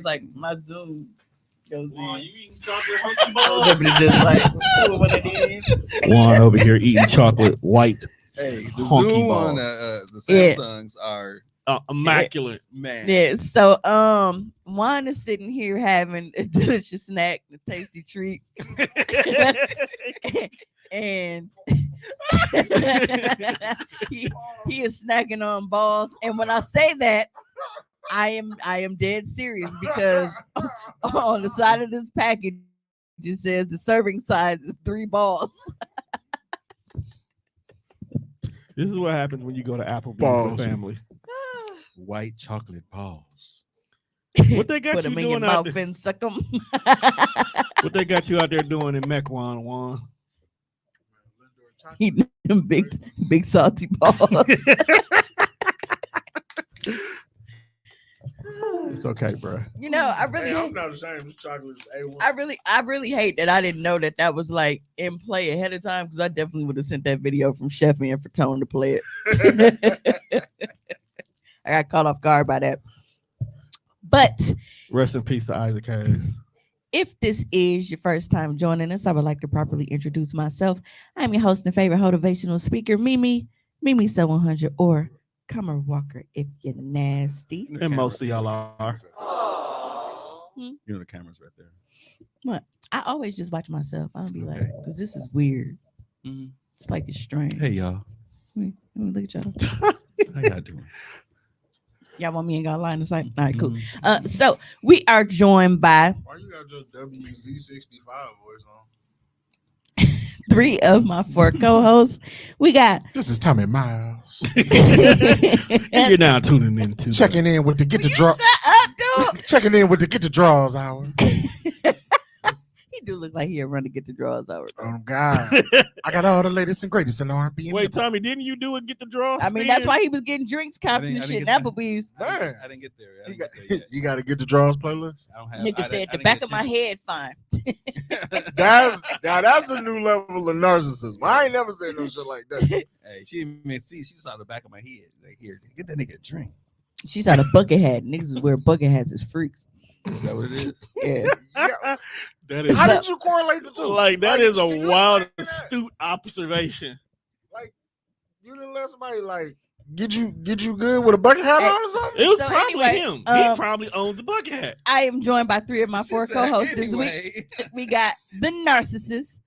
it's like my Zoom goes Wow, in. you eating chocolate hunky I was balls? able to just like pull one of these. Juan over here eating chocolate white Hey, the honky Zoom balls. on the Yeah. Samsungs are immaculate. man. Yeah, so Juan is sitting here having a delicious snack, a tasty treat, and he is snacking on balls. And when I say that, I am dead serious because on the side of this package it says the serving size is 3 balls. This is what happens when you go to Applebee's Balls. with family. White chocolate balls. What they got Put you them in your doing out mouth there? and suck them. What they got you out there doing in Mequon, Juan? Eating them big salty balls. It's okay, bro. You know, I really, Hey, I'm not ashamed. This chocolate is A1. I really hate that I didn't know that was like in play ahead of time, because I definitely would have sent that video from Chef in for Tone to play it. I got caught off guard by that. But Rest in peace to Isaac Hayes. if this is your first time joining us, I would like to properly introduce myself. I'm your host and favorite motivational speaker, Mimi So 100, or Comer Walker if you're nasty. And most of y'all are. You know the camera's right there. What? I always just watch myself. I'll be like, Okay. because this is weird. Mhm. It's like it's strange. Hey y'all, Let me look at y'all. how y'all doing? Y'all want me in y'all line of sight? All right, cool. Mhm. So we are joined by Why you got your WZ65 voice on? 3 of my 4 co-hosts. We got This is Tommy Miles. You're now tuning in to Checking in with the Get the Draw. Shut up, dude. Checking in with the Get the Draws hour. He do look like he'll run to get the draws over. Oh God. I got all the latest and greatest in R&B. and Wait, hip hop. Tommy, didn't you do it? Get the draw. I mean, that's why he was getting drinks, coffee, and I shit. didn't And get Applebee's. Man. I didn't get there. I You didn't got, get there yet. you got to Get the Draws playlist. I don't have. Nigga I said didn't the get back a of my chance. head fine. That's a new level of narcissism. I ain't never said no shit like that. Hey, she didn't even see. She saw the back of my head. Like, here, get that nigga a drink. She's out a bucket hat. Niggas wear bucket hats as freaks. Is that what it is? Yeah. Yeah. That is How did you correlate the two? like that is a you wild, didn't say that. astute observation. Like you didn't let somebody like get you good with a bucket hat on or something. It was So probably anyway, him. He probably owns the bucket hat. I am joined by 3 of my She 4 said, co-hosts this week. anyway. We got the narcissist,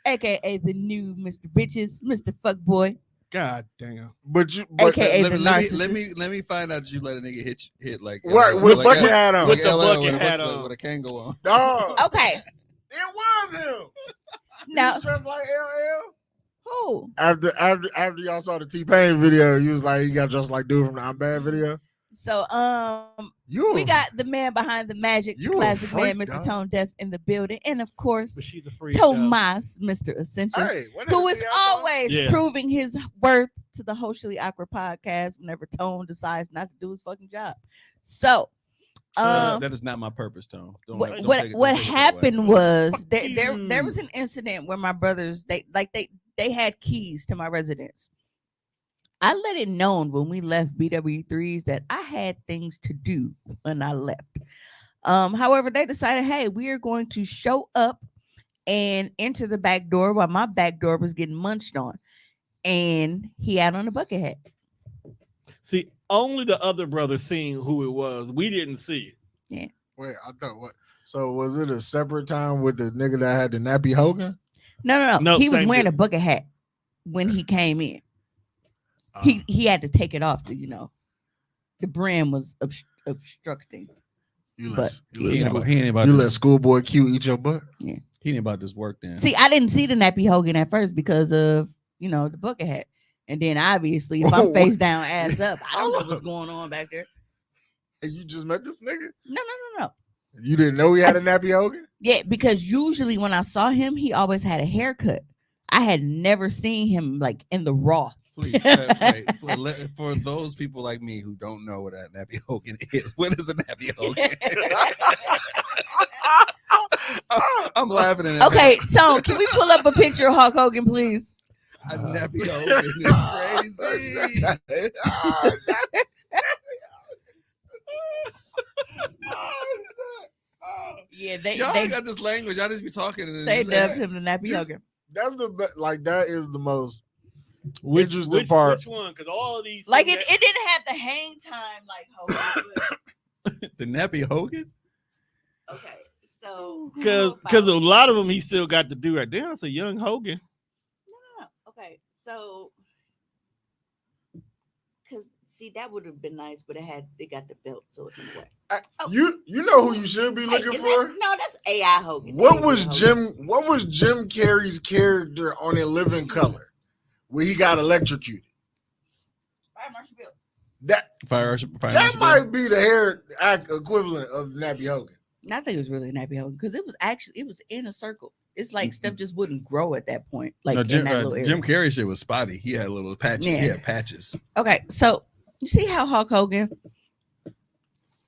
aka the new Mr. Bitches, Mr. Fuckboy, God damn. But aka let, the me, narcissist. let me find out you let a nigga hit like right with a bucket hat on. With the LL bucket with hat a, on. with a Kango on. Dog. Okay, It was him. He now was dressed like LL. who? After y'all saw the T-Pain video, you was like, you got dressed like dude from the I'm Bad video. So You we got the man behind the magic, You the a classic man, freak, Mr. dog. Tone Deaf in the building, and of course But she's a freak. though. Tomas, Mr. Essential, who is always Yeah. proving his worth to the Socially Awkward podcast whenever Tone decides not to do his fucking job. So That is not my purpose, Tom. what happened was there was an incident where my brothers they had keys to my residence. I let it known when we left BW3s that I had things to do when I left. However, they decided, hey, we are going to show up and enter the back door while my back door was getting munched on. And he had on a bucket hat. See, only the other brother seen who it was. We didn't see. Wait, I thought what? So was it a separate time with the nigga that had the nappy Hogan? No. No, He was same wearing dude. a bucket hat when he came in. He had to take it off to, the brim was obstructing. You But- let schoolboy Q eat your butt? He ain't about this work then. See, I didn't see the nappy Hogan at first because of, the bucket hat. And then obviously, if I'm face down, ass up, I don't know what's going on back there. And you just met this nigga? No. You didn't know he had a nappy Hogan? Yeah, because usually when I saw him, he always had a haircut. I had never seen him like in the raw. Please, for those people like me who don't know what a nappy Hogan is, what is a nappy Hogan? I'm laughing at it. Okay, so can we pull up a picture of Hulk Hogan, please? A nappy Hogan is crazy. Yeah, Y'all they ain't got this language. Y'all just be talking. And they just dubbed him the Nappy Hogan. That's like that is the most Which interesting part. Which one? Because all of these Like seem it didn't have the hang time like Hogan. the Nappy Hogan. Okay, so because a lot of them he still got to do right. Damn, that's a young Hogan. no. Okay, so because see that would have been nice, but they got the belt, so it's in the way. Oh. You know who you should be Hey, looking is for? that, no, that's AI Hogan. What That was ain't real Hogan. What was Jim Carrey's character on In Living Color, where he got electrocuted? Fire Marshal Bill. That Fire that might be the hair equivalent of Nappy Hogan. I think it was really Nappy Hogan because it was in a circle. It's like stuff just wouldn't grow at that point. Like no, in that little area. Jim Carrey shit was spotty. He had little patches. Yeah. He had patches. Okay, so you see how Hulk Hogan,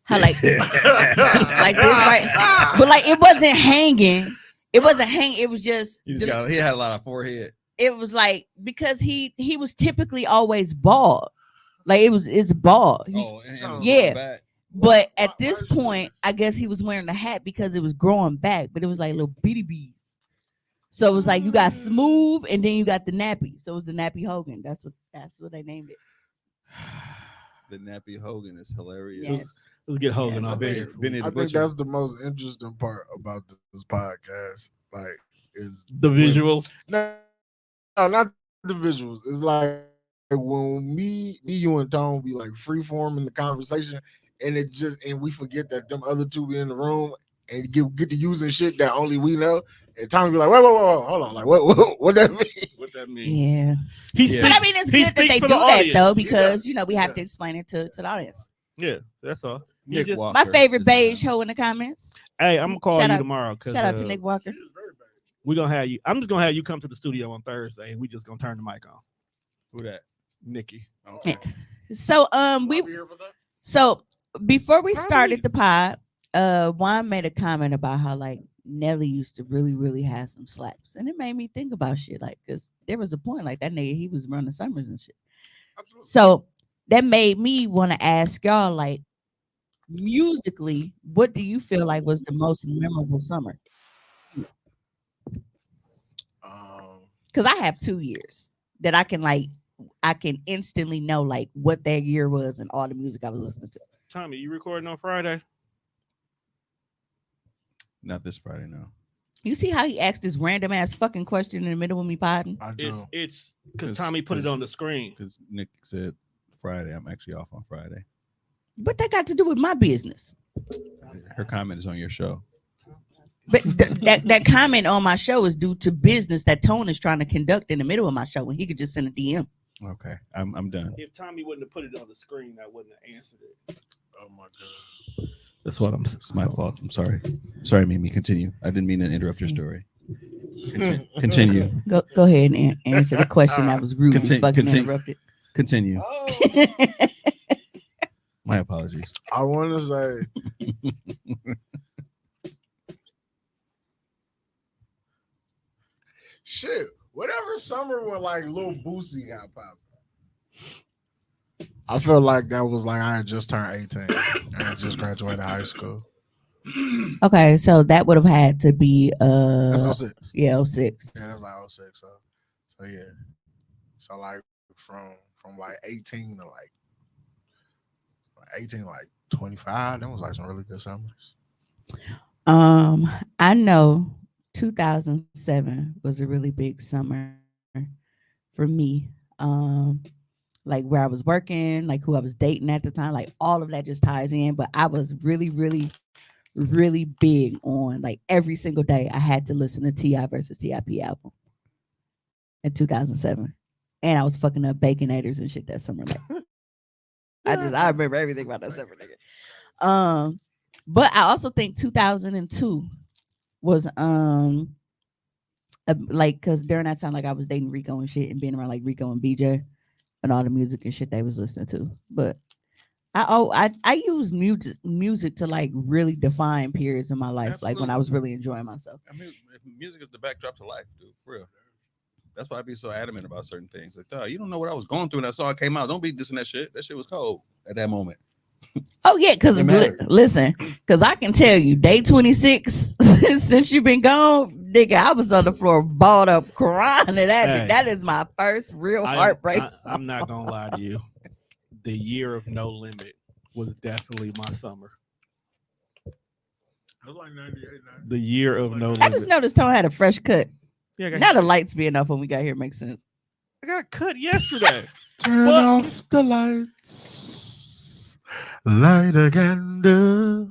how like this, right? But like it wasn't hanging. It wasn't hanging. It was just. he had a lot of forehead. It was like because he was typically always bald. Like it's bald. Yeah. Back. But at this point, I guess he was wearing the hat because it was growing back, but it was like little bitty bees. So it was like you got smooth and then you got the nappy. So it was the Nappy Hogan. That's what they named it. The Nappy Hogan is hilarious. Yes. Let's get Hogan Yeah. off here. I think that's the most interesting part about this podcast. Like, is The visual. No, not the visuals. It's like when me, you and Tone be like free forming the conversation, and we forget that them other two be in the room and get to using shit that only we know. And Tom be like, whoa, hold on, like what that mean? What that mean? Yeah. But I mean, it's good that they do that though, because we have to explain it to the audience. Yeah, that's all. My favorite beige hoe in the comments. Hey, I'm gonna call you tomorrow. Shout out to Nick Walker. We're gonna have you. I'm just gonna have you come to the studio on Thursday, and we just gonna turn the mic on. Who that? Nikki. Okay. So so before we started the pod, Juan made a comment about how like Nelly used to really, really have some slaps, and it made me think about shit. Like, cause there was a point like that nigga, he was running summers and shit. Absolutely. So that made me want to ask y'all, like, musically, what do you feel like was the most memorable summer? Because I have 2 years that I can instantly know like what that year was and all the music I was listening to. Tommy, you recording on Friday? Not this Friday, no. You see how he asked this random ass fucking question in the middle of me podding? It's because Tommy put it on the screen. Because Nick said Friday. I'm actually off on Friday. But that got to do with my business. Her comment is on your show. But that comment on my show is due to business that Tone is trying to conduct in the middle of my show, and he could just send a DM. Okay, I'm done. If Tommy wouldn't have put it on the screen, I wouldn't have answered it. Oh my god, that's what I'm. It's my fault. I'm sorry. Sorry, Mimi. Continue. I didn't mean to interrupt your story. Continue. Go ahead and answer the question that was rude. Interrupted. Continue. My apologies. I want to say. Shit, whatever summer when like Lil Boosie got popping. I felt like that was like I had just turned 18 and I just graduated high school. Okay, so that would have had to be that's 06. Yeah, 06. Yeah, that's like 06. So yeah. So like from like 18 to like 25, that was like some really good summers. I know 2007 was a really big summer for me. Like where I was working, like who I was dating at the time, like all of that just ties in. But I was really, really, really big on like every single day I had to listen to T.I. versus T.I.P. album in 2007. And I was fucking up Baconators and shit that summer. Like, I remember everything about that summer, nigga. But I also think 2002 was like because during that time, like I was dating Rico and shit and being around like Rico and BJ and all the music and shit they was listening to. But I use music to like really define periods in my life. Absolutely. Like when I was really enjoying myself. I mean, music is the backdrop to life, dude. For real. That's why I be so adamant about certain things. Like, you don't know what I was going through, and that song came out. Don't be dissing that shit. That shit was cold at that moment. Oh yeah, because It mattered. listen, because I can tell you, day 26 since you've been gone, nigga, I was on the floor, balled up, crying. And Hey. that is my first real heartbreak. I'm not gonna lie to you. The year of No Limit was definitely my summer. I was like 98, The year of No I Limit. just noticed Tone had a fresh cut. Yeah, Now the lights being off when we got here makes sense. I got cut yesterday. Turn What? off the lights. Light a candle.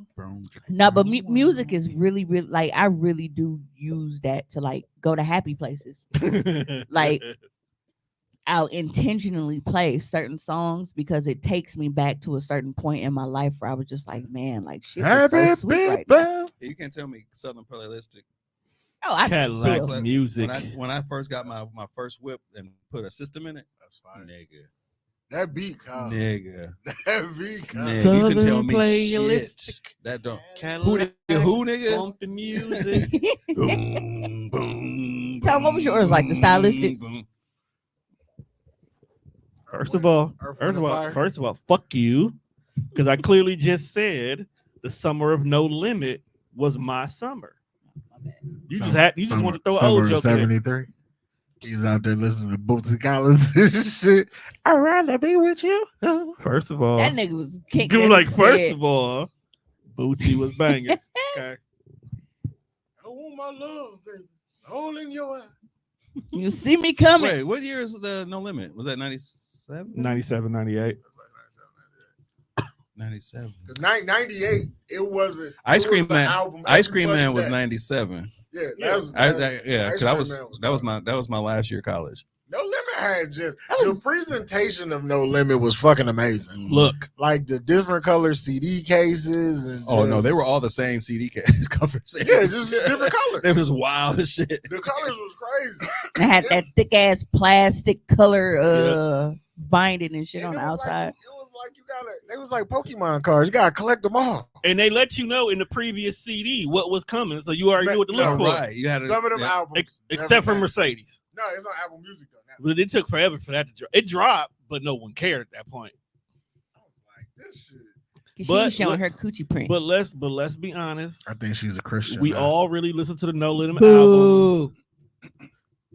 No, but music is really, really like I really do use that to like go to happy places. Like I'll intentionally play certain songs because it takes me back to a certain point in my life where I was just like, man, like shit is so Happy sweet right now. people. You can't tell me Southern playlistic. Oh, I Cadillac still. music. When I first got my first whip and put a system in it, That's fine. nigga, That beat, Kyle. nigga, That beat, Kyle. nigga, you can tell me Playlistic. shit. That don't. Cadillac, Who, nigga? Bump the music. Boom, boom. Tom, what was yours like, the Stylistics? boom. First of all, Earth, Wind, and Fire? fuck you, because I clearly just said the summer of No Limit was my summer. You just want to throw an summer old of joke in there. 73. He's out there listening to Bootsy Collins and shit. I'd rather be with you. First of all, That nigga was kicking. you were like, his first head. of all, Bootsy was banging. Okay. I want my love, baby. All in your eye. You see me coming. Wait, what year is the No Limit? Was that 97? 97, 98. 97. Because 98, it wasn't. Ice it Cream was the Man. album Ice Cream everybody Man was that- 97. Yeah, Yeah. that's Yeah, Ice because Cream Man that was my last year of college. No Limit had just That was- the presentation of No Limit was fucking amazing. Look, Like the different color CD cases and Oh no, just- they were all the same CD case covers. yeah, it's just different colors. It was wild as shit. The colors was crazy. I had that thick ass plastic color binding and shit And on the it was outside. Like, it was like you gotta. They was like Pokemon cards. You gotta collect them all. and they let you know in the previous CD what was coming, so you already knew what to look No, for. Right, you had Some of them yeah. albums, Except never for came. Mercedes. No, it's on Apple Music though. Now. But it took forever for that to drop. It dropped, but no one cared at that point. I was like, this shit. She But- was showing but- her coochie print. But let's be honest. I think she's a Christian. We now. all really listen to the No Limit Boo. albums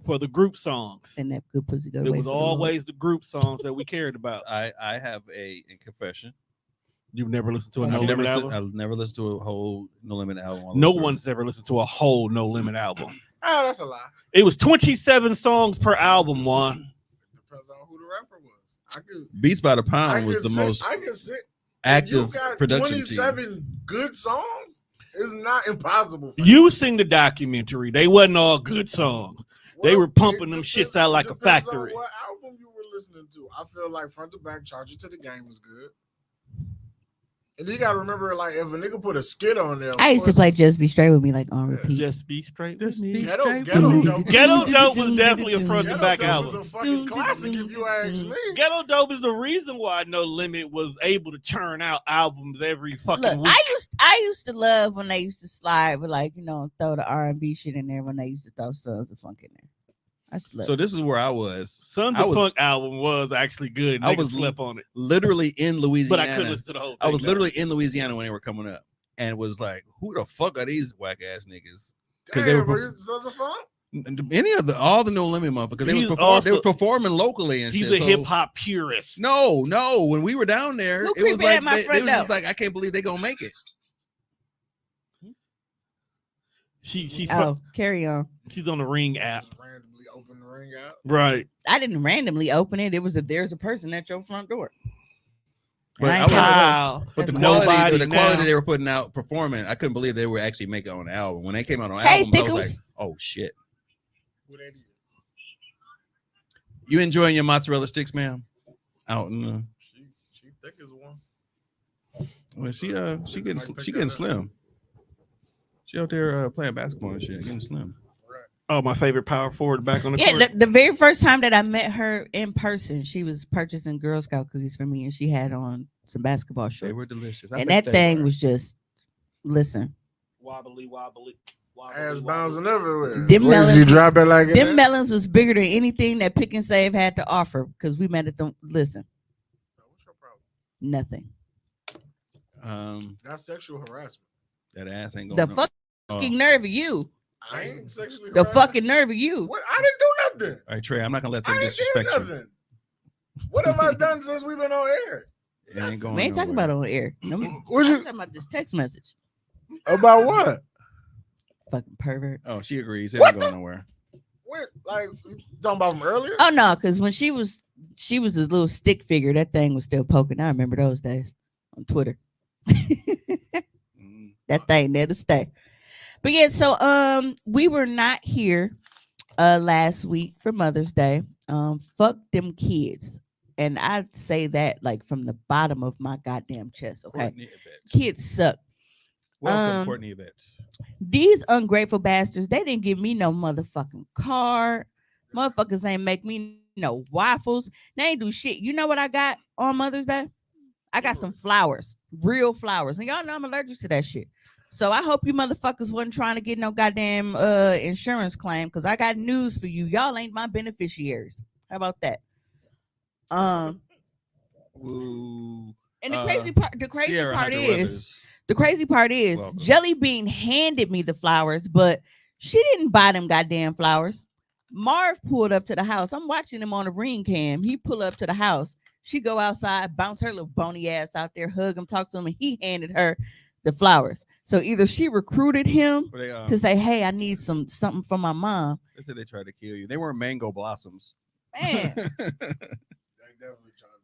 for the group songs. And that good pussy go It away was for the Lord. always the group songs that we cared about. I have a confession. You've never listened to a I've No I've Limit never album? I've never listened to a whole No Limit album. all the No way through. one's ever listened to a whole No Limit album. Oh, that's a lie. It was 27 songs per album, one. Depends on who the rapper was. I could. Beats by the I Pound was could the sit, most I can sit. active You got production team. 27 good songs. It's not impossible. For You seen the documentary. They wasn't all good songs. They Well, were pumping it them depends- shits out like it a depends on factory. What album you were listening to? I feel like front to back, Charger to the Game was good. And you gotta remember, like, if a nigga put a skit on there, of I used to course, play Just Be Straight with Me like on repeat. Just be straight with me. Ghetto Straight Dope. with me. Ghetto Dope was definitely a front to Ghetto back Dope album. was a fucking classic, if you ask me. Ghetto Dope is the reason why No Limit was able to churn out albums every fucking Look, week. I used to love when they used to slide with like, you know, throw the R&B shit in there when they used to throw Sons of Funk in there. I just love So this is where I was. Sons I of was- Funk album was actually good. I Niggas was slept on it, Literally in Louisiana. but I couldn't listen to the whole thing. I was though. literally in Louisiana when they were coming up, and was like, "Who the fuck are these whack ass niggas?" 'Cause they Damn, were bro, you Sons of Funk? Any of all the No Limit motherfuckers, because they He's was they were also- performing locally and He's shit. a so- hip hop purist. No, when we were down there, Who it was creeping like at my they front was just door? like, I can't believe they gonna make it. She's carry on. she's on the Ring app, Just randomly open the ring out. right? I didn't randomly open it. It was there's a person at your front door. But And I ain't was- trying to- Wow. But the That's quality, Nobody the quality now. they were putting out performing, I couldn't believe they were actually making it on the album. When they came out on Hey, album, I was Thickles. like, oh shit. Who that is? You enjoying your mozzarella sticks, ma'am? Out in the She thick as one. well, she getting Might pick she that getting up. slim. She out there playing basketball and shit, getting slim. Oh, my favorite power forward back on the Yeah, court. the very first time that I met her in person, she was purchasing Girl Scout cookies for me, and she had on some basketball They shorts. were delicious. I And bet that they thing were. was just, listen, Wobbly. Ass bouncing everywhere. Them Where melons- you drop it like them that? melons was bigger than anything that Pick and Save had to offer because we met at them. Listen, What's your problem? nothing. That's sexual harassment. That ass ain't The going. fucking nerve of you. I ain't sexually The harassed. fucking nerve of you. What? I didn't do nothing. All right, Trey. I'm not gonna let them I ain't did disrespect you. nothing. What have I done since we've been on air? It ain't going. We ain't talking nowhere. about it on air. What you talking about this text message. about? What? Fucking pervert. Oh, she agrees. It What ain't going nowhere. What? Like you talking about from earlier? Oh no, because when she was this little stick figure, that thing was still poking. I remember those days on Twitter. That thing there to stay. But yeah, so we were not here last week for Mother's Day. Fuck them kids. And I'd say that like from the bottom of my goddamn chest. Okay. Courtney Yvette. Kids suck. Welcome, Courtney Yvette. These ungrateful bastards, they didn't give me no motherfucking card. Motherfuckers ain't make me no waffles. They ain't do shit. You know what I got on Mother's Day? I got some flowers, real flowers. And y'all know I'm allergic to that shit. So I hope you motherfuckers wasn't trying to get no goddamn insurance claim, because I got news for you. Y'all ain't my beneficiaries. How about that? Woo. And the crazy part, Sierra Hunter Weathers. the crazy part is, Welcome. Jelly Bean handed me the flowers, but she didn't buy them goddamn flowers. Marv pulled up to the house. I'm watching him on a ring cam. He pull up to the house. She go outside, bounce her little bony ass out there, hug him, talk to him, and he handed her the flowers. So either she recruited him But they, to say, "Hey, I need something for my mom." They said they tried to kill you. They weren't mango blossoms. Man.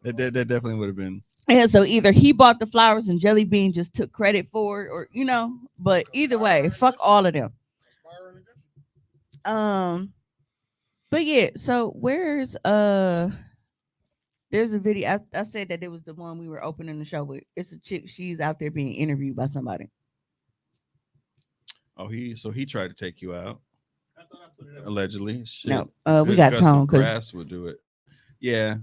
That definitely would have been. And so either he bought the flowers and Jelly Bean just took credit for it, or but either way, fuck all of them. But yeah, so where's there's a video. I said that it was the one we were opening the show with. It's a chick, she's out there being interviewed by somebody. Oh, he tried to take you out. Allegedly. Shit. No, we got Tone because Grass would do it. Yeah.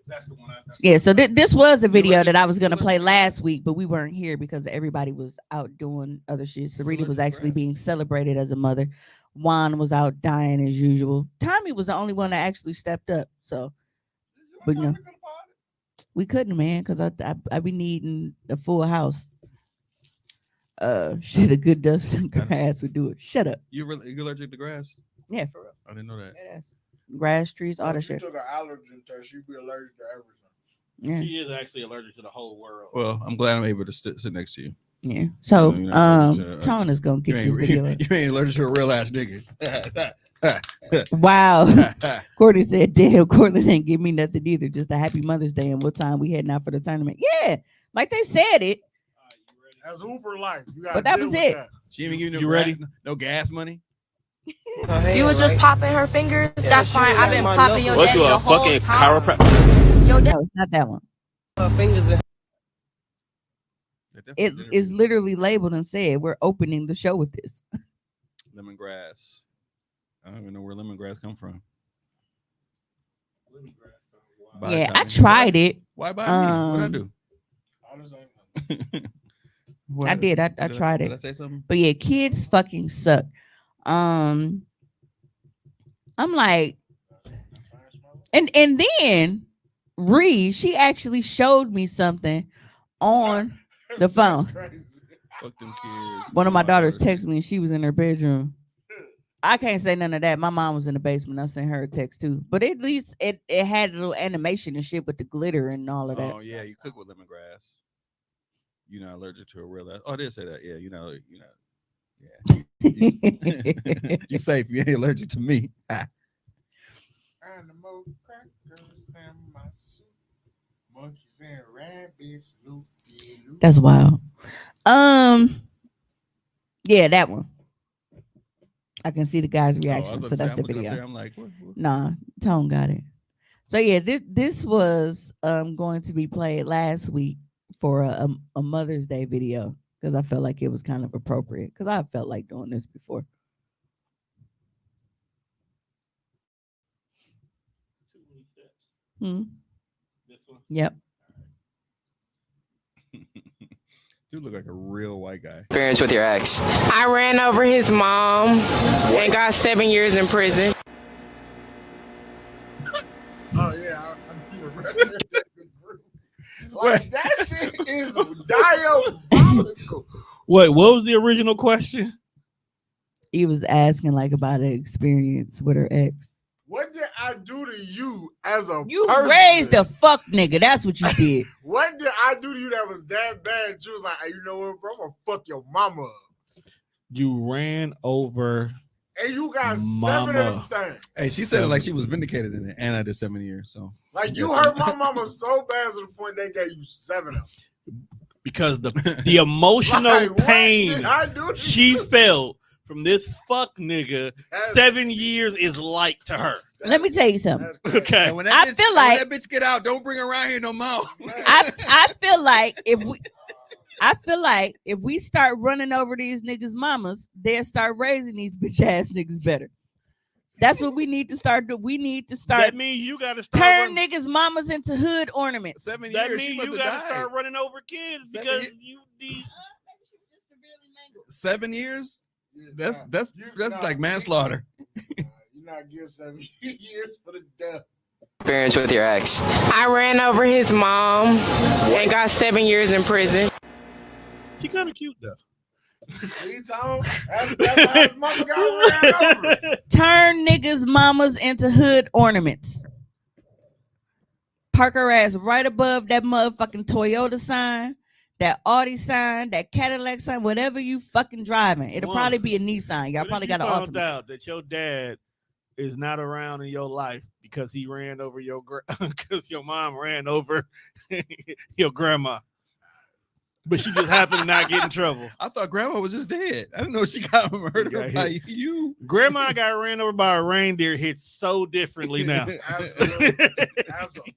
That's the one. Yeah, so this was a video that I was gonna play last week, but we weren't here because everybody was out doing other shit. Sarita was actually being celebrated as a mother. Juan was out dying as usual. Tommy was the only one that actually stepped up. So, but we couldn't, man, because I be needing a full house. Shit, a good dust and grass would do it. Shut up. You allergic to grass? Yeah, for real. I didn't know that. Grass, trees, all that If shit. you took an allergen test, you'd be allergic to everything. Yeah. She is actually allergic to the whole world. Well, I'm glad I'm able to sit next to you. Yeah. So, You're not allergic to, Tone is gonna get this video. You ain't allergic to a real ass nigga. Wow. Courtney said, "Damn, Courtney didn't give me nothing either. Just a happy Mother's Day and what time we heading out for the tournament." Yeah, like they said it. That's Uber life. You But that was it. She even give You ready? No gas money. You was just popping her fingers. That's fine. I've been popping your What's daddy you, the a whole fucking time. chiropractor? Your No, it's not that one. It is literally labeled and said, "We're opening the show with this." Lemongrass. I don't even know where lemongrass come from. Buy Yeah, it, I Tommy. tried it. Why buy me? What'd I do? I did. I tried Did I it. say something? But yeah, kids fucking suck. I'm like, and then she actually showed me something on the phone. Fuck them kids. One of my daughters texted me and she was in her bedroom. I can't say none of that. My mom was in the basement. I sent her a text too. But at least it had a little animation and shit with the glitter and all of that. Oh yeah, you cook with lemongrass. You're not allergic to a real ass. Oh, I did say that. Yeah, yeah. You safe. You ain't allergic to me. Monkeys and rabbits. That's wild. Yeah, that one. I can see the guy's reaction. So that's the video. I'm like, what? Nah, Tone got it. So yeah, this was going to be played last week for a Mother's Day video because I felt like it was kind of appropriate because I felt like doing this before. This one. Yep. Dude look like a real white guy. Experience with your ex. I ran over his mom and got 7 years in prison. Oh yeah, I remember that group. Like that shit. is diabolical. Wait, what was the original question? He was asking like about an experience with her ex. What did I do to you as a You person? raised a fuck nigga. That's what you did. What did I do to you that was that bad? You was like, hey, you know what, bro? I'm gonna fuck your mama up. You ran over. And you got Mama. 7 of them things. Hey, she said it like she was vindicated in it, and I did 7 years. So Like you hurt my mama so bad to the point they gave you 7 of them. Because the emotional Like, pain what did I do to she you? felt from this fuck nigga, 7 years is light to her. Let me tell you something. That's crazy. Okay. And when I bitch, feel when like- that bitch get out, don't bring her around here no more. I feel like if we start running over these niggas' mamas, they'll start raising these bitch ass niggas better. That's what we need to start doing. We need to start That means you gotta start turn running, niggas' mamas into hood ornaments. 7 that years, she means must you have gotta died. start running over kids 7 because years? you need 7 years? That's Nah, like manslaughter. You're not getting 7 years for the death. Experience with your ex. I ran over his mom and got 7 years in prison. she kind of cute though. He told that's how his mama got ran over. Turn niggas' mamas into hood ornaments. Park her ass right above that motherfucking Toyota sign, that Audi sign, that Cadillac sign, whatever you fucking driving. It'll One. probably be a Nissan. Y'all What probably if you got an found Ultimate. out that your dad is not around in your life because he ran over your because your mom ran over your grandma, but she just happened to not get in trouble. I thought grandma was just dead. I didn't know she got murdered got by hit. you. Grandma got ran over by a reindeer. Hit so differently now. Absolutely. Absolutely.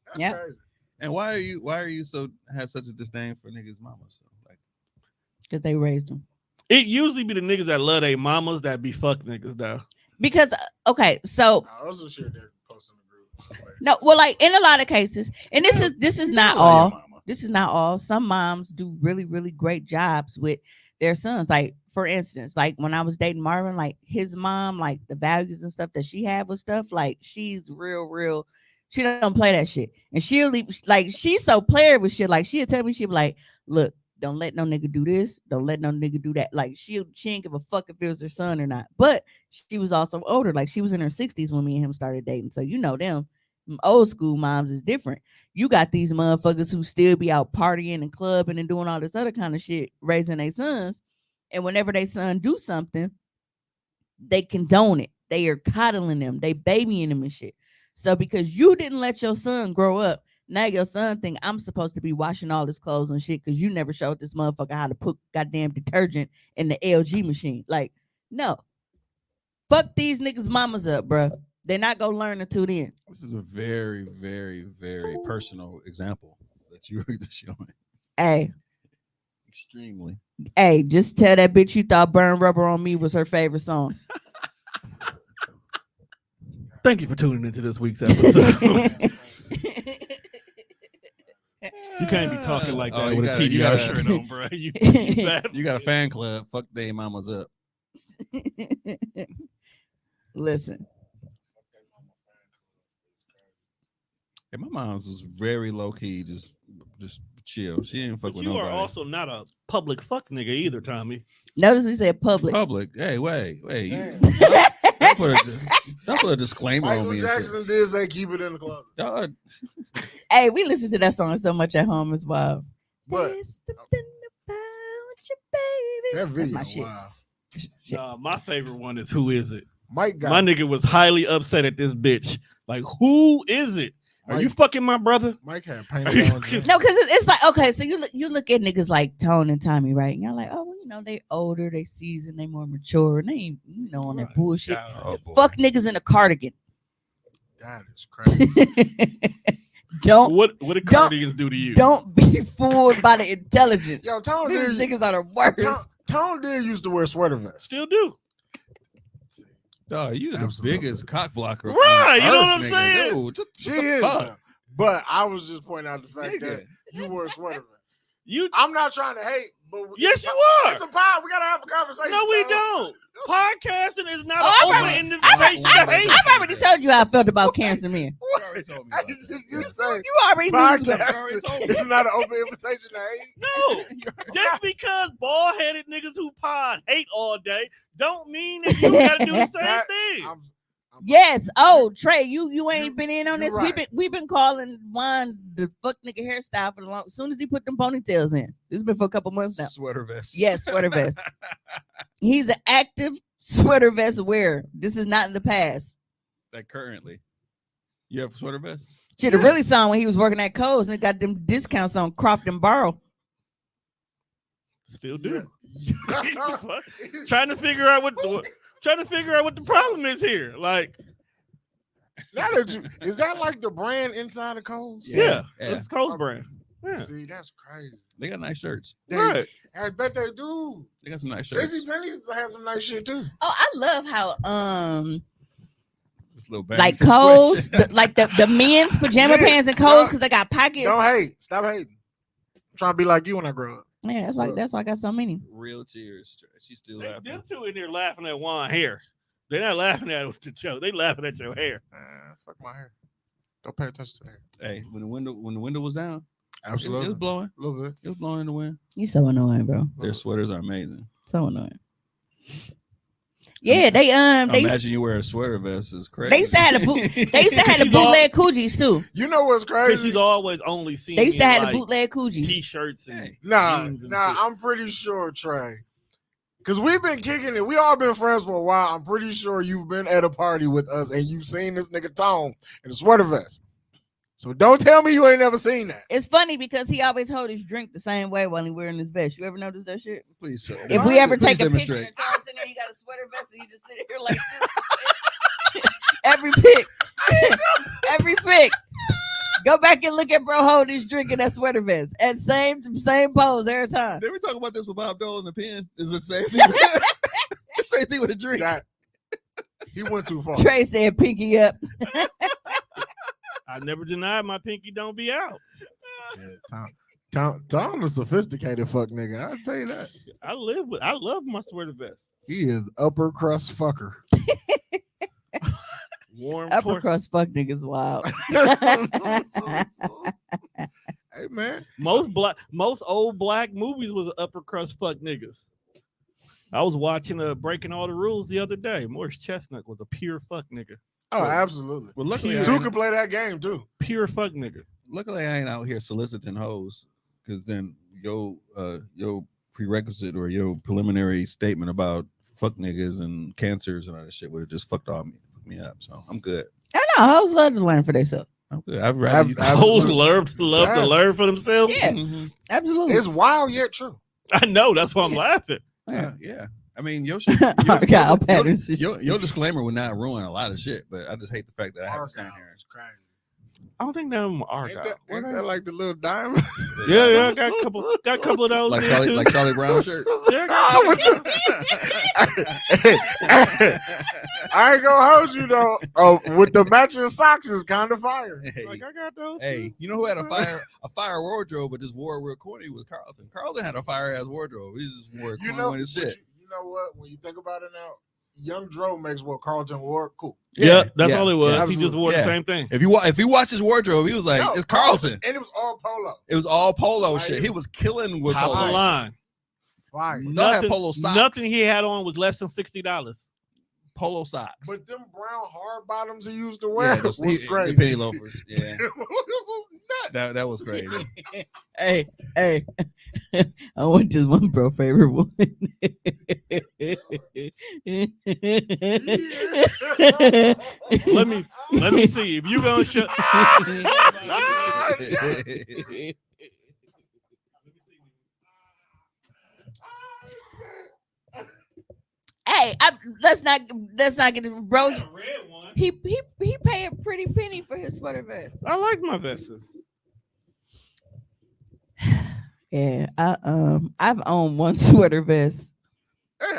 That's Yep. crazy. And why are you so have such a disdain for niggas' mamas? So, like, Because they raised them. It usually be the niggas that love their mamas that be fuck niggas though. Because, okay, so I also shared that post in the group. no, well, like in a lot of cases, and this is not you love your all. mama. This is not all. Some moms do really, really great jobs with their sons. Like, for instance, like when I was dating Marvin, like his mom, like the values and stuff that she had with stuff, like she's real. She don't play that shit. And she'll leave, like, she's so player with shit. Like, she'll tell me, she'll be like, look, don't let no nigga do this. Don't let no nigga do that. Like, she ain't give a fuck if it was her son or not. But she was also older. Like, she was in her 60s when me and him started dating. So, you know, them old school moms is different. You got these motherfuckers who still be out partying and clubbing and doing all this other kind of shit, raising their sons. And whenever their son do something, they condone it. They are coddling them. They babying them and shit. So because you didn't let your son grow up, now your son think I'm supposed to be washing all his clothes and shit because you never showed this motherfucker how to put goddamn detergent in the LG machine. Like, no. Fuck these niggas' mamas up, bro. They're not gonna learn until then. This is a very, very, very personal example that you're showing. Hey, Extremely. just tell that bitch you thought Burn Rubber on Me was her favorite song. Thank you for tuning into this week's episode. You can't be talking like that Oh, you with gotta- a you TDR gotta- shirt on, bro. You bad. You got a fan club. Fuck they mamas up. Listen, Hey, my mom's was very low key, just chill. She didn't fuck But with you nobody. are also not a public fuck nigga either, Tommy. notice we said public. public. Hey, wait. You, Damn. don't put a disclaimer on Michael me. and shit. Jackson did say keep it in the closet. Dog, Hey, we listen to that song so much at home as well. But There's something about you, baby. that video, That's my shit. wow. My favorite one is Who Is It? Mike got My nigga was highly upset at this bitch. Like, who is it? Are you fucking my brother? Mike had Are you painted on. kidding? No, because it's like, okay, so you look at niggas like Tone and Tommy, right? And you're like, oh, well, you know, they older, they seasoned, they more mature, and they ain't, you know, on that Right. bullshit. oh, boy. Fuck niggas in a cardigan. That is crazy. don't What did cardigans do to you? don't be fooled by the intelligence. Yo, Tone These did. niggas are the worst. Tone did used to wear sweater vests. Still do. Dog, you the Absolutely. biggest cock blocker. on Right, you know what I'm earth, nigga. saying? Dude, what She the is. fuck? But I was just pointing out the fact Nigga. that you wore sweater vests. I'm not trying to hate, but Yes, you are. It's a pod. We gotta have a conversation. No, we Tom. don't. Podcasting is not Oh, an open invitation to hate. I've already told you how I felt about cancer men. You already told me about It's that. just you Yes. say You already knew. You was gonna- You already told me. it's not an open invitation to hate. No, just because bald-headed niggas who pod hate all day don't mean that you gotta do the same That- thing. I'm- Yes. Oh, Trey, you ain't been in on you this. right. We've been calling Juan the fuck nigga hairstyle for the long. As soon as he put them ponytails in, this has been for a couple months now. Sweater vest. Yes, sweater vest. He's an active sweater vest wearer. This is not in the past. Like currently. You have a sweater vest? Should have really saw him when he was working at Kohl's and got them discounts on Croft and Barrow. Still do. Yeah. Trying to figure out what the problem is here. Like, Now that is that like the brand inside of Kohl's? yeah, Yeah. it's Coast brand. Yeah. See, that's crazy. They got nice shirts. Right. I bet they do. They got some nice shirts. JC Penney's has some nice shit too. Oh, I love how This little bag like situation. Kohl's, like the men's pajama Yeah, pants and Kohl's because they got pockets. Don't hate. Stop hating. I'm trying to be like you when I grow up. Yeah, that's why I got so many. Real tears. She's still Them laughing. two in there laughing at Juan hair. They're not laughing at the show. They laughing at your hair. Fuck my hair. Don't pay attention to hair. Hey, when the window was down, it Absolutely. was blowing. A little bit. It was blowing in the wind. You so annoying, bro. Their sweaters are amazing. So annoying. Yeah, they Imagine you wear a sweater vest is crazy. they used to have the boot. They used to have the She's all- bootleg Coogis too. You know what's Because crazy? she's always only seen They used to have like, the bootleg Coogis. t-shirts and Hey. Nah, jeans and nah, shit. I'm pretty sure, Trey. Because we've been kicking it. We all been friends for a while. I'm pretty sure you've been at a party with us and you've seen this nigga Tone in a sweater vest. So don't tell me you ain't never seen that. It's funny because he always hold his drink the same way while he wearing his vest. You ever notice that shit? Please show. If we ever Please take a picture demonstrate. and Tone sitting there, you got a sweater vest and you just sit here like this. Every pic. Every pic. Go back and look at bro hold his drink in that sweater vest. And same pose every time. Did we talk about this with Bob Dole and the pen? Is it the same thing? The same thing with a drink. That he went too far. Trey said pinky up. I never denied my pinky don't be out. Yeah, Tom a sophisticated fuck nigga. I'll tell you that. I love my sweater vest. He is upper crust fucker. Warm Upper torso. crust fuck niggas wild. Hey man. Most old black movies was upper crust fuck niggas. I was watching Breaking All the Rules the other day. Morris Chestnut was a pure fuck nigga. Oh, absolutely. Well, luckily, Two can play that game too. Pure fuck nigga. luckily I ain't out here soliciting hoes, because then your prerequisite or your preliminary statement about fuck niggas and cancers and all that shit would have just fucked me up. So I'm good. I know hoes love to learn for themselves. I'm good. I'd rather you. Hoes love to Yes. learn for themselves. Yeah, Mhm. absolutely. It's wild yet true. I know. That's why I'm laughing. Yeah. I mean, your shit, Argyle patterns. your disclaimer would not ruin a lot of shit, but I just hate the fact that I have to stand here. It's crazy. I don't think that I'm Ain't Argyle. that, ain't that like the little diamond? Yeah, got a couple of those. Like there, too. Charlie Brown shirt. Yeah, I got a couple. I ain't gonna hold you though. Oh, with the matching socks is kind of fire. Hey, Like I got those. hey, too. you know who had a fire wardrobe, but just wore it real corny was Carlton. Carlton had a fire ass wardrobe. He just wore it You corny know, with his but shit. you know what? When you think about it now, Young Dro makes what Carlton wore cool. Yeah, that's yeah, all it was. yeah, He just absolutely. wore Yeah. the same thing. If you watch his wardrobe, he was like, No, it's Carlton. and it was all polo. It was all polo Like, shit. He was killing with Top of the polo. line. Fire. Don't have polo socks. Nothing he had on was less than $60. Polo socks. But them brown hard bottoms he used to wear yeah, was the crazy. penny loafers. Yeah, It was nuts. that was crazy. Hey, I went to one bro favorite one. Let me see if you gonna show. Hey, let's not get it, bro. Red one. He paid a pretty penny for his sweater vest. I like my vests. Yeah, I've owned one sweater vest. Hey,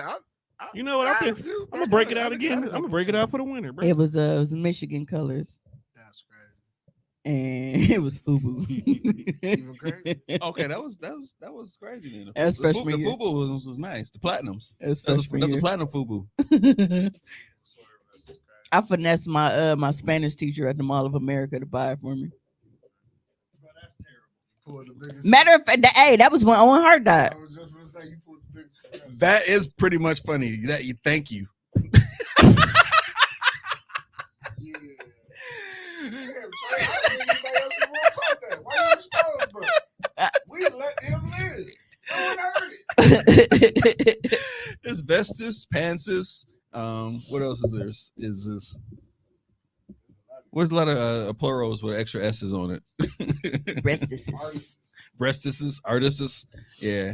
You know what? I'm gonna break it out again. I'm gonna break it out for the winter, bro. It was Michigan colors. That's crazy. and it was FUBU. Even crazy. Okay, that was crazy. Then That was freshman the year. FUBU was nice. The platinums. It was That was freshman a year. platinum FUBU. I finessed my my Spanish teacher at the Mall of America to buy it for me. Matter of fact, hey, that was when Owen Hart died. I was just gonna say you pulled the biggest finesse. That is pretty much funny. That you thank you. Yeah. Damn, Trey, I didn't think anybody else in the world caught that. Why you exposed, bro? We let him live. No one heard it. It's Vestus, Pansis. What else is there? Is this? There's a lot of plurals with extra S's on it. Breastises, artists. Yeah.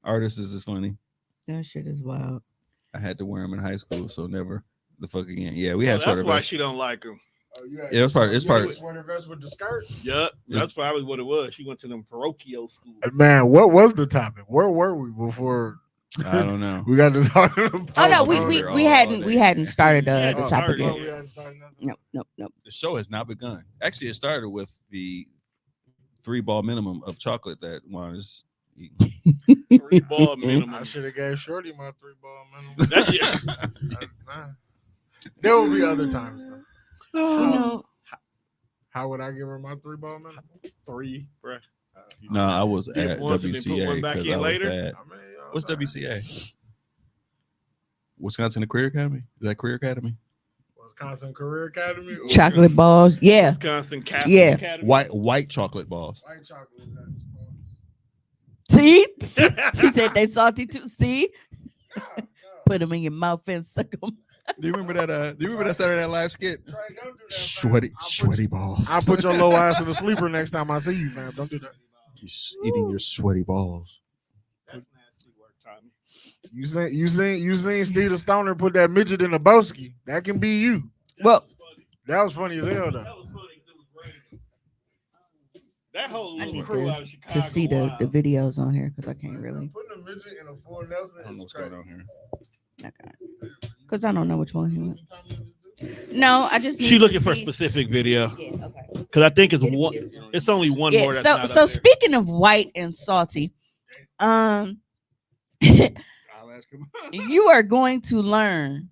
Artists is funny. That shit is wild. I had to wear them in high school, so never the fuck again. Yeah, we had sweater That's why vests. she don't like him. Oh, you had, Yeah, it's part. It's part. Sweater vest with the skirt. Yep, that's probably what it was. She went to them parochial schools. Man, what was the topic? Where were we before? I don't know. We got this. Oh no, we hadn't started the topic started. yet. Nope. The show has not begun. Actually, it started with the 3-ball minimum of chocolate that Juan is eating. 3-ball minimum. I should have gave Shorty my 3-ball minimum. That's it. There will be other times though. No. How would I give her my 3-ball minimum? 3, bruh. No, I was Did at once and then put WCA one back because in I was later? bad. What's WCA? Wisconsin Career Academy? Is that Career Academy? Wisconsin Career Academy? Or Chocolate balls. Yeah. Wisconsin Catholic Yeah. Academy. White chocolate balls. White chocolate. That's See? She said they salty too. See? no. Put them in your mouth and suck them. Do you remember that? Do you remember that Saturday Night Live skit? Trey, don't do that, fam. Sweaty balls. I'll put your little ass in the sleeper next time I see you, fam. Don't do that. You're eating your sweaty balls. That's nasty work, Tommy. You seen Steve the Stoner put that midget in a boski. That can be you. Well, That was funny as hell though. That was funny. It was raining. That whole I little need crew out of Chicago. to see the wild. videos on here because I can't really. Putting a midget in a full Nelson I don't know is what's going crazy. on here. Because I don't know which one he went. No, I just. She need looking to for a see- specific video Yeah, okay. because I think it's Get it one. this one. It's only one Yeah, more. That's so not so up there. speaking of white and salty, I'll ask him. you are going to learn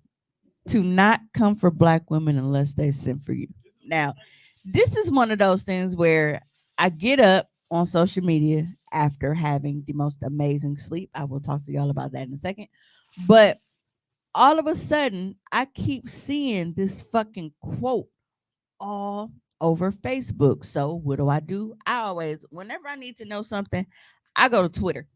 to not come for black women unless they send for you. Now, this is one of those things where I get up on social media after having the most amazing sleep. I will talk to y'all about that in a second. But all of a sudden, I keep seeing this fucking quote all over Facebook. So what do? I always, whenever I need to know something, I go to Twitter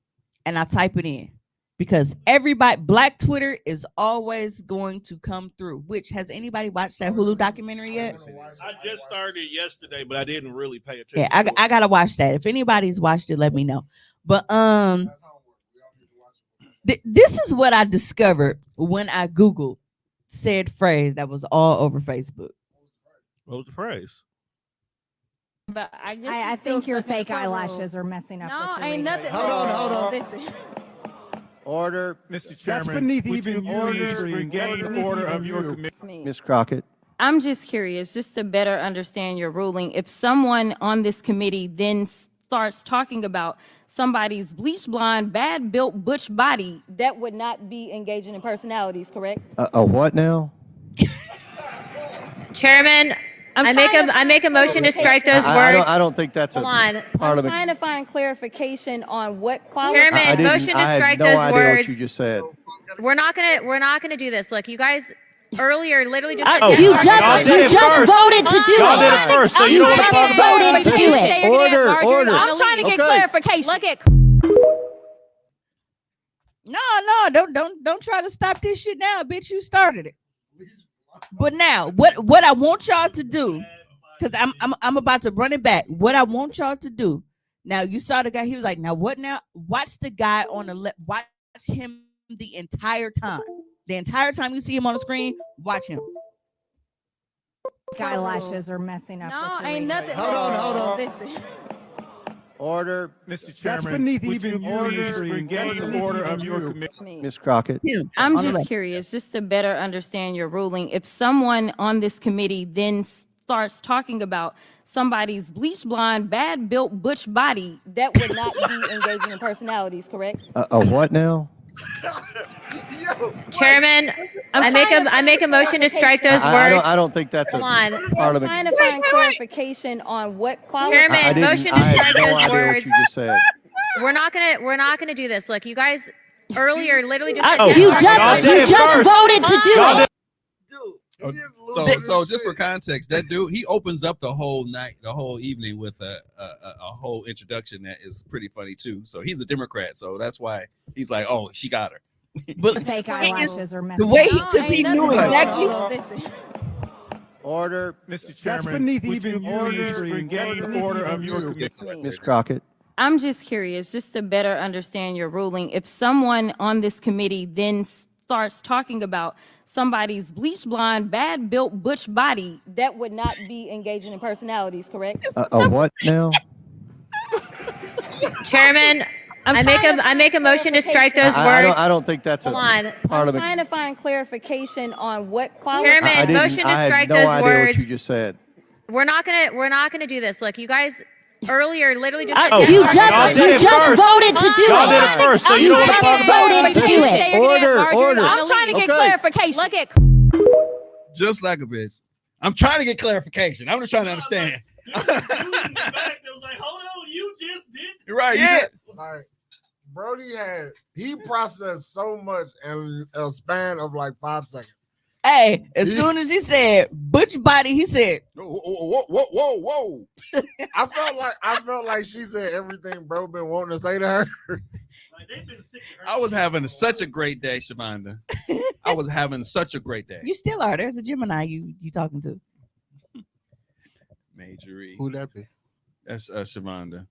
and I type it in because everybody, Black Twitter is always going to come through. Which, has anybody watched that Hulu documentary yet? I just started yesterday, but I didn't really pay attention. Yeah, I gotta watch that. If anybody's watched it, let me know. But this is what I discovered when I Googled said phrase that was all over Facebook. What was the phrase? But I think your fake eyelashes are messing up. No, with your ain't reading. nothing. Hold on. Listen. Order. Mr. Chairman, That's beneath would even you your please order. regain order of your committee. It's me. Ms. Crockett. I'm just curious, just to better understand your ruling. If someone on this committee then starts talking about somebody's bleach blonde, bad built butch body, that would not be engaging in personalities, correct? A what now? Chairman, I make a motion to strike those words. I don't think that's Hold on. I'm Parliament. trying to find clarification on what quality. Chairman, motion to I had strike no those idea what words. you just said. We're not gonna do this. Look, you guys earlier literally just. You just voted to do Y'all did it. it first, so you You don't want to just talk about voted it. to do it. Order. I'm trying to get Okay. clarification. Look at. No, don't try to stop this shit now, bitch. You started it. But now, what I want y'all to do, because I'm about to run it back. What I want y'all to do. Now, you saw the guy. He was like, now what now? Watch the guy on the left. Watch him the entire time. The entire time you see him on the screen, watch him. Eyelashes are messing up. No, with your ain't reading. nothing. Hold on. Listen. Order. Mr. Chairman, That's beneath would even you your please order. regain order of your committee. It's me. Ms. Crockett. Him. I'm On the just left. curious, just to better understand your ruling. If someone on this committee then starts talking about somebody's bleach blonde, bad built butch body, that would not be engaging in personalities, correct? A what now? Chairman, I make a motion to strike those words. I don't think that's Come a on. part I'm of the. trying to find clarification on what qualifies. Chairman, motion to I had strike no those idea what words. you just said. We're not gonna do this. Look, you guys earlier literally just You just voted to do it. So just for context, that dude, he opens up the whole night, the whole evening with a whole introduction that is pretty funny too. So he's a Democrat, so that's why he's like, oh, she got her. But Fake eyelashes are the messing way up. because he knew exactly. Order. Mr. Chairman, would you please regain order of your committee? Ms. Crockett. I'm just curious, just to better understand your ruling. If someone on this committee then starts talking about somebody's bleach blonde, bad built butch body, that would not be engaging in personalities, correct? A what now? Chairman, I make a motion to strike those words. I don't think that's a Come on. part of I'm the. trying to find clarification on what qualifies. Chairman, motion to I strike had no those idea words. what you just said. We're not gonna do this. Look, you guys earlier literally just You just voted to do Y'all did it. it first, so you You don't want to talk just about voted it. to do it. Order. I'm trying to get Okay. clarification. Look at Just like a bitch. I'm trying to get clarification. I'm just trying to understand. You're right. Yeah. You did. Like Brody he processed so much in a span of like 5 seconds. Hey, as soon as he said butch body, he said, Whoa. I felt like she said everything bro been wanting to say to her. I was having such a great day, Shamanda. I was having such a great day. "You still are." There's a Gemini you talking to. Majorie. Who that be? That's Shamanda.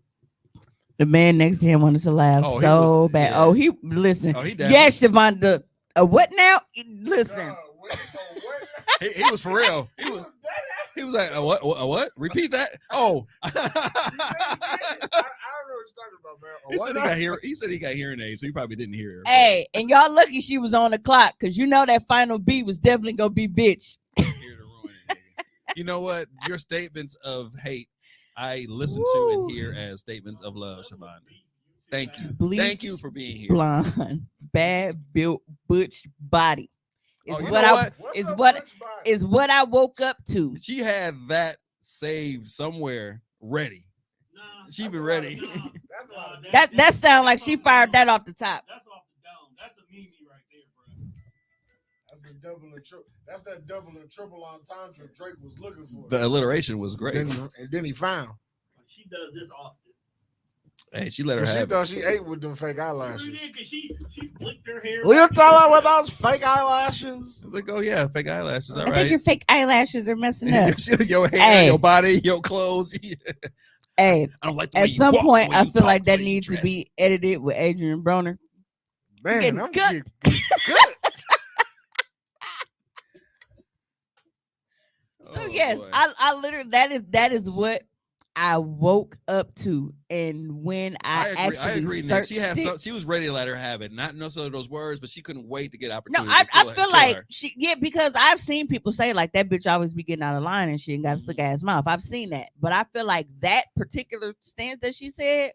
The man next to him wanted to laugh Oh, he so was- bad. yeah. Oh, he listen. Oh, he definitely- Yes, Shavonda. What now? Listen. He was for real. He was like, a what? Repeat that. Oh. I don't know what you're talking about, man. He said he got hearing aids, so he probably didn't hear her. Hey, and y'all lucky she was on the clock because you know that final beat was definitely gonna be bitch. Here to ruin it, nigga. You know what? Your statements of hate, I listen to and hear as statements of love, Shavonda. Thank you. Bleach, Thank you for being here. Blonde, bad built butch body. Is Oh, you what know I what? is what I woke up to. She had that saved somewhere ready. She been ready. That sound like she fired that off the top. That's off the dome. That's a Mimi right there, bro. That's a double and triple. That's that double and triple entendre Drake was looking for. The alliteration was great. And then he found. Like, she does this often. Hey, she let her She have thought it. she ate with them fake She eyelashes. did because she flicked her hair. Will you tell her with those fake eyelashes? Like, oh yeah, fake eyelashes. All I think right. your fake eyelashes are messing up. Your hair, Hey. your body, your clothes. Hey, I don't like the way at you some walk, point, the way I you feel talk, like the that way you needs to dress. be edited with Adrian Broner. Man, Getting I'm gut. getting So Oh, yes, boy. I literally that is what I woke up to, and when I I agree, Nick. searched She had it, she was ready to let her have it. Not necessarily those words, but she couldn't wait to get no, opportunity. I to feel kill like her. because I've seen people say like that bitch always be getting out of line and shit and got a slick ass mouth. I've seen that, but I feel like that particular stance that she said,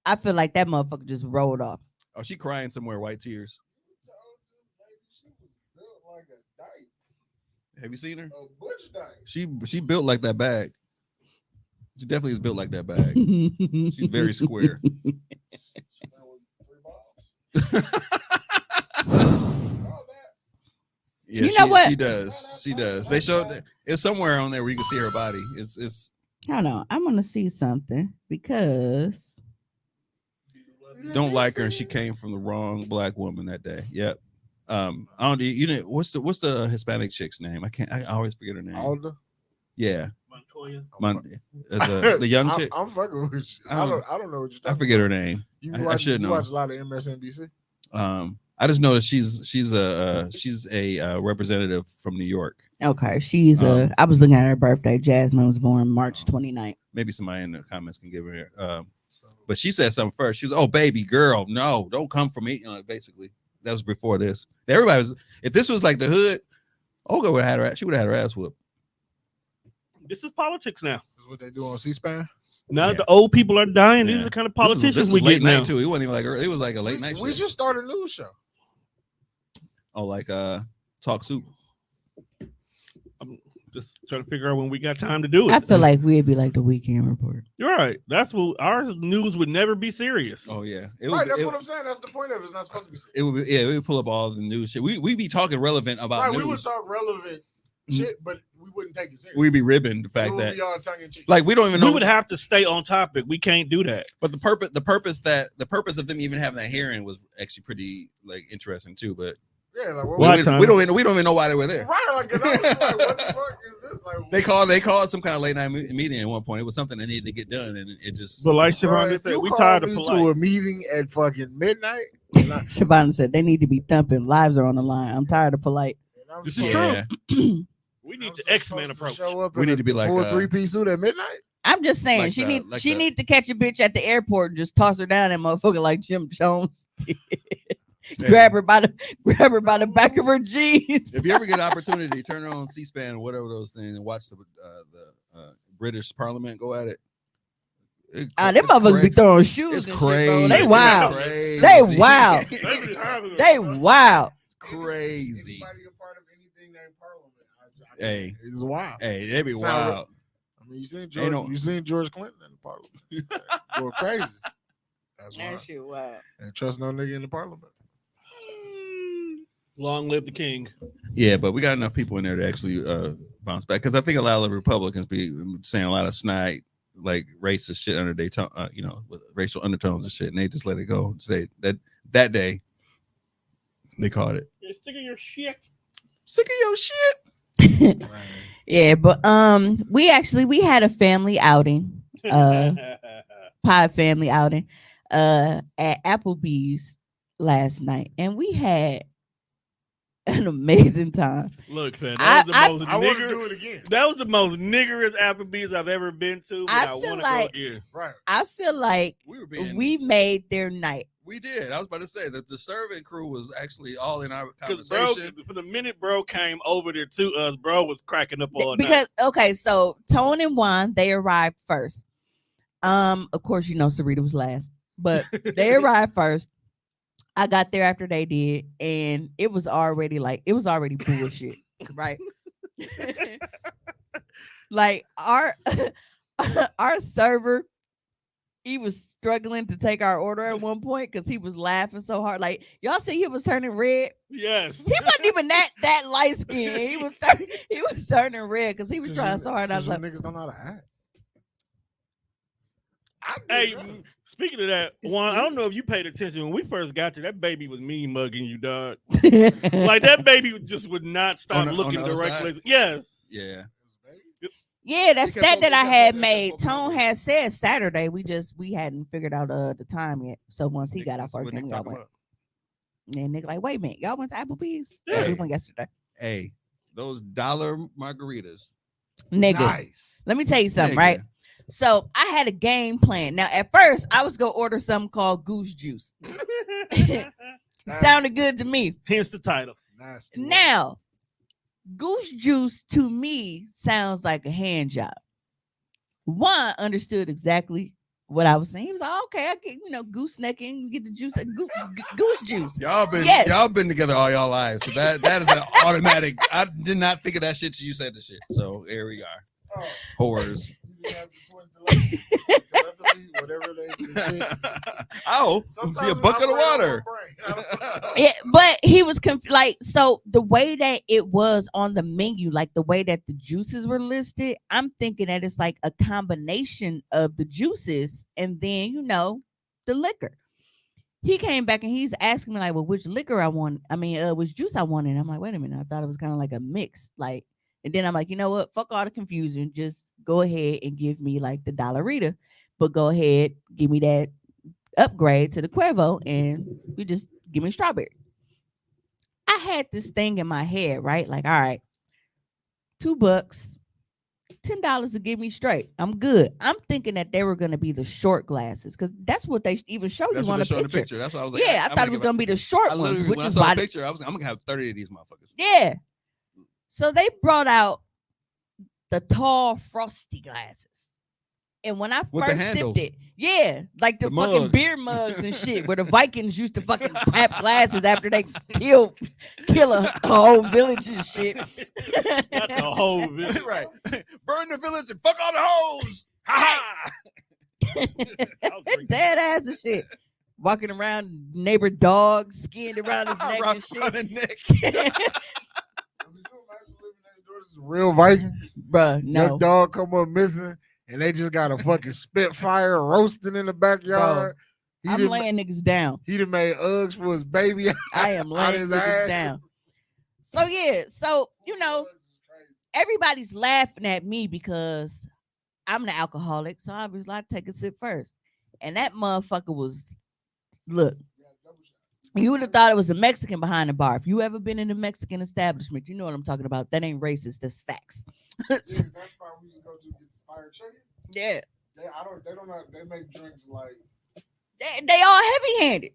I feel like that motherfucker just rolled off. Oh, she crying somewhere, white tears. Have you seen her? She built like that bag. She definitely is built like that bag. She's very square. Yeah, You know what? She does. She does. They showed it's somewhere on there where you can see her body. It's Hold on, I'm gonna see something because don't like her, and she came from the wrong black woman that day. Yep. I don't. You know what's the Hispanic chick's name? I always forget her name. Alda. Yeah. Montoya. The young chick. I'm fucking with you. I don't know what you're talking I forget her name. about. I should You know. watch a lot of MSNBC. I just know that she's a representative from New York. okay, she's I was looking at her birthday. Jasmine was born March 29th. Maybe somebody in the comments can give her. But she said something first. She was, "Oh, baby girl, no, don't come for me." Basically, that was before this. Everybody was. If this was like the hood, Olga would have had her. She would have had her ass whooped. This is politics now. That's what they do on C-SPAN. Now that the old people are dying, these Yeah. are the kind of This politicians is we late get now. night too. It wasn't even like early. It was like a late night We shit. should start a news show. Oh, like Talk Soup. I'm just trying to figure out when we got time to do it. I feel like we'd be like the Weekend Report. You're right. That's what our news would never be serious. Oh yeah, Right, that's what I'm saying. That's the point of it. It's not supposed to be. It would be, yeah, we would pull up all the news shit. We be talking relevant about Right, news. we would talk relevant shit, but we wouldn't take it serious. We'd be ribbing the It fact would that be all tongue in cheek. like we don't even know. We would have to stay on topic. We can't do that. But the purpose of them even having that hearing was actually pretty like interesting too. But yeah, like we don't even know why they were there. Right, like, 'cause I was like, what the fuck is this? Like, They called some kind of late night meeting at one point. It was something that needed to get done, and it just. But like bro, Siobhan if said, you we call tired of me polite. to a meeting at fucking midnight. Shabana said they need to be thumping. Lives are on the line. I'm tired of polite. This is Yeah. true. We need the X-Men approach. Show up We in need a to be like full 3-piece suit at midnight. I'm just saying Like she the- need like she the- need to catch a bitch at the airport and just toss her down that motherfucker like Jim Jones did. grab her by the back of her jeans. If you ever get an opportunity, turn on C-SPAN or whatever those things and watch the British Parliament go at it. Them motherfuckers be throwing shoes. It's and shit, bro. crazy. They wild. Crazy. They wild. They wild. Crazy. Anybody a part of anything named Parliament? Hey, it's wild. Hey, they be Sound wild. I mean, you seen George Clinton in the Parliament? Go crazy. That's That wild. shit wild. And trust no nigga in the Parliament. Long live the king. Yeah, but we got enough people in there to actually bounce back because I think a lot of the Republicans be saying a lot of snide, like racist shit under their tongue, with racial undertones and shit, and they just let it go. So that day they caught it. You're sick of your shit. Sick of your shit. Yeah, but we had a family outing, pod family outing, at Applebee's last night, and we had an amazing time. Look, man, that was the most want to do it again. That was the most niggerous Applebee's I've ever been to. But I feel want to like- go again. Right. I feel like we made their night. We did. I was about to say that the serving crew was actually all in our Because bro, conversation. for the minute bro came over there to us, bro was cracking up all Because night. okay, so Tone and Juan, they arrived first. Of course, Sarita was last, but they arrived first. I got there after they did, and it was already bullshit, right? Like our server, he was struggling to take our order at one point because he was laughing so hard. Like y'all see, he was turning red. Yes, He wasn't even that light skinned. He was turning red because he was trying so hard. I was like, niggas don't know how to act. Hey, speaking of that, Juan, I don't know if you paid attention when we first got there. That baby was mean mugging you, dog. Like that baby just would not stop looking the other directly. side? Yes. Yeah. yeah, that He kept stat that I focusing- had he kept made. focusing on Tone that. had said Saturday. We hadn't figured out the time yet. So once he got off That's work, what then Nick we all talking went. about. And Nick like, wait a minute, y'all went to Applebee's? Yeah. Yeah, we went yesterday. Hey, those dollar margaritas. Nigga, Nice. let me tell you something, Nigga. right? So I had a game plan. Now, at first, I was gonna order something called Goose Juice. Sounded good to me. Hence the title. Nasty. Now, Goose Juice to me sounds like a hand job. Juan understood exactly what I was saying. He was like, okay, I get, goose necking, you get the juice, goose juice. Y'all been together all y'all lives. So that is an automatic. I did not think of that shit till you said the shit. So here we are. Whores. Whatever they Oh, be a bucket of water. Yeah, but he was so the way that it was on the menu, like the way that the juices were listed, I'm thinking that it's like a combination of the juices and then the liquor. He came back and he's asking me like, well, which liquor I want? Which juice I wanted. And I'm like, wait a minute, I thought it was kind of like a mix, like. And then I'm like, you know what? Fuck all the confusion. Just go ahead and give me like the Dollarita, but go ahead, give me that upgrade to the Cuervo, and you just give me strawberry. I had this thing in my head, right? Like, all right, $2, $10 to give me straight. I'm good. I'm thinking that they were gonna be the short glasses because that's what they even show you on the picture. That's what I was like. Yeah, I thought it was gonna be the short ones, which when I is saw why the picture, I'm gonna have 30 of these motherfuckers. yeah. So they brought out the tall frosty glasses. And when I With the first handles. sipped it, yeah, like the The fucking mugs. beer mugs and shit, where the Vikings used to fucking tap glasses after they kill a whole village and shit. Not the whole village. Right. Burn the village and fuck all the hoes. Ha ha. Dead ass and shit. Walking around, neighbor dog skinned around his neck and shit. Would you imagine living next door to some real Vikings? Bruh, Your no. dog come up missing, and they just got a fucking spitfire roasting in the backyard. Bro, I'm laying niggas down. He done made Uggs for his baby. I am out laying his niggas ass. down. So yeah, so you know, everybody's laughing at me because I'm the alcoholic. So obviously I take a sip first. And that motherfucker was, look, you would have thought it was a Mexican behind the bar. If you ever been in a Mexican establishment, you know what I'm talking about. That ain't racist. That's facts. That's why we used to go to get fire chicken. Yeah. They make drinks like They all heavy-handed.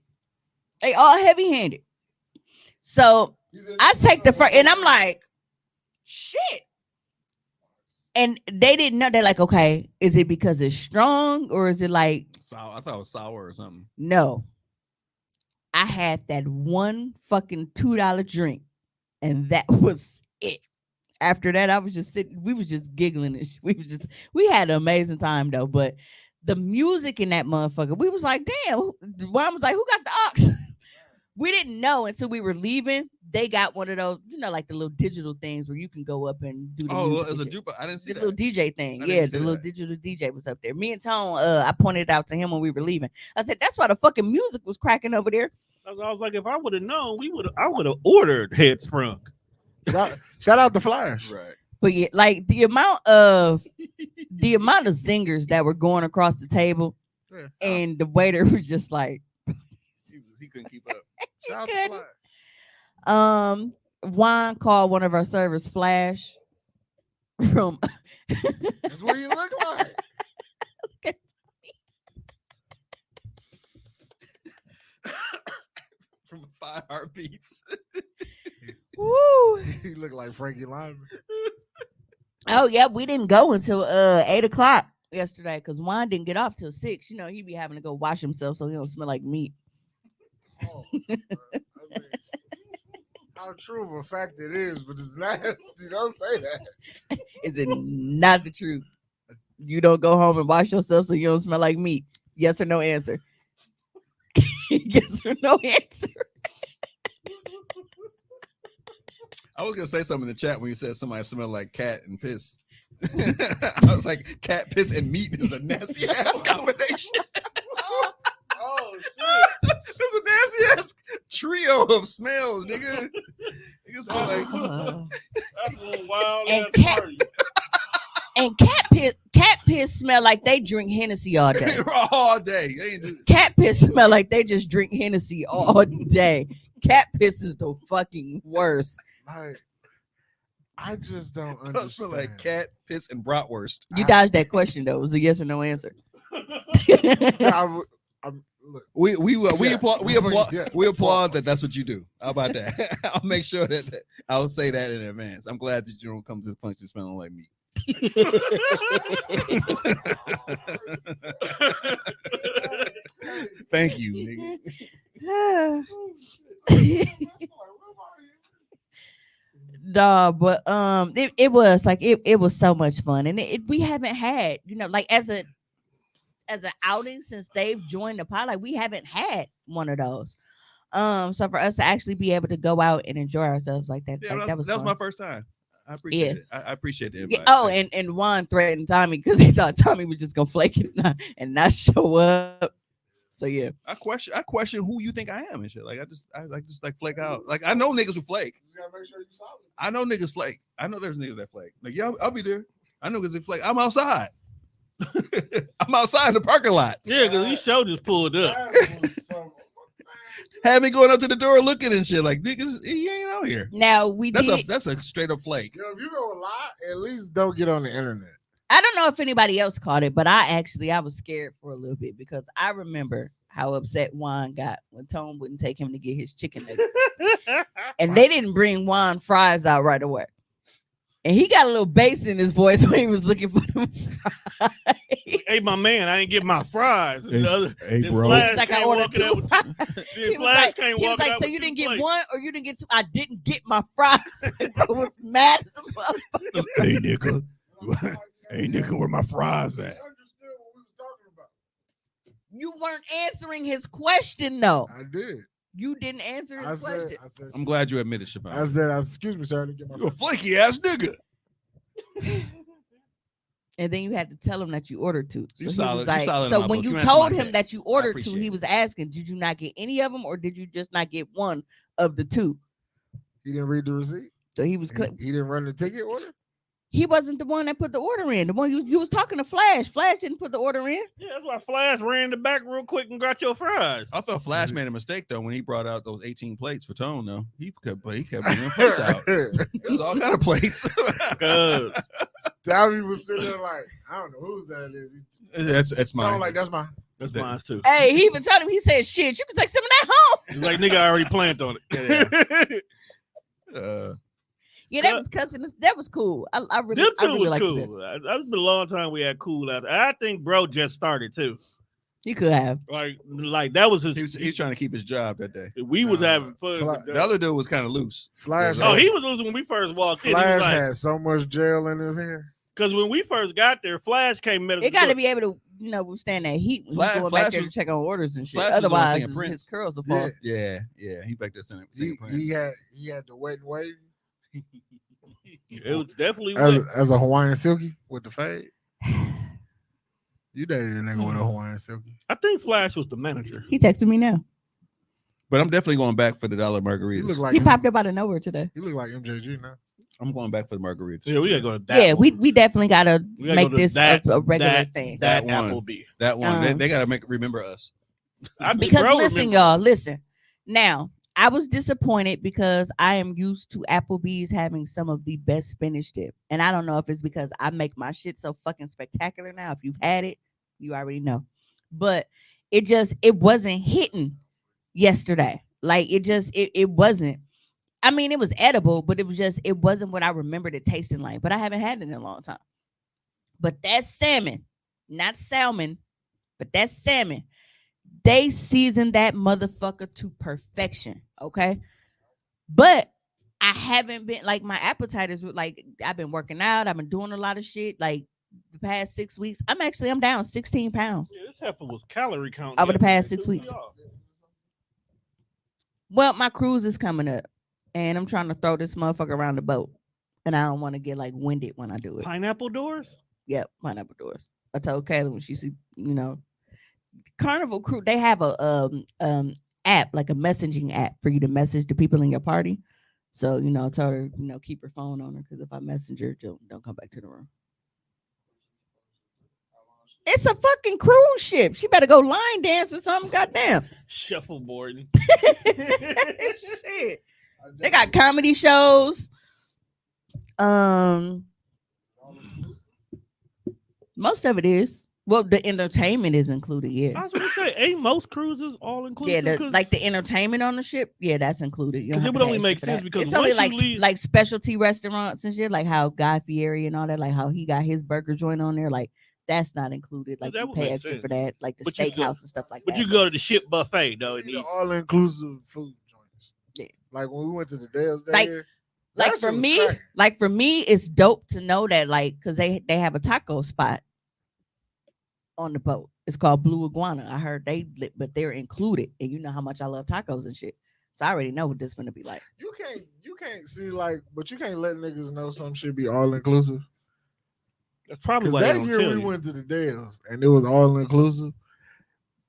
They all heavy-handed. So I take the first, and I'm like, shit. And they didn't know. They're like, okay, is it because it's strong or is it like sour? I thought it was sour or something. No. I had that one fucking $2 drink, and that was it. After that, I was just sitting, we was just giggling and we had an amazing time though. But the music in that motherfucker, we was like, damn. Juan was like, who got the ox? We didn't know until we were leaving. They got one of those, you know, like the little digital things where you can go up and do the music. It was a jukebox. I didn't see the that. little DJ thing. I Yeah, didn't the see little that. digital DJ was up there. Me and Tone, I pointed it out to him when we were leaving. I said, that's why the fucking music was cracking over there. I was like, if I would have known, I would have ordered Head Sprung. Shout out to Flash. Right. But yeah, like the amount of zingers that were going across the table, Yeah. and the waiter was just like, He couldn't keep up. Shout out to Flash. Juan called one of our servers Flash from That's what you look like. From 5 heartbeats. Woo. He looked like Frankie Lyman. Oh yeah, we didn't go until 8:00 yesterday because Juan didn't get off till 6. You know, he be having to go wash himself so he don't smell like meat. Oh, I mean, how true of a fact it is, but it's nasty. Don't say that. Is it not the truth? You don't go home and wash yourself so you don't smell like meat. Yes or no answer? Yes or no answer? I was gonna say something in the chat when you said somebody smelled like cat and piss. I was like, cat piss and meat is a nasty ass combination. Oh shit! It's a nasty ass trio of smells, nigga. Nigga smell like That's a little wild And ass cat- party. And cat piss smell like they drink Hennessy all day. all day. They ain't do- Cat piss smell like they just drink Hennessy all day. Cat piss is the fucking worst. Like, I just don't It understand. smell like cat piss and bratwurst. You dodged that question though. It was a yes or no answer. Look, We Yes. applaud Yes. we applaud that. That's what you do. How about that? I'll make sure that I'll say that in advance. I'm glad that you don't come to the function smelling like me. Thank you, nigga. Nah, but it was like it was so much fun, and we haven't had, you know, like as an outing since they've joined the pod, like we haven't had one of those. So for us to actually be able to go out and enjoy ourselves like that, Yeah, like, that was my fun. first time. I appreciate it. I appreciate the invite. Yeah, oh, and Juan threatened Tommy because he thought Tommy was just gonna flake it and not show up. So yeah, I question who you think I am and shit. Like I just flake out. Like I know niggas who flake. you gotta make sure you solid. I know niggas flake. I know there's niggas that flake. Like yeah, I'll be there. I know niggas that flake. I'm outside. I'm outside in the parking lot. Yeah, because these show just pulled up. Had me going up to the door looking and shit. Like niggas, he ain't out here. now That's a straight up flake. Yo, if you gonna lie, at least don't get on the internet. I don't know if anybody else caught it, but I was scared for a little bit because I remember how upset Juan got when Tone wouldn't take him to get his chicken nuggets. And they didn't bring Juan fries out right away. And he got a little bass in his voice when he was looking for them fries. Hey, my man, I ain't get my fries. Hey, hey, then bro. Flash He's like, I came ordered walking out two with fries. then He was Flash like, came he was walking like, out so with you two didn't get plates. one or you didn't get two? I didn't get my fries. I was mad as a motherfucker. Hey, nigga. Hey, nigga, where my fries at? You weren't answering his question, though. I did. You didn't answer his question. I'm glad you admitted, Siobhan. I said, excuse me, sir. I didn't get my You a flaky ass nigga. And then you had to tell him that you ordered two. So You he solid- was you like, solid in so my when book. you You answered told my him that text. you I ordered two, appreciate he it. was asking, did you not get any of them or did you just not get one of the two? He didn't read the receipt. So he was. He didn't run the ticket order. He wasn't the one that put the order in. The one you was talking to Flash. Flash didn't put the order in. Yeah, that's why Flash ran the back real quick and got your fries. I thought Flash made a mistake though when he brought out those 18 plates for Tone. Though he kept bringing plates out. It was all kind of plates. Cause Tommy was sitting there like, I don't know whose that is. That's mine. Tone like, that's mine. that's mine too. Hey, he even told him. He said, "Shit, you can take some of that home." He's like, nigga, I already planned on it. Yeah, that was cussing. That was cool. I really, Them I two really was liked it. cool. That's been a long time we had cool out. I think bro just started too. You could have. Like that was his. He's trying to keep his job that day. We was having fun. The other dude was kind of loose. Flash. Oh, he was losing when we first walked in. Flash Like, had so much gel in his hair. because when we first got there, Flash came met us. It got to be able to, withstand that heat when he's going back there to check on orders and shit. Flash was the one Otherwise, singing Prince. his curls will fall. Yeah. He back there singing Prince. He had the wet and wave. It was definitely as a Hawaiian silky with the fade. You dated a nigga with a Hawaiian silky. I think Flash was the manager. He texted me now. But I'm definitely going back for the dollar margaritas. He popped up out of nowhere today. You look like MJG now. I'm going back for the margaritas. Yeah, we gotta go to that. Yeah, one. we definitely gotta make go to this that- a regular that- thing. That one. Applebee. That one. They gotta remember us. Because listen, y'all, listen. Now, I was disappointed because I am used to Applebee's having some of the best spinach dip. And I don't know if it's because I make my shit so fucking spectacular now. If you've had it, you already know. But it wasn't hitting yesterday. Like it wasn't. I mean, it was edible, but it wasn't what I remembered it tasting like. But I haven't had it in a long time. But that salmon, not salmon, but that salmon, they seasoned that motherfucker to perfection. Okay. But I haven't been like my appetite is like I've been working out. I've been doing a lot of shit. Like the past 6 weeks, I'm down 16 pounds. Yeah, this heifer was calorie counting over the past 6 yesterday. weeks. Well, my cruise is coming up, and I'm trying to throw this motherfucker around the boat, and I don't want to get like winded when I do it. Pineapple doors. Yep, pineapple doors. I told Kayla when she see, Carnival Cruise, they have a app, like a messaging app for you to message the people in your party. So, I told her, keep her phone on her because if I message her, don't come back to the room. It's a fucking cruise ship. She better go line dance or something. Goddamn. Shuffleboarding. Shit. They got comedy shows. Most of it is. Well, the entertainment is included, yeah. I was gonna say, ain't most cruises all inclusive? Yeah, like the entertainment on the ship, yeah, that's included. Because it would only make sense because it's only once you leave, like specialty restaurants and shit, like how Guy Fieri and all that, like how he got his burger joint on there, like that's not included. Like that you would pay make extra sense. for that, like the But you go- steakhouse and stuff like but that. you go to the ship buffet though. And eat. All inclusive food joints. Yeah. Like when we went to the Dales Like- there. like for me, it's dope to know that, like, because they have a taco spot on the boat. It's called Blue Iguana. I heard but they're included, and you know how much I love tacos and shit. So I already know what this gonna be like. You can't see but you can't let niggas know some shit be all inclusive. That's probably why That year we went to the Dales and it was all inclusive.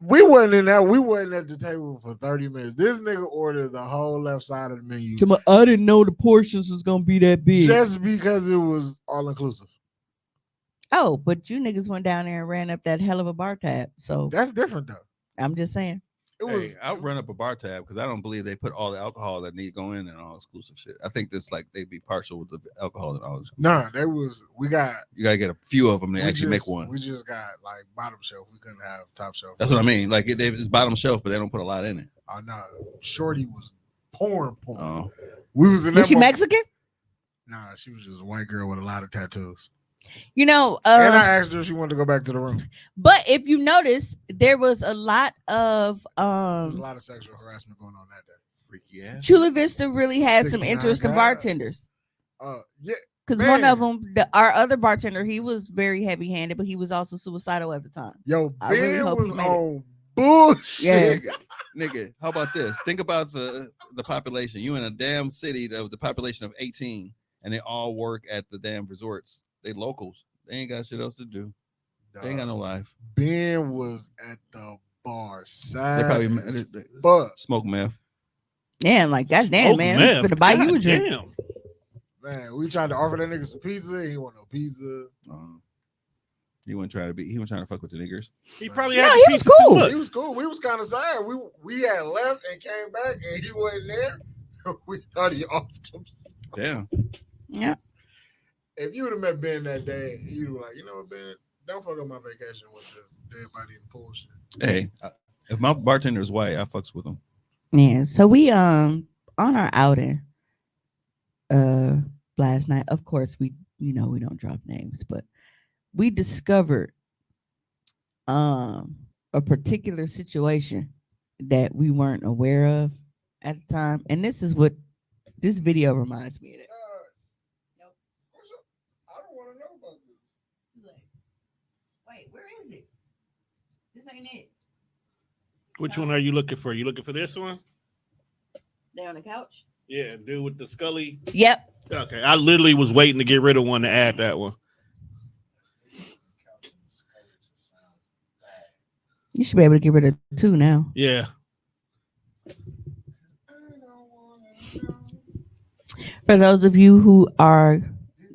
We wasn't in that. We wasn't at the table for 30 minutes. This nigga ordered the whole left side of the menu. I didn't know the portions was gonna be that big. Just because it was all inclusive. Oh, but you niggas went down there and ran up that hell of a bar tab. So that's different though. I'm just saying. I'll run up a bar tab because I don't believe they put all the alcohol that need to go in and all exclusive shit. I think this like they'd be partial with the alcohol and all this. Nah, you gotta get a few of them to actually make one. We just got like bottom shelf. We couldn't have top shelf. That's what I mean. Like it's bottom shelf, but they don't put a lot in it. Oh no, Shorty was pouring. Oh. We was in. Was she Mexican? Nah, she was just a white girl with a lot of tattoos. You know, and I asked her if she wanted to go back to the room. But if you notice, there was a lot of There's a lot of sexual harassment going on that day. Freaky ass. Chula Vista really had some 69 interest in guys. bartenders. Yeah. Because one of them, our other bartender, he was very heavy-handed, but he was also suicidal at the time. Yo, I really Ben hope was he made it. on bullshit. Yeah. Nigga, how about this? Think about the population. You in a damn city of the population of 18, and they all work at the damn resorts. They locals. They ain't got shit else to do. They ain't got no life. Ben was at the bar. They probably but smoke meth. Yeah, like goddamn, man, I'm finna buy you a drink. Damn. Man, we tried to offer that nigga some pizza. He want no pizza. He wasn't trying to be. He wasn't trying to fuck with the niggers. He probably No, had he the was pizza too cool. much. He was cool. We was kind of sad. We had left and came back and he wasn't there. We thought he offed him. Damn. Yeah. If you would have met Ben that day, you'd be like, you know what, Ben, don't fuck up my vacation with this dead body in the pool shit. Hey, if my bartender is white, I fucks with him. Yeah. So we on our outing last night. Of course, we don't drop names, but we discovered a particular situation that we weren't aware of at the time, and this is what this video reminds me of. It. I don't want to know about this. Wait, where is it? This ain't it. Which one are you looking for? You looking for this one? They on the couch? Yeah, dude with the Scully. Yep. Okay, I literally was waiting to get rid of one to add that one. You should be able to get rid of 2 now. Yeah. For those of you who are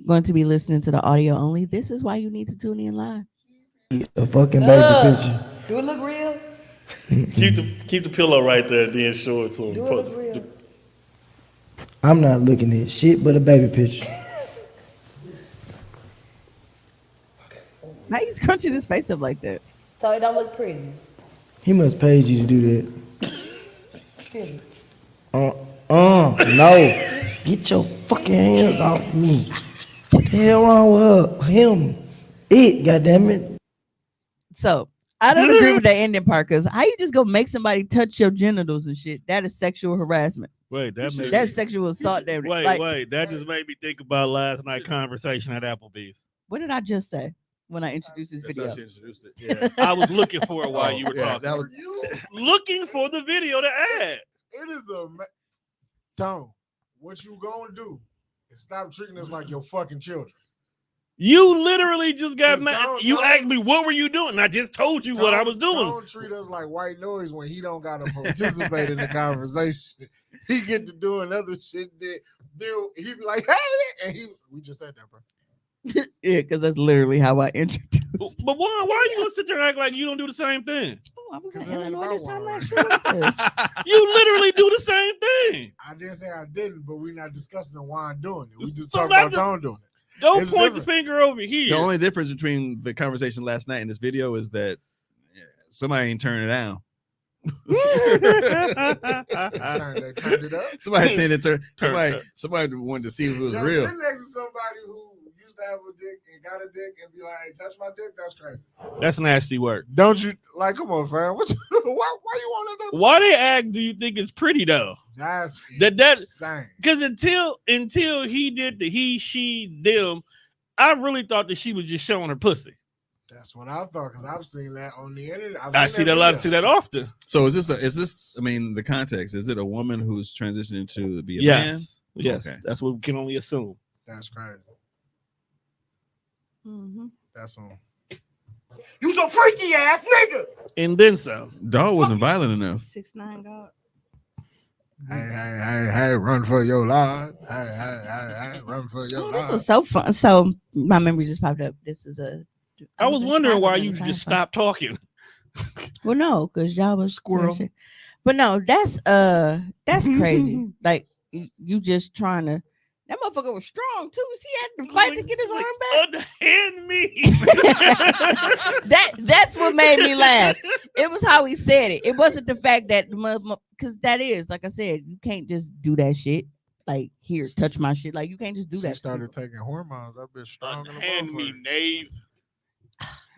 going to be listening to the audio only, this is why you need to tune in live. A fucking baby picture. Do it look real? Keep the pillow right there, then show it to him. Do it look real? I'm not looking at shit but a baby picture. Now he's crunching his face up like that. So it don't look pretty. He must pay you to do that. Really? No. Get your fucking hands off me. What the hell wrong with her? Him. It, goddammit. So I don't agree with that ending part, because how you just go make somebody touch your genitals and shit? That is sexual harassment. Wait, that's sexual assault. Wait, that just made me think about last night's conversation at Applebee's. What did I just say when I introduced this video? Introduced it. Yeah. I was looking for it while you were talking. That was Looking for the video to add. It is Tone, what you gonna do is stop treating us like your fucking children. You literally just got mad. You Tone- asked me, what were you doing? I just told you what I was doing. Don't treat us like white noise when he don't gotta participate in the conversation. He get to doing other shit that he be like, hey, and we just said that, bro. Yeah, because that's literally how I introduced. But why you gonna sit there and act like you don't do the same thing? Oh, I was in 'Cause it ain't Illinois about this time one. last year. What's this? You literally do the same thing. I didn't say I didn't, but we're not discussing why I'm doing it. We just So talk about that's- Tone doing it. Don't It's point the different. finger over here. the only difference between the conversation last night and this video is that somebody ain't turning it down. They turned it up. Somebody somebody wanted to see if it was Yo, real. sitting next to somebody who used to have a dick and got a dick and be like, hey, touch my dick, that's crazy. That's nasty work. Don't you like? Come on, fam. Why you want to? Why they act? Do you think it's pretty though? That's That insane. because until he did the he, she, them, I really thought that she was just showing her pussy. That's what I thought, because I've seen that on the internet. I see that a lot. video. See that often. So is this? I mean, the context is it a woman who's transitioning to be a man? Yes. Okay. That's what we can only assume. That's crazy. Mm-hmm. That's on. You some freaky ass nigga. And then some. Dog wasn't violent enough. 6ix9ine God. Hey, run for your life. Hey, run for your Oh, this life. was so fun. So my memory just popped up. This is I was in wondering Chicago why during you the just time. stopped talking. Well, no, because y'all was Squirrel. shit. But no, that's crazy. Like you just trying to. That motherfucker was strong too. He had to fight to get his arm back. Unhand me. That's what made me laugh. It was how he said it. It wasn't the fact that because that is, like I said, you can't just do that shit. like, here, touch my shit. Like, you can't just do She that. started taking hormones. That bitch strong in the Hand me, motherfucker. Nave.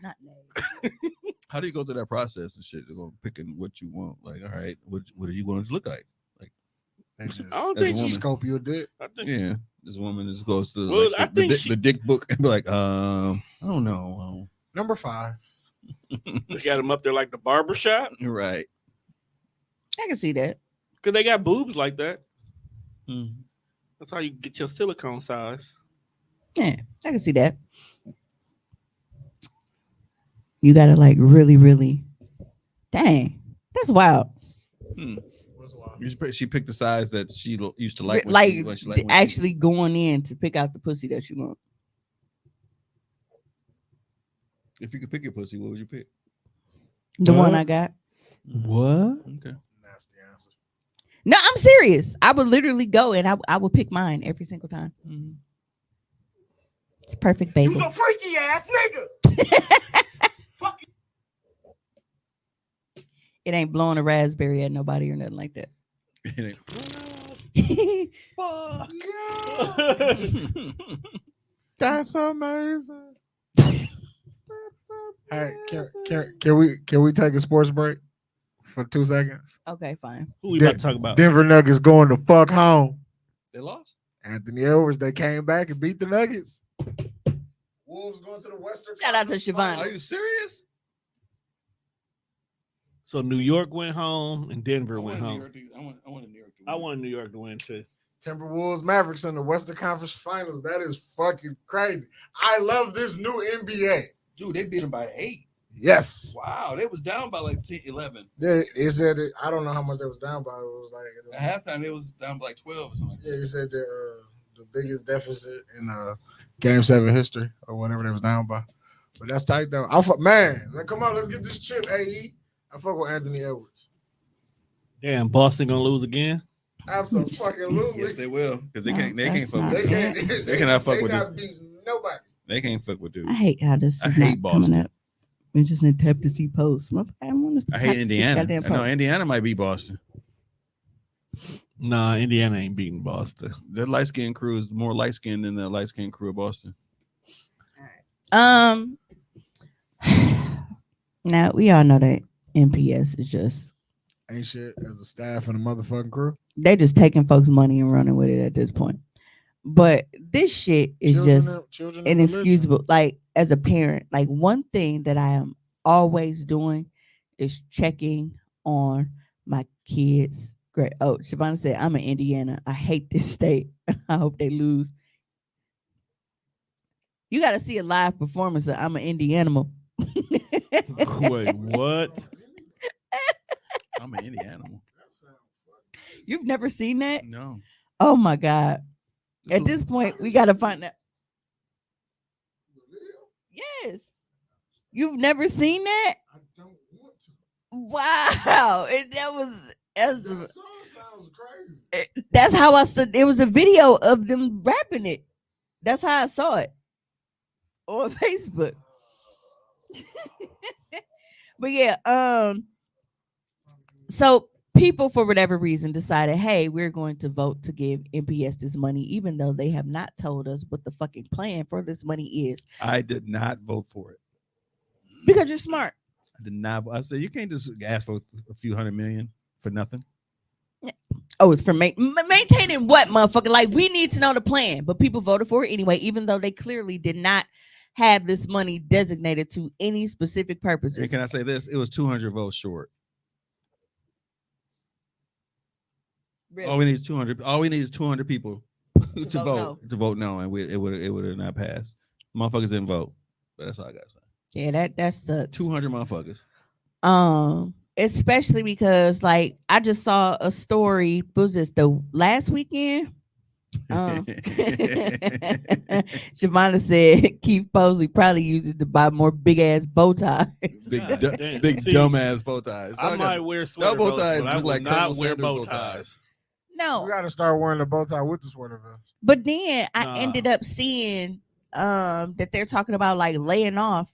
Not Nate. How do you go through that process and shit? They're going picking what you want. Like, all right, what are you going to look like? Like, They just I don't as a think woman. scope your dick. I think Yeah, this woman just goes to Well, like, I think the dick book and be like, I don't know. Number 5. they got them up there like the barber shop You're right. I can see that. because they got boobs like that. Mm. That's how you get your silicone size. Yeah, I can see that. You gotta like really, really. Dang, that's wild. She picked the size that she used to like. Like when she, when actually going in to pick out the pussy that you want. If you could pick your pussy, what would you pick? The one I got. What? Okay. Nasty answer. No, I'm serious. I would literally go and I would pick mine every single time. Mm-hmm. It's perfect, baby. You's a freaky ass nigga. Fuck you. It ain't blowing a raspberry at nobody or nothing like that. That's amazing. Hey, can we take a sports break for 2 seconds? Okay, fine. Who we about to talk about? Denver Nuggets going to fuck home. They lost. Anthony Edwards, they came back and beat the Nuggets. Wolves going to the Western. Shout out to Siobhan. Are you serious? So New York went home and Denver went home. I want New York to win. I want New York to win too. Timberwolves Mavericks in the Western Conference Finals. That is fucking crazy. I love this new NBA. Dude, they beat them by 8. Yes. Wow, they was down by like 10, 11. They said it, I don't know how much they was down by. It was like At halftime, they was down by like 12 or something. Yeah, he said the biggest deficit in Game 7 history or whatever they was down by. But that's tight though. Man, come on, let's get this chip, AE. I fuck with Anthony Edwards. Damn, Boston gonna lose again? Absolutely. Yes, they will, because they can't fuck They with can't. They cannot fuck with this. Not beating nobody. They can't fuck with dude. I hate how this is I hate not coming Boston. up. We just need to tap to see posts. I hate Indiana. I know Indiana might beat Boston. Nah, Indiana ain't beating Boston. Their light skinned crew is more light skinned than the light skinned crew of Boston. Now we all know that MPS is just ain't shit as a staff and a motherfucking crew. They just taking folks' money and running with it at this point. But this shit is children inexcusable. Like, as a parent, like, one thing that I am always doing is checking on my kids. Great. Oh, Shavonna said, I'm in Indiana. I hate this state. I hope they lose. You got to see a live performance of I'm an Indianimal. Wait, what? I'm an Indiana. You've never seen that? No. Oh my God. At this point, we gotta find that. Yes. You've never seen that? I don't want to. Wow. That song sounds crazy. That's how I said it was a video of them rapping it. That's how I saw it on Facebook. But yeah, so people, for whatever reason, decided, hey, we're going to vote to give MPS this money, even though they have not told us what the fucking plan for this money is. I did not vote for it. Because you're smart. I did not. I said, you can't just ask for a few $100 million for nothing. Oh, it's for maintaining what, motherfucker? Like, we need to know the plan. But people voted for it anyway, even though they clearly did not have this money designated to any specific purposes. And can I say this? It was 200 votes short. Really? All we need is 200. All we need is 200 people to vote no, and it would have not passed. Motherfuckers didn't vote, but that's all I got to say. Yeah, that sucks. 200 motherfuckers. Especially because, like, I just saw a story. What was this, the last weekend? Shavonna said Keith Posley probably uses to buy more big ass bow ties. Big dumbass bow ties. I might wear sweater bow ties. But I look will like not wear Sanders bow ties. No, you got to start wearing the bow tie with the sweater vest. But then I ended up seeing that they're talking about like laying off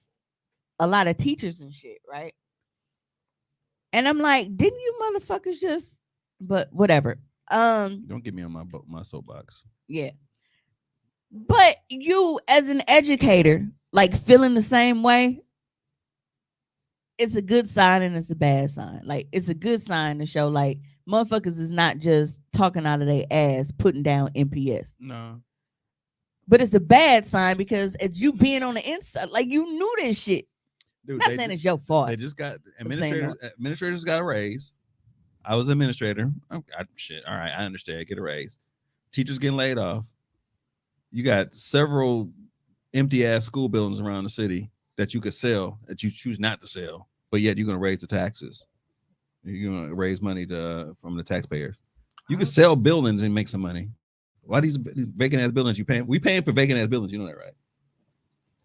a lot of teachers and shit, right? And I'm like, didn't you motherfuckers just? But whatever. Don't get me on my soapbox. Yeah. But you as an educator, like feeling the same way, it's a good sign and it's a bad sign. Like it's a good sign to show like motherfuckers is not just talking out of their ass, putting down MPS. No. But it's a bad sign because it's you being on the inside, like you knew this shit. Dude, I'm not saying it's your fault. They just got I'm saying administrators got a raise. I was an administrator. Shit. All right, I understand. Get a raise. Teachers getting laid off. You got several empty ass school buildings around the city that you could sell that you choose not to sell, but yet you're going to raise the taxes. You're going to raise money from the taxpayers. You can sell buildings and make some money. Why these vacant ass buildings you paying? We paying for vacant ass buildings. You know that, right?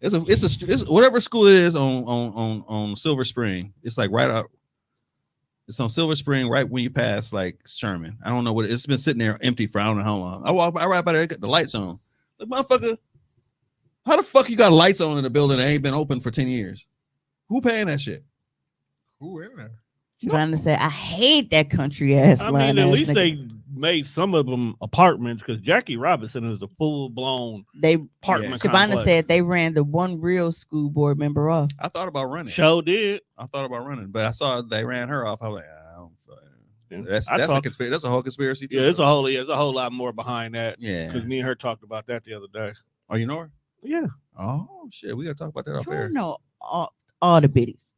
It's whatever school it is on Silver Spring. It's like right out. It's on Silver Spring, right when you pass like Sherman. I don't know what it's been sitting there empty for I don't know how long. I ride by there, got the lights on. Like motherfucker, how the fuck you got lights on in a building that ain't been open for 10 years? Who paying that shit? Who in there? Trying to say I hate that country ass. I mean, at least they made some of them apartments because Jackie Robinson is a full blown apartment. Shabana said they ran the one real school board member off. I thought about running. Show did. I thought about running, but I saw they ran her off. I was like, that's a conspiracy. That's a whole conspiracy. Yeah, there's a whole lot more behind that. Yeah, because me and her talked about that the other day. Oh, you know her? Yeah. Oh shit, we gotta talk about that off air. No, all the biddies,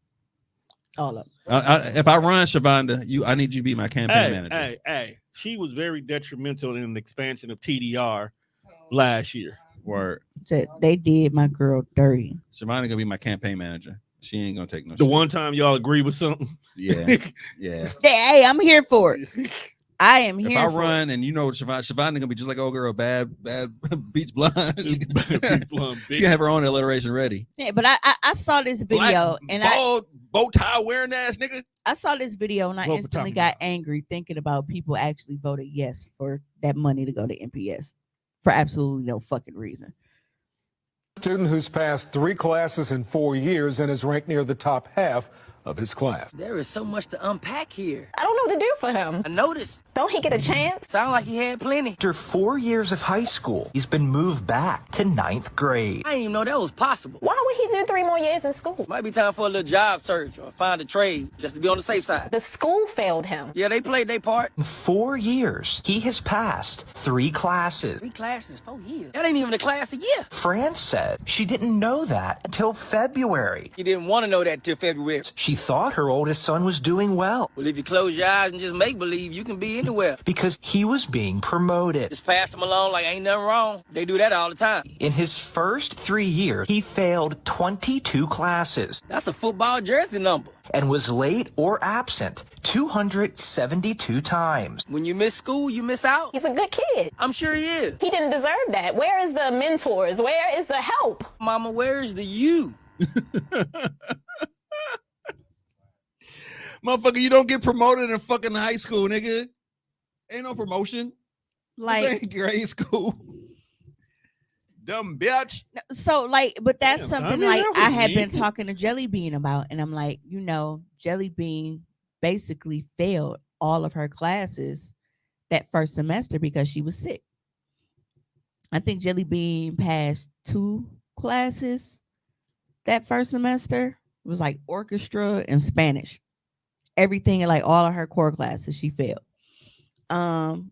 all of them. If I run, Shavonda, I need you to be my campaign manager. Hey, she was very detrimental in the expansion of TDR last year. Word. They did my girl dirty. Shavonda gonna be my campaign manager. She ain't gonna take no. The one time y'all agree with something. Yeah, yeah. Hey, I'm here for it. I am here. If I run and you know Shavonda gonna be just like old girl, bad beach blonde. She can have her own alliteration ready. Yeah, but I saw this video and bald, bow tie wearing ass nigga. I saw this video and I instantly got angry thinking about people actually voted yes for that money to go to MPS for absolutely no fucking reason. Student who's passed 3 classes in 4 years and is ranked near the top half of his class. There is so much to unpack here. I don't know what to do for him. I noticed. Don't he get a chance? Sound like he had plenty. After 4 years of high school, he's been moved back to 9th grade. I didn't even know that was possible. Why would he do 3 more years in school? Might be time for a little job search or find a trade just to be on the safe side. The school failed him. Yeah, they played their part. In 4 years, he has passed 3 classes. 3 classes, 4 years. That ain't even a class a year. Fran said she didn't know that until February. You didn't want to know that until February. She thought her oldest son was doing well. Well, if you close your eyes and just make believe, you can be anywhere. Because he was being promoted. Just pass them along like ain't nothing wrong. They do that all the time. In his first 3 years, he failed 22 classes. That's a football jersey number. And was late or absent 272 times. When you miss school, you miss out. He's a good kid. I'm sure he is. He didn't deserve that. Where is the mentors? Where is the help? Mama, where is the you? Motherfucker, you don't get promoted in fucking high school, nigga. Ain't no promotion. Like grade school. Dumb bitch. So but that's something like I had been neat. talking to Jelly Bean about, and I'm like, Jelly Bean basically failed all of her classes that first semester because she was sick. I think Jelly Bean passed 2 classes that first semester. It was like orchestra and Spanish. Everything in like all of her core classes, she failed.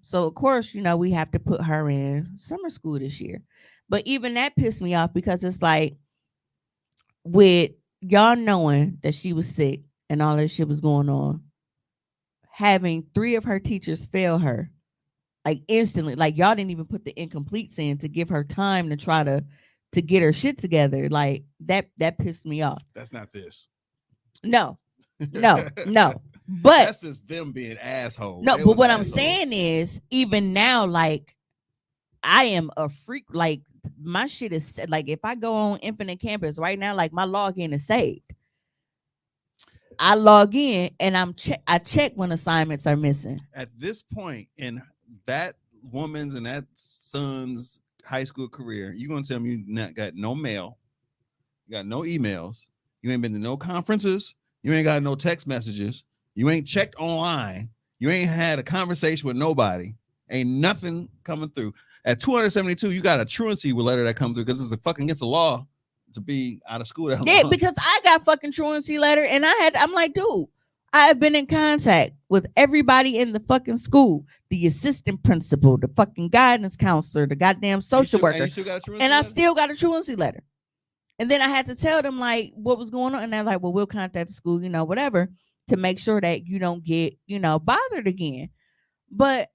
So of course, we have to put her in summer school this year. But even that pissed me off because it's like with y'all knowing that she was sick and all that shit was going on, having 3 of her teachers fail her like instantly, like y'all didn't even put the incompletes in to give her time to try to get her shit together. Like that pissed me off. That's not this. No. But that's just them being assholes. No, but what I'm saying is, even now, like I am a freak. Like my shit is like if I go on Infinite Campus right now, like my login is saved. I log in and I check when assignments are missing. At this point in that woman's and that son's high school career, you gonna tell me you not got no mail, you got no emails, you ain't been to no conferences. You ain't got no text messages. You ain't checked online. You ain't had a conversation with nobody. Ain't nothing coming through. At 272, you got a truancy letter that comes through because it's fucking against the law to be out of school that Yeah, long. because I got fucking truancy letter, and I'm like, dude, I have been in contact with everybody in the fucking school, the assistant principal, the fucking guidance counselor, the goddamn social worker, and I still got a truancy letter. And then I had to tell them like what was going on, and they're like, well, we'll contact the school, whatever, to make sure that you don't get, bothered again. But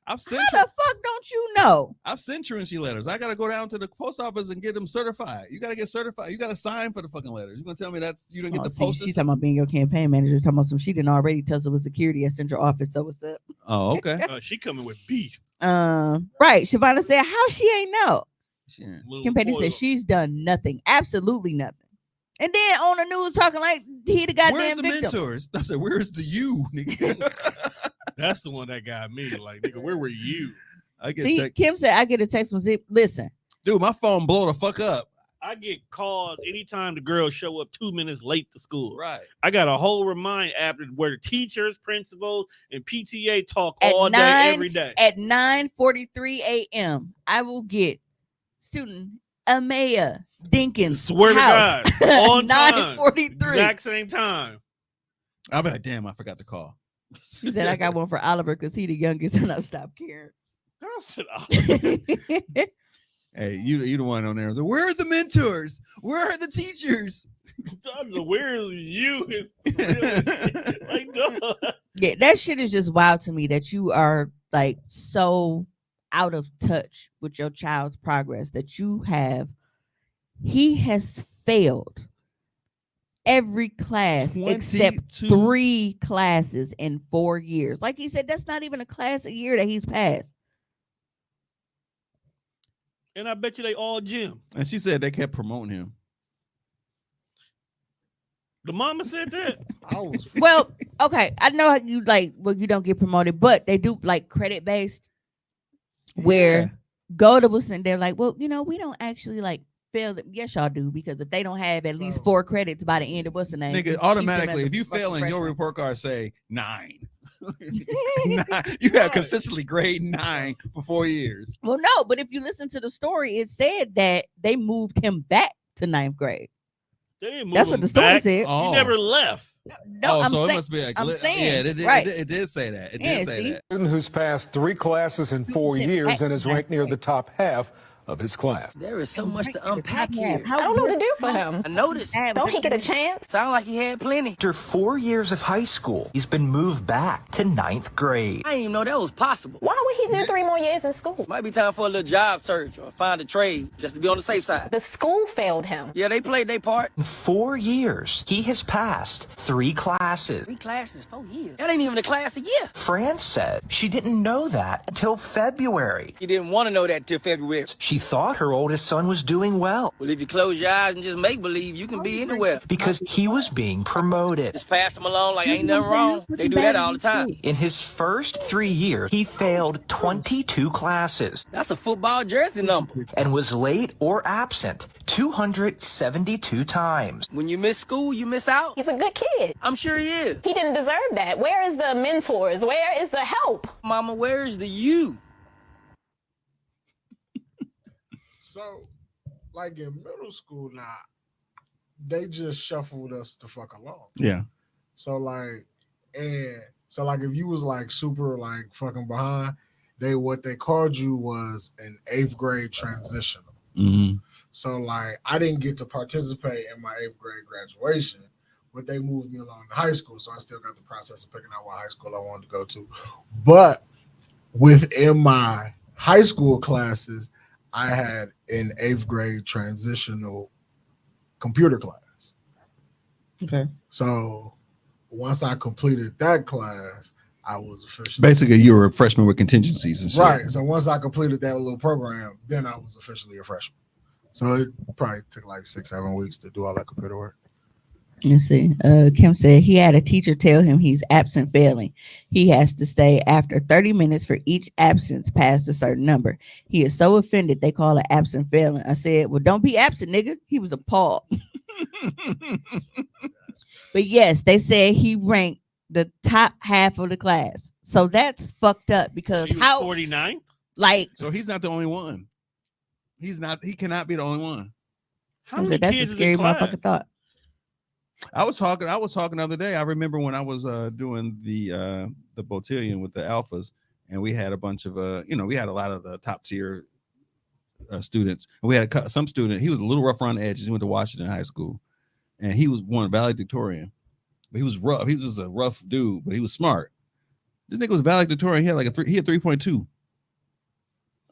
how the fuck don't you know? I've sent truancy letters. I gotta go down to the post office and get them certified. You gotta get certified. You gotta sign for the fucking letters. You gonna tell me that you didn't get the post? She's talking about being your campaign manager. Talking about some. She didn't already tussle with security at central office. So what's up? Oh, okay. She coming with beef. Right. Shavonna said, "How she ain't know?" Kim Petty said she's done nothing, absolutely nothing. And then on the news talking like he the goddamn Where's the victim. mentors? I said, where's the you, nigga? That's the one that got me. Like, nigga, where were you? Kim said, I get a text from Zip. Listen, dude, my phone blow the fuck up. I get calls anytime the girls show up 2 minutes late to school. Right. I got a whole remind app where the teachers, principals, and PTA talk at all day, every day. At 9:43 a.m., I will get student Amaya Dinkins. Swear house. to God, on time, 9:43, exact same time. I'll be like, damn, I forgot to call. She said, I got one for Oliver because he the youngest, and I stopped caring. Hey, you the one on there. So, where are the mentors? Where are the teachers? Where are you? Like, no. Yeah, that shit is just wild to me that you are like so out of touch with your child's progress that he has failed every class except 3 classes in 4 years. Like he said, that's not even a class a year that he's passed. And I bet you they all gym. And she said they kept promoting him. The mama said that. Well, okay. I know how you you don't get promoted, but they do like credit based where go to us and they're like, well, we don't actually like fail them. Yes, y'all do, because if they don't have at least 4 credits by the end of what's the name, nigga, automatically, if you fail in your report card, say 9. 9. You have consistently grade 9 for 4 years. Well, no, but if you listen to the story, it said that they moved him back to 9th grade. They didn't move That's what the story back. said. He never left. No, I'm so saying, it must be a I'm glitch. saying, Yeah, it did say that. It did say that. Student who's passed 3 classes in 4 years and is ranked near the top half of his class. There is so much to unpack here. I don't know what to do for him. I noticed. Don't he get a chance? Sound like he had plenty. After 4 years of high school, he's been moved back to 9th grade. I didn't even know that was possible. Why would he do 3 more years in school? Might be time for a little job search or find a trade just to be on the safe side. The school failed him. Yeah, they played their part. In 4 years, he has passed 3 classes. 3 classes, 4 years. That ain't even a class a year. Fran said she didn't know that until February. She didn't want to know that until February. She thought her oldest son was doing well. Well, if you close your eyes and just make believe, you can be anywhere. Because he was being promoted. Just pass them along like ain't nothing wrong. They do that all the time. In his first 3 years, he failed 22 classes. That's a football jersey number. And was late or absent 272 times. When you miss school, you miss out. He's a good kid. I'm sure he is. He didn't deserve that. Where is the mentors? Where is the help? Mama, where's the you? So, like in middle school now, they just shuffled us the fuck along. Yeah. So like if you was like super like fucking behind, what they called you was an 8th grade transitional. Mm-hmm. So like I didn't get to participate in my 8th grade graduation, but they moved me along to high school. So I still got the process of picking out what high school I wanted to go to. But within my high school classes, I had an 8th grade transitional computer class. Okay. So once I completed that class, I was officially Basically, you were a freshman with contingencies and shit. right. So once I completed that little program, then I was officially a freshman. So it probably took like 6-7 weeks to do all that computer work. Let's see. Kim said he had a teacher tell him he's absent failing. He has to stay after 30 minutes for each absence past a certain number. He is so offended they call it absent failing. I said, well, don't be absent, nigga. He was appalled. But yes, they said he ranked the top half of the class. So that's fucked up because He was how 49th? like So he's not the only one. He cannot be the only one. How I many said, that's a kids is in scary class? motherfucking thought. I was talking the other day. I remember when I was doing the Botillion with the alphas, and we had a bunch of we had a lot of the top tier students. And we had some student. He was a little rough around the edges. He went to Washington High School, and he was one valedictorian. But he was rough. He was just a rough dude, but he was smart. This nigga was valedictorian. He had like he had 3.2.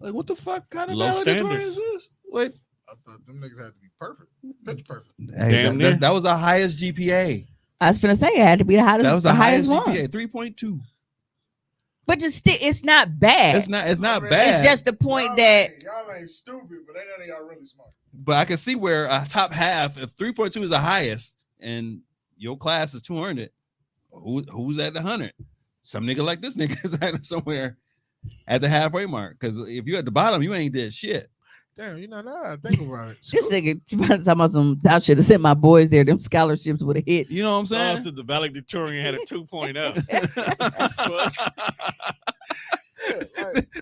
Like, what the fuck kind of Low valedictorian standards. is this? Wait, I thought them niggas had to be perfect, pitch perfect. hey, Damn near. that was the highest GPA. I was gonna say it had to be the highest. That was the highest one. GPA, 3.2. But just still, it's not bad. It's not mean, bad. It's just the point that Y'all ain't stupid, but ain't none of y'all really smart. But I can see where a top half, if 3.2 is the highest, and your class is 200, who's at the 100? Some nigga like this nigga is at somewhere at the halfway mark. Because if you at the bottom, you ain't did shit. Damn, now that I think about it. this nigga talking about some. I should have sent my boys there. Them scholarships would have hit. You know what I'm saying? Lost the valedictorian had a 2.0.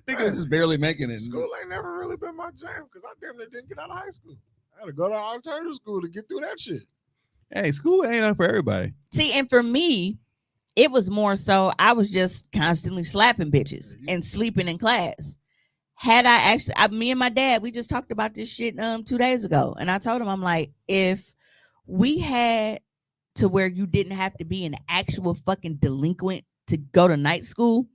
Niggas is barely making it. School ain't never really been my jam because I damn near didn't get out of high school. I had to go to alternative school to get through that shit. Hey, school ain't not for everybody. See, and for me, it was more so I was just constantly slapping bitches and sleeping in class. Had I actually, me and my dad, we just talked about this shit 2 days ago, and I told him, I'm like, if we had to where you didn't have to be an actual fucking delinquent to go to night school,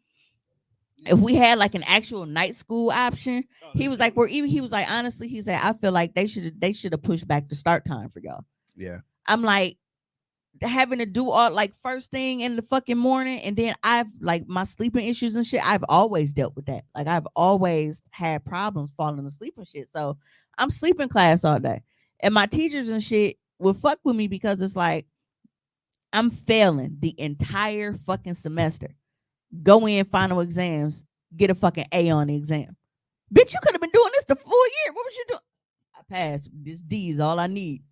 if we had like an actual night school option, he was like, he was like, honestly, he said, I feel like they should have pushed back the start time for y'all. Yeah. I'm like, having to do all like first thing in the fucking morning, and then I've like my sleeping issues and shit. I've always dealt with that. Like I've always had problems falling asleep and shit. So I'm sleeping class all day, and my teachers and shit will fuck with me because it's like I'm failing the entire fucking semester. Go in final exams, get a fucking A on the exam. Bitch, you could have been doing this the full year. What was you doing? I passed. This D is all I need.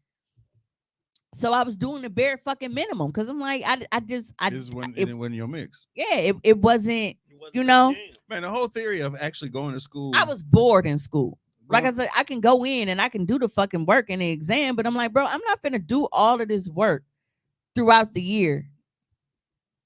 So I was doing the bare fucking minimum because I'm like, This is when your mix. Yeah, it wasn't, you know. Man, the whole theory of actually going to school. I was bored in school. Like I said, I can go in and I can do the fucking work in the exam, but I'm like, bro, I'm not finna do all of this work throughout the year.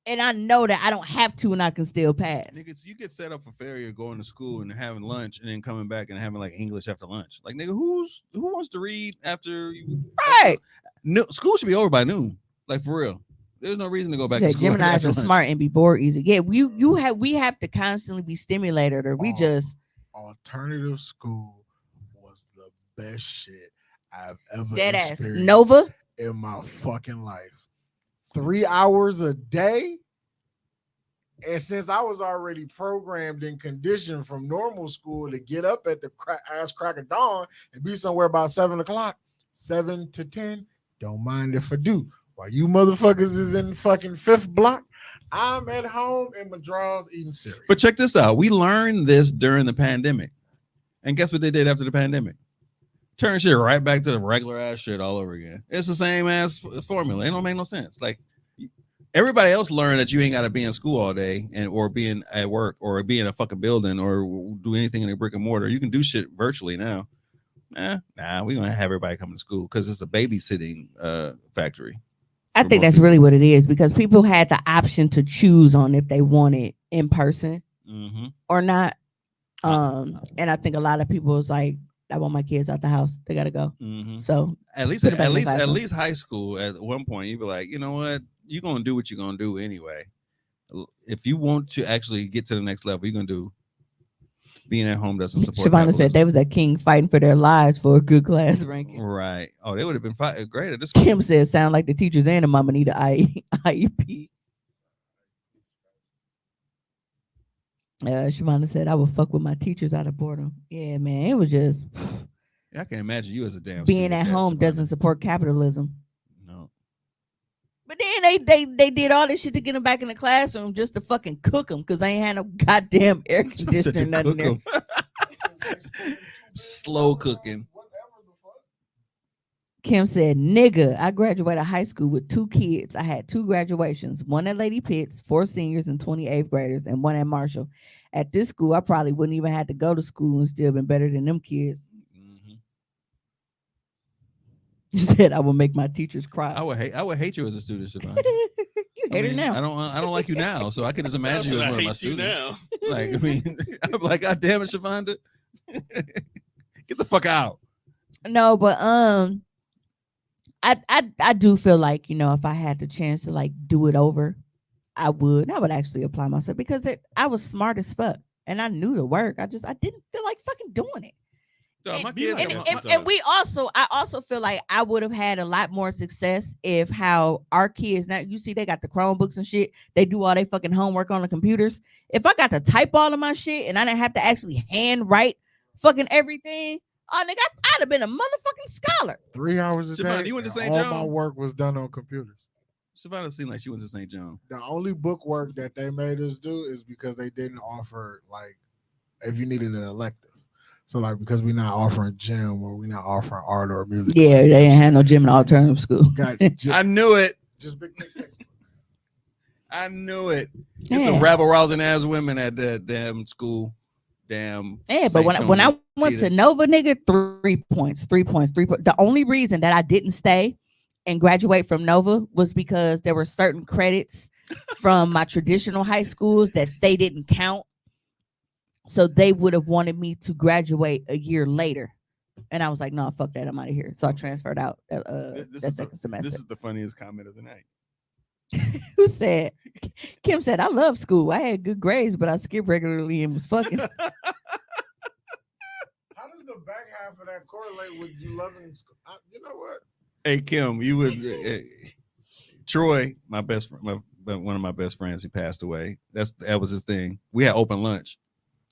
And I know that I don't have to and I can still pass. Niggas, you get set up for failure going to school and having lunch and then coming back and having like English after lunch. Like, nigga, who wants to read after you? Right. No, school should be over by noon. Like, for real. There's no reason to go back to school. Geminis are smart and be bored easy. Yeah, we have to constantly be stimulated, or we just alternative school was the best shit I've ever dead experienced ass Nova in my fucking life. 3 hours a day. And since I was already programmed and conditioned from normal school to get up at the ass crack of dawn and be somewhere about 7 o'clock, 7 to 10, don't mind if I do. While you motherfuckers is in fucking 5th block, I'm at home in my drawers eating cereal. But check this out. We learned this during the pandemic. And guess what they did after the pandemic? Turn shit right back to the regular ass shit all over again. It's the same ass formula. It don't make no sense. Like, everybody else learned that you ain't got to be in school all day or being at work or be in a fucking building or do anything in a brick and mortar. You can do shit virtually now. Nah, we're going to have everybody come to school because it's a babysitting factory. I think that's really what it is, because people had the option to choose on if they wanted in person or not. And I think a lot of people was like, I want my kids out the house. They got to go. So at least high school at one point, you'd be like, you know what? You're going to do what you're going to do anyway. If you want to actually get to the next level, you're going to do. Being at home doesn't support. Shavonna said they was at King fighting for their lives for a good class ranking. Right. Oh, they would have been great at this. Kim said, sound like the teachers and the mama need an IEP. Shavonna said, I would fuck with my teachers out of boredom. Yeah, man. It was just. I can imagine you as a damn being at home doesn't support capitalism. No. But then they did all this shit to get them back in the classroom just to fucking cook them because they ain't had no goddamn air conditioner nothing there. Slow cooking. Kim said, nigga, I graduated high school with 2 kids. I had 2 graduations, one at Lady Pitts, 4 seniors and 28th graders, and one at Marshall. At this school, I probably wouldn't even have to go to school and still been better than them kids. You said I would make my teachers cry. I would hate you as a student, Siobhan. You hate her now. I don't like you now, so I can just imagine you as one of my students. Now. Like, I mean, I'm like, God damn it, Siobhan. Get the fuck out. No, but I do feel like, you know, if I had the chance to like do it over, I would actually apply myself because I was smart as fuck and I knew the work. I didn't feel like fucking doing it. I also feel like I would have had a lot more success if how our kids now, you see they got the Chromebooks and shit, they do all their fucking homework on the computers. If I got to type all of my shit and I didn't have to actually handwrite fucking everything, oh nigga, I'd have been a motherfucking scholar. 3 hours a Siobhan, day. you went to St. All John? my work was done on computers. Savannah seemed like she went to St. John. The only book work that they made us do is because they didn't offer like if you needed an elective. So like because we're not offering gym or we're not offering art or music. Yeah, they didn't have no gym in alternative school. I knew it. Just big textbook. I knew it. It's some rabble rousing ass women at that damn school. Damn. Yeah, but when I went to Nova, nigga, 3 points. The only reason that I didn't stay and graduate from Nova was because there were certain credits from my traditional high schools that they didn't count. So they would have wanted me to graduate a year later. And I was like, no, fuck that. I'm out of here. So I transferred out that second semester. This is the funniest comment of the night. Who said? Kim said, I love school. I had good grades, but I skipped regularly and was fucking. How does the back half of that correlate with you loving school? You know what? Hey, Kim, you would... Troy, my best friend, one of my best friends, he passed away. That was his thing. We had open lunch.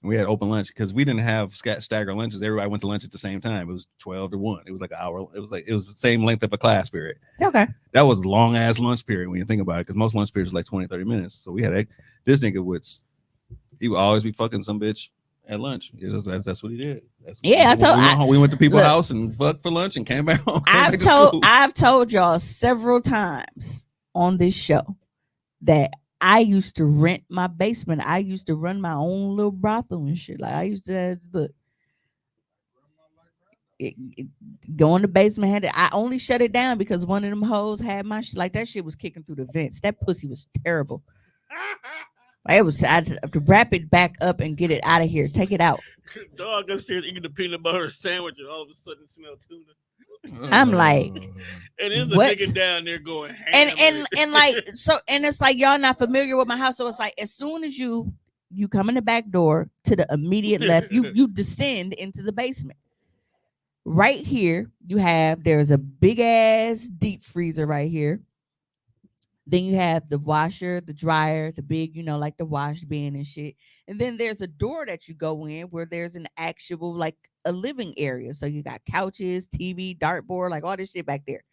We had open lunch because we didn't have staggered lunches. Everybody went to lunch at the same time. It was 12 to 1. It was like an hour. It was the same length of a class period. Okay. That was a long ass lunch period when you think about it, because most lunch periods are like 20, 30 minutes. So we had this nigga he would always be fucking some bitch at lunch. That's what he did. We went to people's house and fucked for lunch and came back home. I've told y'all several times on this show that I used to rent my basement. I used to run my own little brothel and shit. Like I used to go in the basement. I only shut it down because one of them hoes had my shit. Like that shit was kicking through the vents. That pussy was terrible. I had to wrap it back up and get it out of here. Take it out. Dog upstairs eating the peanut butter sandwich and all of a sudden smell tuna. I'm like, and there's a nigga down there going ham and like so, and it's like y'all not familiar with my house, so it's like as soon as you come in the back door to the immediate left, you descend into the basement. Right here, there's a big ass deep freezer right here. Then you have the washer, the dryer, the big, like the wash bin and shit. And then there's a door that you go in where there's an actual, like, a living area. So you got couches, TV, dartboard, like all this shit back there.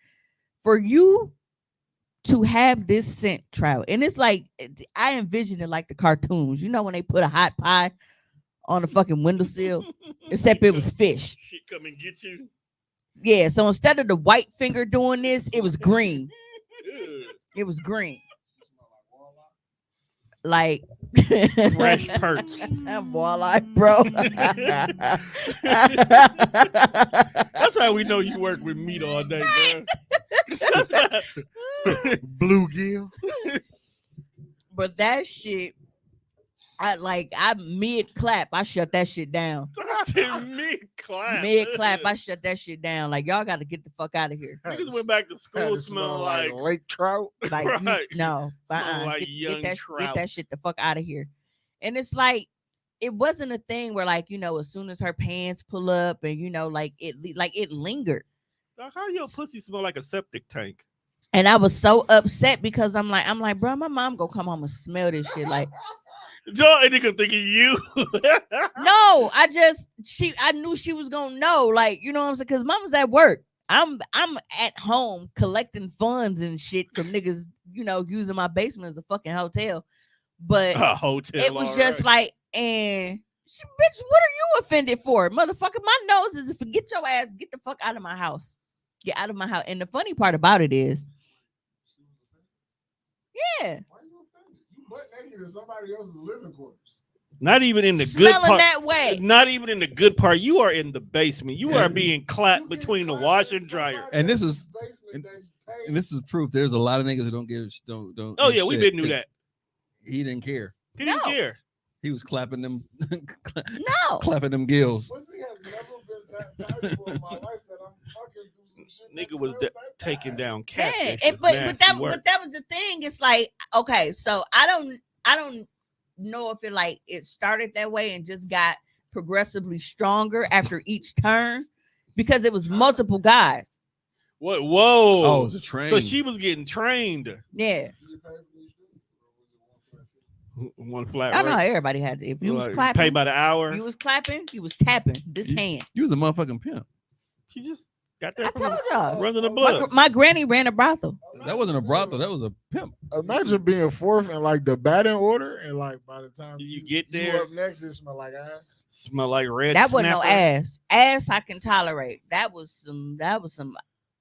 For you to have this scent travel, and it's like, I envision it like the cartoons. You know when they put a hot pie on the fucking windowsill? Except it was fish. Shit come and get you. Yeah, so instead of the white finger doing this, it was green. It was green. Like fresh perch. Walleye, bro. That's how we know you work with meat all day, bro. Bluegill. But that shit, I mid clap, I shut that shit down. Mid clap, I shut that shit down. Like y'all got to get the fuck out of here. You just went back to school smelling like lake trout. Like right. Like get that shit the fuck out of here. And it's like it wasn't a thing where like as soon as her pants pull up and like it lingered. How your pussy smell like a septic tank? And I was so upset because I'm like, bro, my mom gonna come home and smell this shit like. Joe ain't gonna think of you. No, I knew she was gonna know, like, you know what I'm saying? Because mama's at work. I'm at home collecting funds and shit from niggas, using my basement as a fucking hotel. But it was just like, and bitch, what are you offended for? Motherfucker, my nose is forget your ass, get the fuck out of my house. Get out of my house. And the funny part about it is, yeah. You butt naked in somebody else's living quarters. Not even in the good Smelling part. that way. Not even in the good part. You are in the basement. You are being clapped between the washer and dryer. And this is proof. There's a lot of niggas that don't. Oh yeah, we been knew that. He didn't care. He didn't care. He was clapping them. No. Clapping them gills. Pussy has never been that valuable in my life that I'm fucking through some shit. Nigga was taking down Yeah, catfish. but that was the thing. It's like, okay, so I don't know if it started that way and just got progressively stronger after each turn because it was multiple guys. What? Whoa! Oh, it was a train. So she was getting trained. Yeah. One flat. I know rate. everybody had to. If you was Like, clapping, pay by the hour. You was clapping. You was tapping this hand. You was a motherfucking pimp. She just got that. I told y'all. Running the blood. My granny ran a brothel. That wasn't a brothel. That was a pimp. Imagine being fourth in like the batting order, and like by the time you get you there, up next, it smell like ass. Smell like red. That wasn't no snapper. ass. Ass I can tolerate. That was some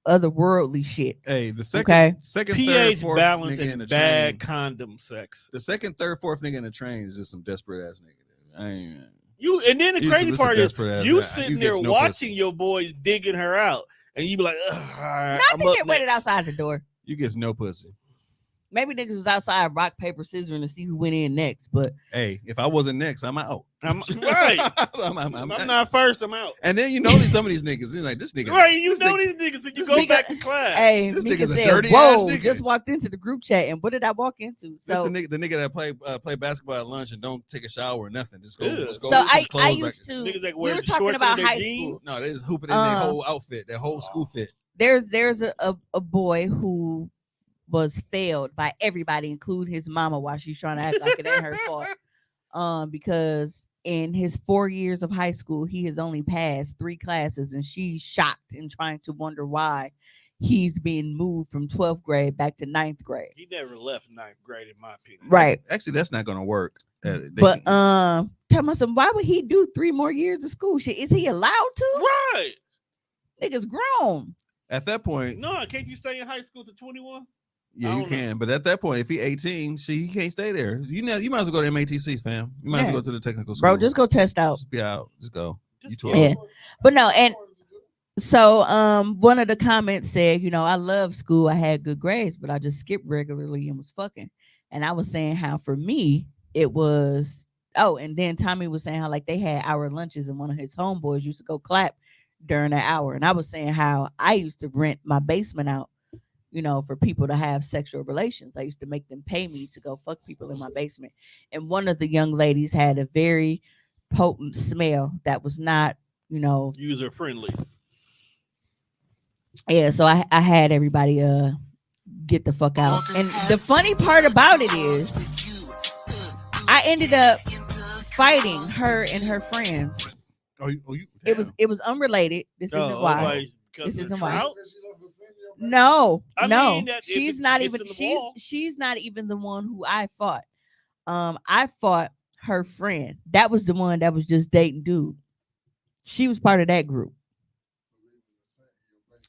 otherworldly shit. Hey, the second, Okay. second, pH third, fourth balance nigga in and the bad train. condom sex. The second, third, fourth nigga in the train is just some desperate ass nigga. I ain't. You and then the He's crazy a part is desperate ass you guy. sitting You there gets no watching pussy. your boys digging her out, and you be like, "Ugh, all right, Not I'm to up get waited next." outside the door. You gets no pussy. Maybe niggas was outside rock, paper, scissors to see who went in next. But Hey, if I wasn't next, I'm out. I'm right. I'm I'm not first. I'm out. And then you know some of these niggas. He's like, this nigga. Right, you this know nigga- these niggas, and you this go nigga- back to class. hey, This Mika nigga's a said, dirty-ass "Whoa!" nigga. Just walked into the group chat, and what did I walk into? This So, the nigga that play basketball at lunch and don't take a shower or nothing. Just go. Yeah. Just go so with some I clothes used back. to. Niggas that We wear were the talking shorts about under their high jeans. school. No, they just hooping in their whole outfit, their whole school fit. There's a boy who was failed by everybody, including his mama, while she's trying to act like it ain't her fault. Because in his 4 years of high school, he has only passed 3 classes, and she's shocked and trying to wonder why he's being moved from 12th grade back to 9th grade. He never left 9th grade, in my opinion. Right. Actually, that's not gonna work. But tell me some. Why would he do 3 more years of school? Shit, is he allowed to? Right. Niggas grown. At that point, No, can't you stay in high school to 21? yeah, you can. But at that point, if he 18, he can't stay there. You might as well go to MATCs, fam. You might as well go to the technical school. Bro, just go test out. Just be out. Just go. You 12. Yeah. But no, and so one of the comments said, I love school. I had good grades, but I just skipped regularly and was fucking. And I was saying how for me it was and then Tommy was saying how like they had hour lunches and one of his homeboys used to go clap during that hour. And I was saying how I used to rent my basement out, for people to have sexual relations. I used to make them pay me to go fuck people in my basement. And one of the young ladies had a very potent smell that was not, user friendly. Yeah, so I had everybody get the fuck out. And the funny part about it is I ended up fighting her and her friends. It was unrelated. This isn't why. Like, this isn't why. trout? No, I no. mean that if She's it not gets even in the wall. she's not even the one who I fought. I fought her friend. That was the one that was just dating dude. She was part of that group.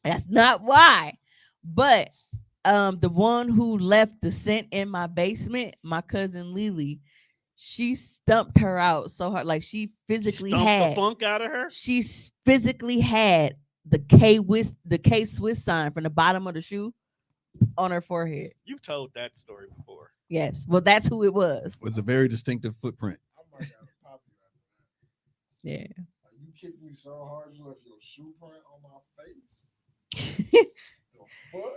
That's not why. But the one who left the scent in my basement, my cousin Lily, she stumped her out so hard. Like she physically Stumped had the funk out of her. She physically had the K Swiss sign from the bottom of the shoe on her forehead. You've told that story before. Yes. Well, that's who it was. It's a very distinctive footprint. Yeah. You kicked me so hard you left your shoe print on my face. The fuck?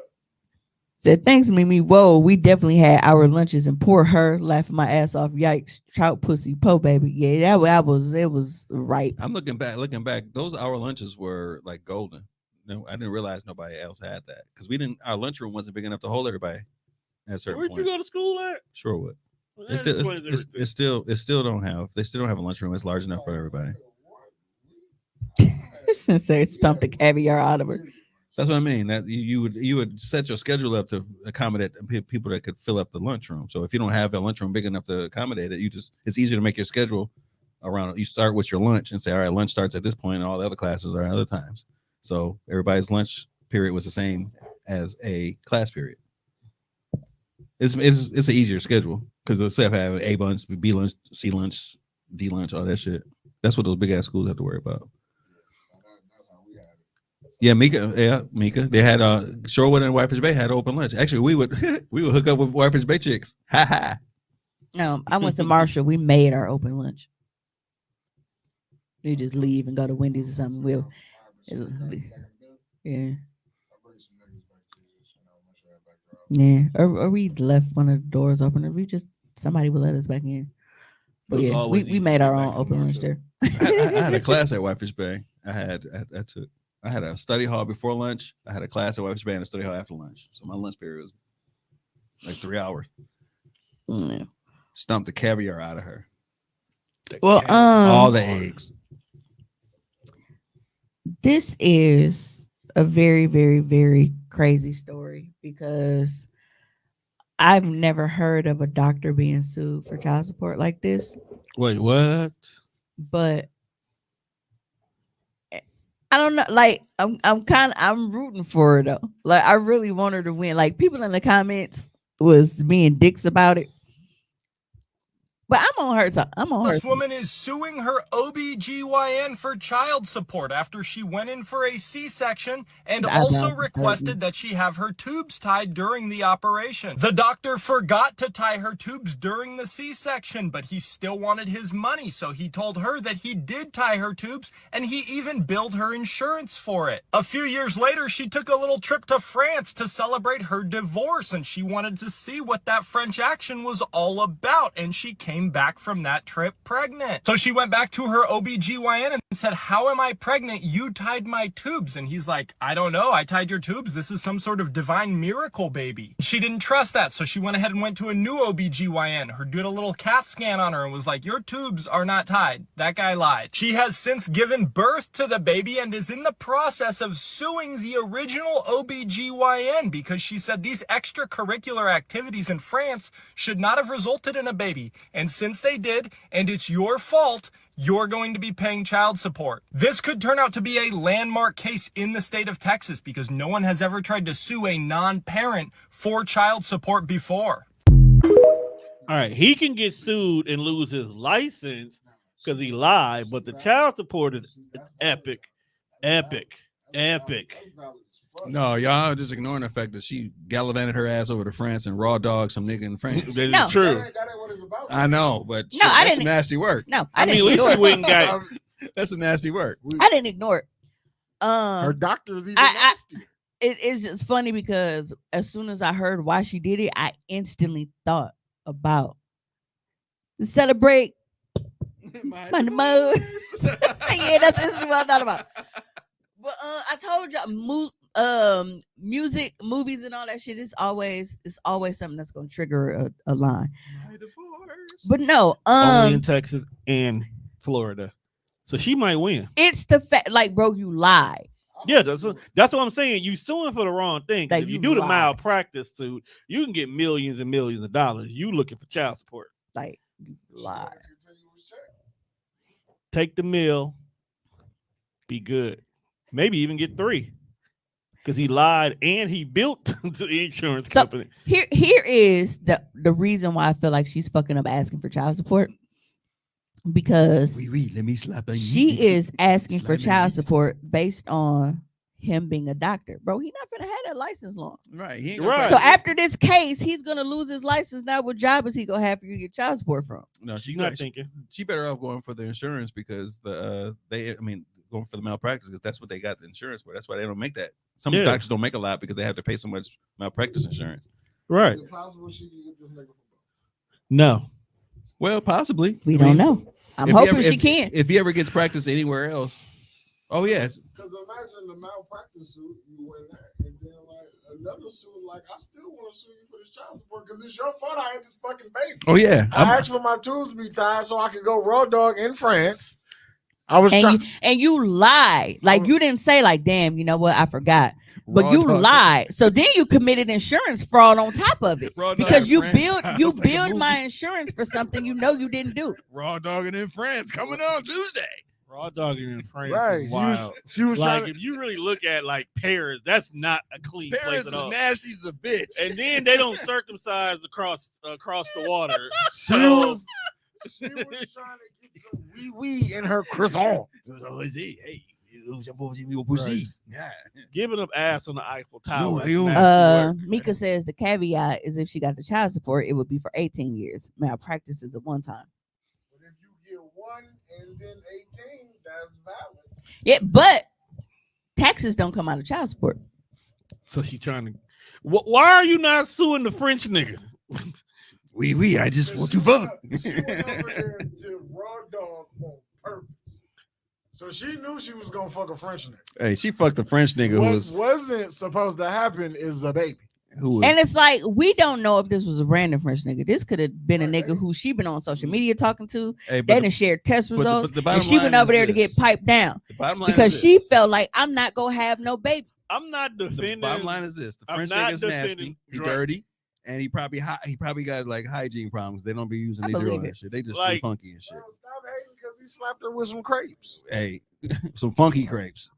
Said, thanks, Mimi. Whoa, we definitely had our lunches and poor her laughing my ass off. Yikes, trout pussy, po baby. Yeah, it was right. I'm looking back. Those hour lunches were like golden. No, I didn't realize nobody else had that because our lunchroom wasn't big enough to hold everybody at a certain Where'd point. you go to school at? Sure would. Well, It still don't have. They still don't have a lunchroom. It's large enough for everybody. Say stumped the caviar out of her. That's what I mean. That you would set your schedule up to accommodate people that could fill up the lunchroom. So if you don't have a lunchroom big enough to accommodate it, it's easier to make your schedule around. You start with your lunch and say, all right, lunch starts at this point, and all the other classes are at other times. So everybody's lunch period was the same as a class period. It's an easier schedule because instead of having A lunch, B lunch, C lunch, D lunch, all that shit. That's what those big ass schools have to worry about. Yeah, Mika. They had Shorewood and Whitefish Bay had open lunch. Actually, we would hook up with Whitefish Bay chicks. Ha ha. No, I went to Marshall. We made our open lunch. You just leave and go to Wendy's or something. Yeah. Or we left one of the doors open, or somebody would let us back in. But yeah, we made our own open lunch there. I had a class at Whitefish Bay. I had a study hall before lunch. I had a class at Whitefish Bay and a study hall after lunch. So my lunch period was like 3 hours. Yeah. Stumped the caviar out of her. Well, all the eggs. This is a very, very, very crazy story because I've never heard of a doctor being sued for child support like this. Wait, what? But I don't know. Like, I'm rooting for her though. Like, I really want her to win. Like, people in the comments was being dicks about it. But I'm on her side. This woman is suing her OBGYN for child support after she went in for a C-section and also requested that she have her tubes tied during the operation. The doctor forgot to tie her tubes during the C-section, but he still wanted his money, so he told her that he did tie her tubes, and he even billed her insurance for it. A few years later, she took a little trip to France to celebrate her divorce, and she wanted to see what that French action was all about, and she came back from that trip pregnant. So she went back to her OBGYN and said, "How am I pregnant? You tied my tubes." And he's like, "I don't know. I tied your tubes. This is some sort of divine miracle, baby." She didn't trust that. So she went ahead and went to a new OBGYN. Her did a little CAT scan on her and was like, "Your tubes are not tied. That guy lied." She has since given birth to the baby and is in the process of suing the original OBGYN because she said these extracurricular activities in France should not have resulted in a baby. And since they did, and it's your fault, you're going to be paying child support. This could turn out to be a landmark case in the state of Texas because no one has ever tried to sue a non-parent for child support before. All right, he can get sued and lose his license because he lied, but the child support is epic. No, y'all just ignoring the fact that she gallivanted her ass over to France and raw dogged some nigga in France. That is true. That ain't what it's about. I know, but No, shit, I that's didn't. some nasty work. No, I mean, at least you went and got That's some nasty work. I didn't ignore it. Her doctor's even I- nasty. It's just funny because as soon as I heard why she did it, I instantly thought about celebrate my mode. Yeah, that's what I thought about. But I told y'all, music, movies, and all that shit. It's always something that's gonna trigger a line. But no, only in Texas and Florida, so she might win. It's the fact, like, bro, you lied. Yeah, that's what I'm saying. You suing for the wrong thing. Like, if you you do the lied. malpractice suit, you can get millions and millions of dollars. You looking for child support? Like, you lied. Take the mill. Be good. Maybe even get 3. Because he lied and he built the insurance company. Here is the reason why I feel like she's fucking up asking for child support. Because let me slap on she is asking for child support based on him being a doctor. Bro, he not gonna have that license long. Right. He ain't Right. So after this case, he's gonna lose his license. Now what job is he gonna have for you to get child support from? No, She's not thinking. She better off going for the insurance because going for the malpractice because that's what they got the insurance for. That's why they don't make that. Some doctors don't make a lot because they have to pay so much malpractice insurance. Right. Is it possible she can get this nigga? No. Well, possibly. We don't know. I'm hoping she can. If he ever gets practice anywhere else. Oh, yes. Because imagine the malpractice suit, you win that, and then like another suit, like I still want to sue you for this child support because it's your fault I had this fucking baby. Oh, yeah. I asked for my tubes to be tied so I could go raw dog in France. I was trying, and you lied. Like, you didn't say, like, damn, you know what, I forgot. But Raw you dog. lied. So then you committed insurance fraud on top of it. Raw dog Because in you France. billed Sounds you like a billed movie. my insurance for something you know you didn't do. Raw dogging in France coming on Tuesday. Raw dogging in France Right, is wild. she was like trying if you really look at like Paris, that's not a clean Paris place is at all. nasty as a bitch. And then they don't circumcise across the water. She So- was trying to get some wee in her croissant. Hey, Right. Giving up ass on the Eiffel Tower. No, is I don't- nasty work. Mika says the caveat is if she got the child support, it would be for 18 years. Malpractice is at one time. But if you get 1 and then 18, that's valid. Yeah, but taxes don't come out of child support. So she trying to. Why are you not suing the French nigga? I just want to fuck. She went over there to raw dog on purpose. So she knew she was gonna fuck a French nigga. Hey, she fucked a French nigga What wasn't supposed to happen is a baby. And it's like we don't know if this was a random French nigga. This could have been a nigga who she been on social media talking to. Hey, They didn't share test but results, the bottom and she went line over is there to this. get piped down bottom line because is she this. felt like I'm not gonna have no baby. I'm not defending. The bottom line is this: the I'm French not nigga's defending- nasty, he right. dirty, and he probably got like hygiene problems. They don't be using I their believe drill and it. shit. They just Like- be funky and shit. Stop hating because he slapped her with some crepes. Hey, some funky crepes.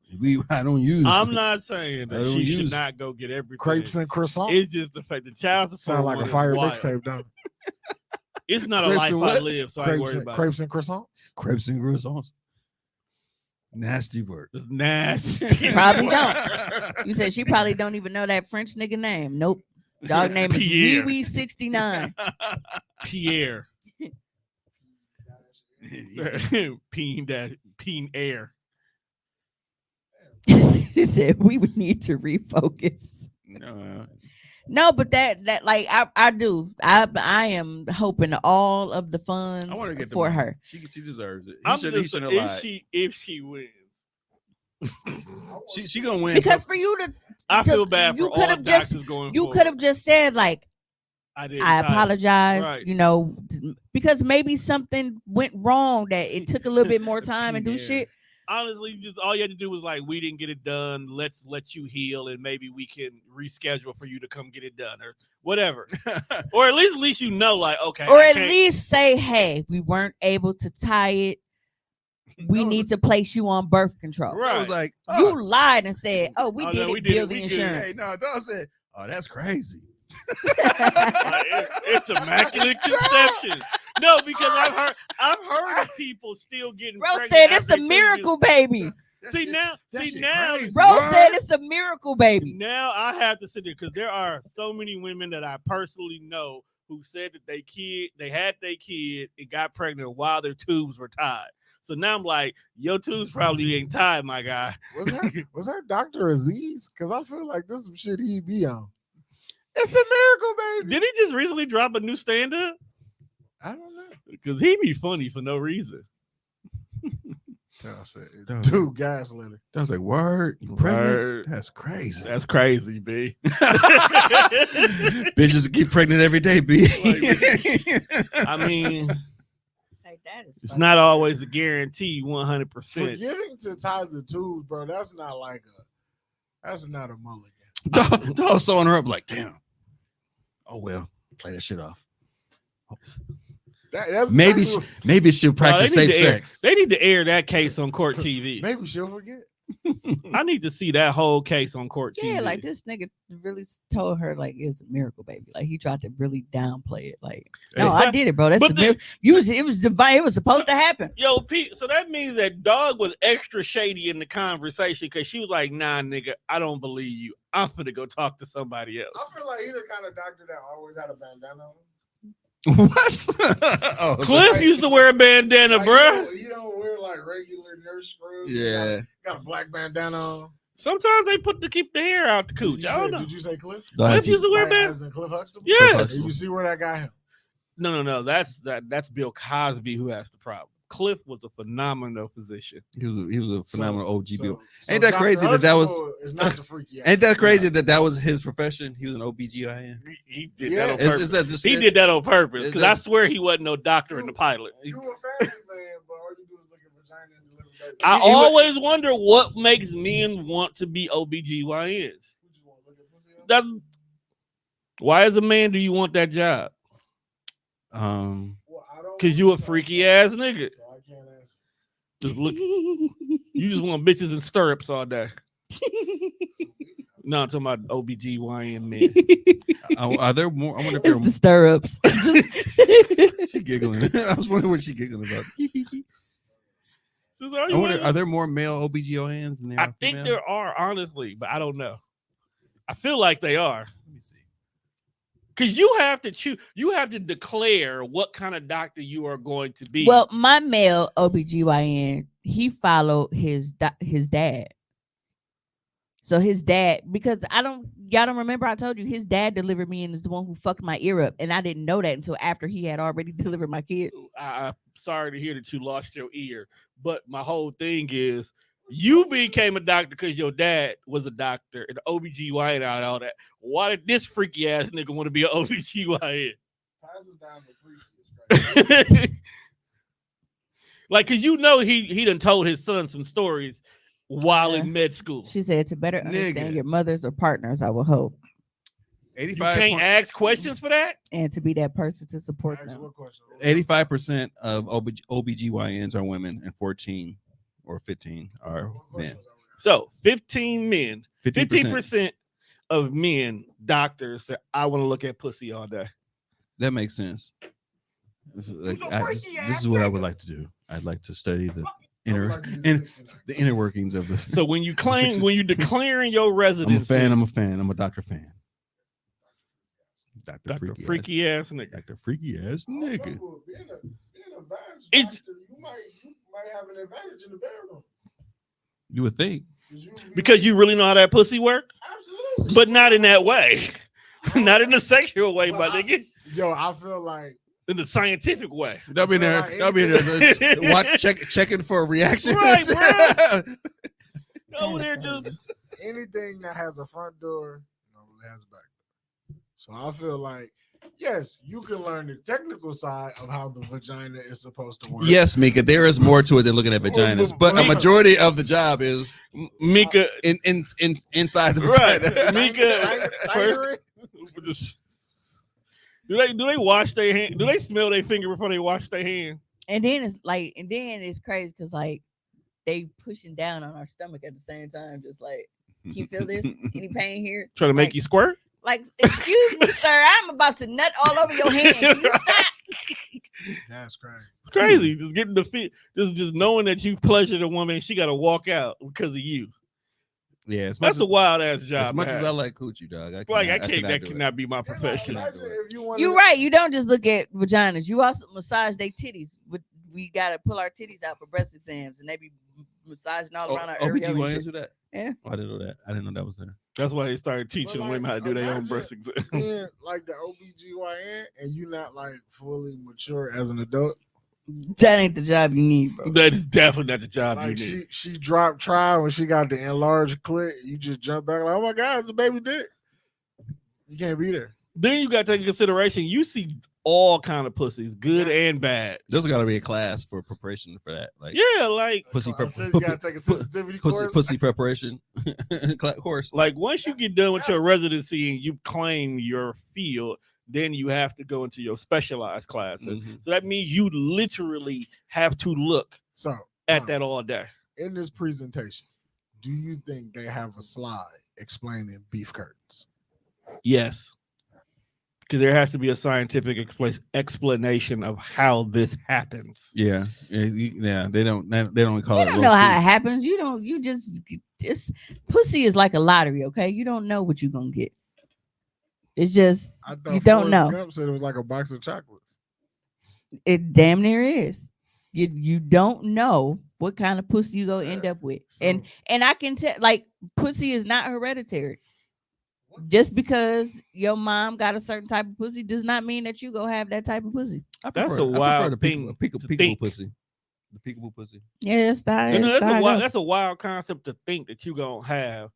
I don't use. I'm not saying I that don't she should use- not go get everything. Crepes and croissant. It's just the fact the child support Sound like one a is fire wild. mixtape, don't it? It's not a Crepes life and I what? live, so I ain't worried about crepes and croissants. crepes and croissants. Nasty word. it. It's nasty. Probably don't. You said she probably don't even know that French nigga name. Nope. Dog name is Pierre. Wee 69. Pierre. Peen air. She said we would need to refocus. No, but that like I do. I am hoping all of the funds I want to get the for money. her. She deserves it. I'm He just shouldn't have lied. if she wins. She gonna win Because for you to I feel bad you for could all have just doctors going you forward. could have just said like didn't I type it. apologize, Right. you know, because maybe something went wrong that it took a little bit more time and do Yeah. shit. Honestly, just all you had to do was like, we didn't get it done. Let's let you heal, and maybe we can reschedule for you to come get it done, or whatever. Or at least you know, like, okay, Or I at can't- least say, hey, we weren't able to tie it. We need to place you on birth control. Right. I was like, You lied and said, oh, we Oh, did no, it, we did bill it, the we good. insurance. hey, no, dog said, oh, that's crazy. It's immaculate conception. No, because I've heard of people still getting. Bro pregnant said it's after a 2 miracle baby. See now, crazy. Bro said it's a miracle baby. Now I have to sit there because there are so many women that I personally know who said that they had their kid and got pregnant while their tubes were tied. So now I'm like, your tubes probably ain't tied, my guy. Was that Dr. Aziz? Because I feel like this is some shit he be on. It's a miracle, baby. Did he just recently drop a new stand-up? I don't know. Because he be funny for no reason. Dude, gaslighter. I was like, word, you pregnant? Word. That's crazy. That's crazy, B. Bitches keep pregnant every day, B. I mean, it's not always a guarantee 100%. Forgetting to tie the tubes, bro, that's not a mulligan. Dog sewing her up like, damn. Oh, well, play that shit off. That's Maybe exactly maybe she'll practice safe to air, sex. they need to air that case on court TV. maybe she'll forget. I need to see that whole case on court TV. Yeah, like this nigga really told her like it's a miracle baby. Like he tried to really downplay it. Like, no, I did it, bro. That's But a miracle. It was divine. It was supposed to happen. Yo, Pete, so that means that dog was extra shady in the conversation because she was like, nah, nigga, I don't believe you. I'm finna go talk to somebody else. I feel like he the kind of doctor that always had a bandana on. What? Oh, Cliff used to wear a bandana, Like, bruh. you don't wear like regular nurse scrubs. Yeah. Got a black bandana on. Sometimes they keep the hair out the cooch. I don't know. Did you say Cliff? Cliff used to wear Like, bandana. as in Cliff Huxtable? Yes. Did you see where that got him? No. That's Bill Cosby who has the problem. Cliff was a phenomenal physician. He was a phenomenal OG. So Ain't that Dr. crazy that was? Huxtable is not the freaky. Ain't that crazy that was his profession? He was an OBGYN. He did that on Is- purpose. is that just- He did that on purpose is because I that- swear he wasn't no doctor in the pilot. You a family man, but all you do is look at vagina and deliver baby. I always wonder what makes men want to be OBGYNs. That's why, as a man, do you want that job? Because you a freaky ass nigga. So I can't answer. Just look. You just want bitches in stirrups all day. No, I'm talking about OBGYN men. Are there more? I wonder if It's the stirrups. She giggling. I was wondering what she giggling about. I wonder, are there more male OBGYNs than there I are think female? there are, honestly, but I don't know. I feel like they are. Let me see. Because you have to choose, you have to declare what kind of doctor you are going to be. Well, my male OBGYN, he followed his dad. So his dad, because y'all don't remember I told you his dad delivered me and is the one who fucked my ear up, and I didn't know that until after he had already delivered my kid. I'm sorry to hear that you lost your ear, but my whole thing is you became a doctor because your dad was a doctor and OBGYN and all that. Why did this freaky ass nigga want to be an OBGYN? Like, cause you know he done told his son some stories while in med school. She said to better understand your mothers or partners, I will hope. 85 You can't ask questions for that? And to be that person to support them. 85% of OBGYNs are women and 14 or 15 are men. So 15 men, 15%. 15% of men, doctors that I want to look at pussy all day. That makes sense. This is what I would like to do. I'd like to study the inner workings of the. So when you claim, when you declaring your residency, I'm a fan. I'm a doctor fan. Dr. Freaky ass nigga. Dr. Freaky ass nigga. It's you might have an advantage in the bedroom. You would think. Because you really know how that pussy work? Absolutely. But not in that way. Not in the sexual way, my nigga. Yo, I feel like in the scientific way. They'll be there. They'll be there. Checking for a reaction. Right, bro. Over there, just anything that has a front door normally has a back door. So I feel like, yes, you can learn the technical side of how the vagina is supposed to work. Yes, Mika, there is more to it than looking at vaginas, but a majority of the job is Mika inside the vagina. Right. Mika, do they wash their hand? Do they smell their finger before they wash their hand? And then it's crazy because like they pushing down on our stomach at the same time, just like, can you feel this? Any pain here? Trying to make you squirt? Like, excuse me, sir, I'm about to nut all over your hand. Can you stop? That's crazy. It's crazy. Just getting the feet, just knowing that you pleasured a woman, she got to walk out because of you. Yeah, that's a wild ass job. As much as I like coochie, dog, that cannot be my profession. You're right. You don't just look at vaginas. You also massage their titties. We gotta pull our titties out for breast exams, and they be massaging all around our area. OBGYNs do that? Yeah. I didn't know that. I didn't know that was there. That's why they started teaching women how to do their own breast exam. Like the OBGYN, and you not like fully mature as an adult. That ain't the job you need, bro. That is definitely not the job like you need. She dropped trial when she got the enlarged clit. You just jump back like, oh my God, it's a baby dick. You can't be there. Then you got to take into consideration, you see all kind of pussies, good and bad. There's got to be a class for preparation for that. Like, yeah, like you gotta take a sensitivity course. Pussy preparation course. Like once you get done with your residency and you claim your field, then you have to go into your specialized classes. Mm-hmm. So that means you literally have to look at that all day. In this presentation, do you think they have a slide explaining beef curtains? Yes. Because there has to be a scientific explanation of how this happens. Yeah. They don't call it. You don't know how it happens. You just pussy is like a lottery. Okay, you don't know what you're gonna get. It's just you don't know. Gump said it was like a box of chocolates. It damn near is. You don't know what kind of pussy you gonna end up with, and I can tell, like, pussy is not hereditary. Just because your mom got a certain type of pussy does not mean that you go have that type of pussy. That's a wild thing. Peekaboo pussy. The peekaboo pussy. Yeah, that's a wild concept to think that you gonna have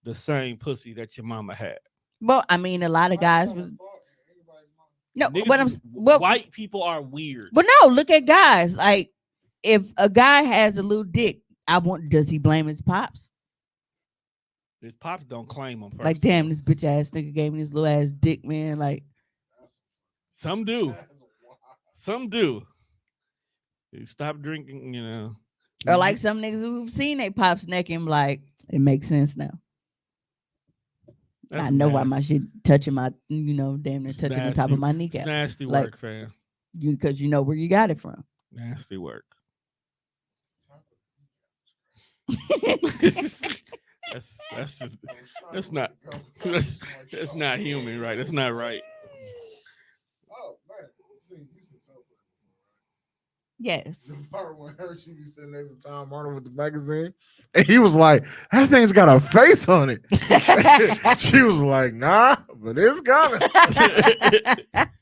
the same pussy that your mama had. Well, I mean, a lot of guys was white people are weird. But no, look at guys. Like, if a guy has a little dick, does he blame his pops? His pops don't claim him first. Like, damn, this bitch ass nigga gave me this little ass dick, man. Like, some do. Some do. You stop drinking, Or like some niggas who've seen they pops naked and like, it makes sense now. That's I know why nasty. my shit touching my, damn near touching the top of my kneecap. Nasty Like, work, fam. Because you know where you got it from. Nasty work. That's not human, right? That's not right. Oh man, you seen something. Yes. The part when she be sitting next to Tom Arnold with the magazine, and he was like, "That thing's got a face on it." She was like, "Nah, but it's got it."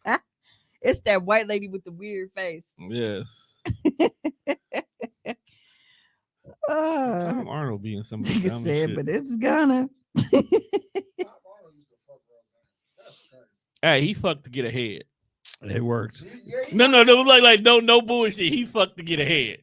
It's that white lady with the weird face. Yes. Tom Arnold being somebody. You said, but it's gonna. Hey, he fucked to get ahead. It worked. No, it was like no bullshit. He fucked to get ahead.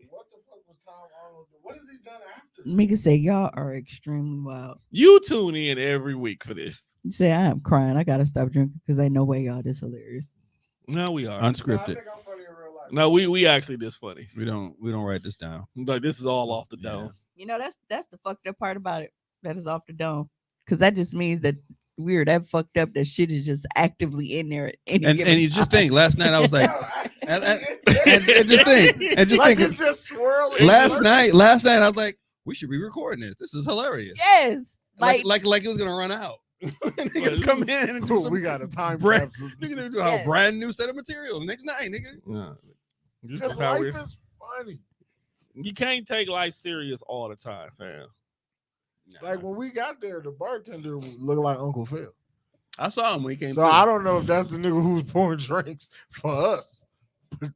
What the fuck was Tom Arnold? What has he done after? Mika said, y'all are extremely wild. You tune in every week for this. You say, I am crying. I gotta stop drinking because ain't no way y'all this hilarious. No, we are unscripted. No, we actually this funny. We don't write this down. Like this is all off the dome. You know, that's the fucked up part about it. That is off the dome. Because that just means that we're that fucked up that shit is just actively in there. And you just think last night I was like, and just think, it's just swirling. Last night I was like, we should be recording this. This is hilarious. Yes, like it was gonna run out. Niggas come in and do we got a time brand, capsule. nigga do a brand new set of material the next night, nigga. Yeah. Because life is funny. You can't take life serious all the time, fam. Like when we got there, the bartender looked like Uncle Phil. I saw him when he came. So I don't know if that's the nigga who's pouring drinks for us. But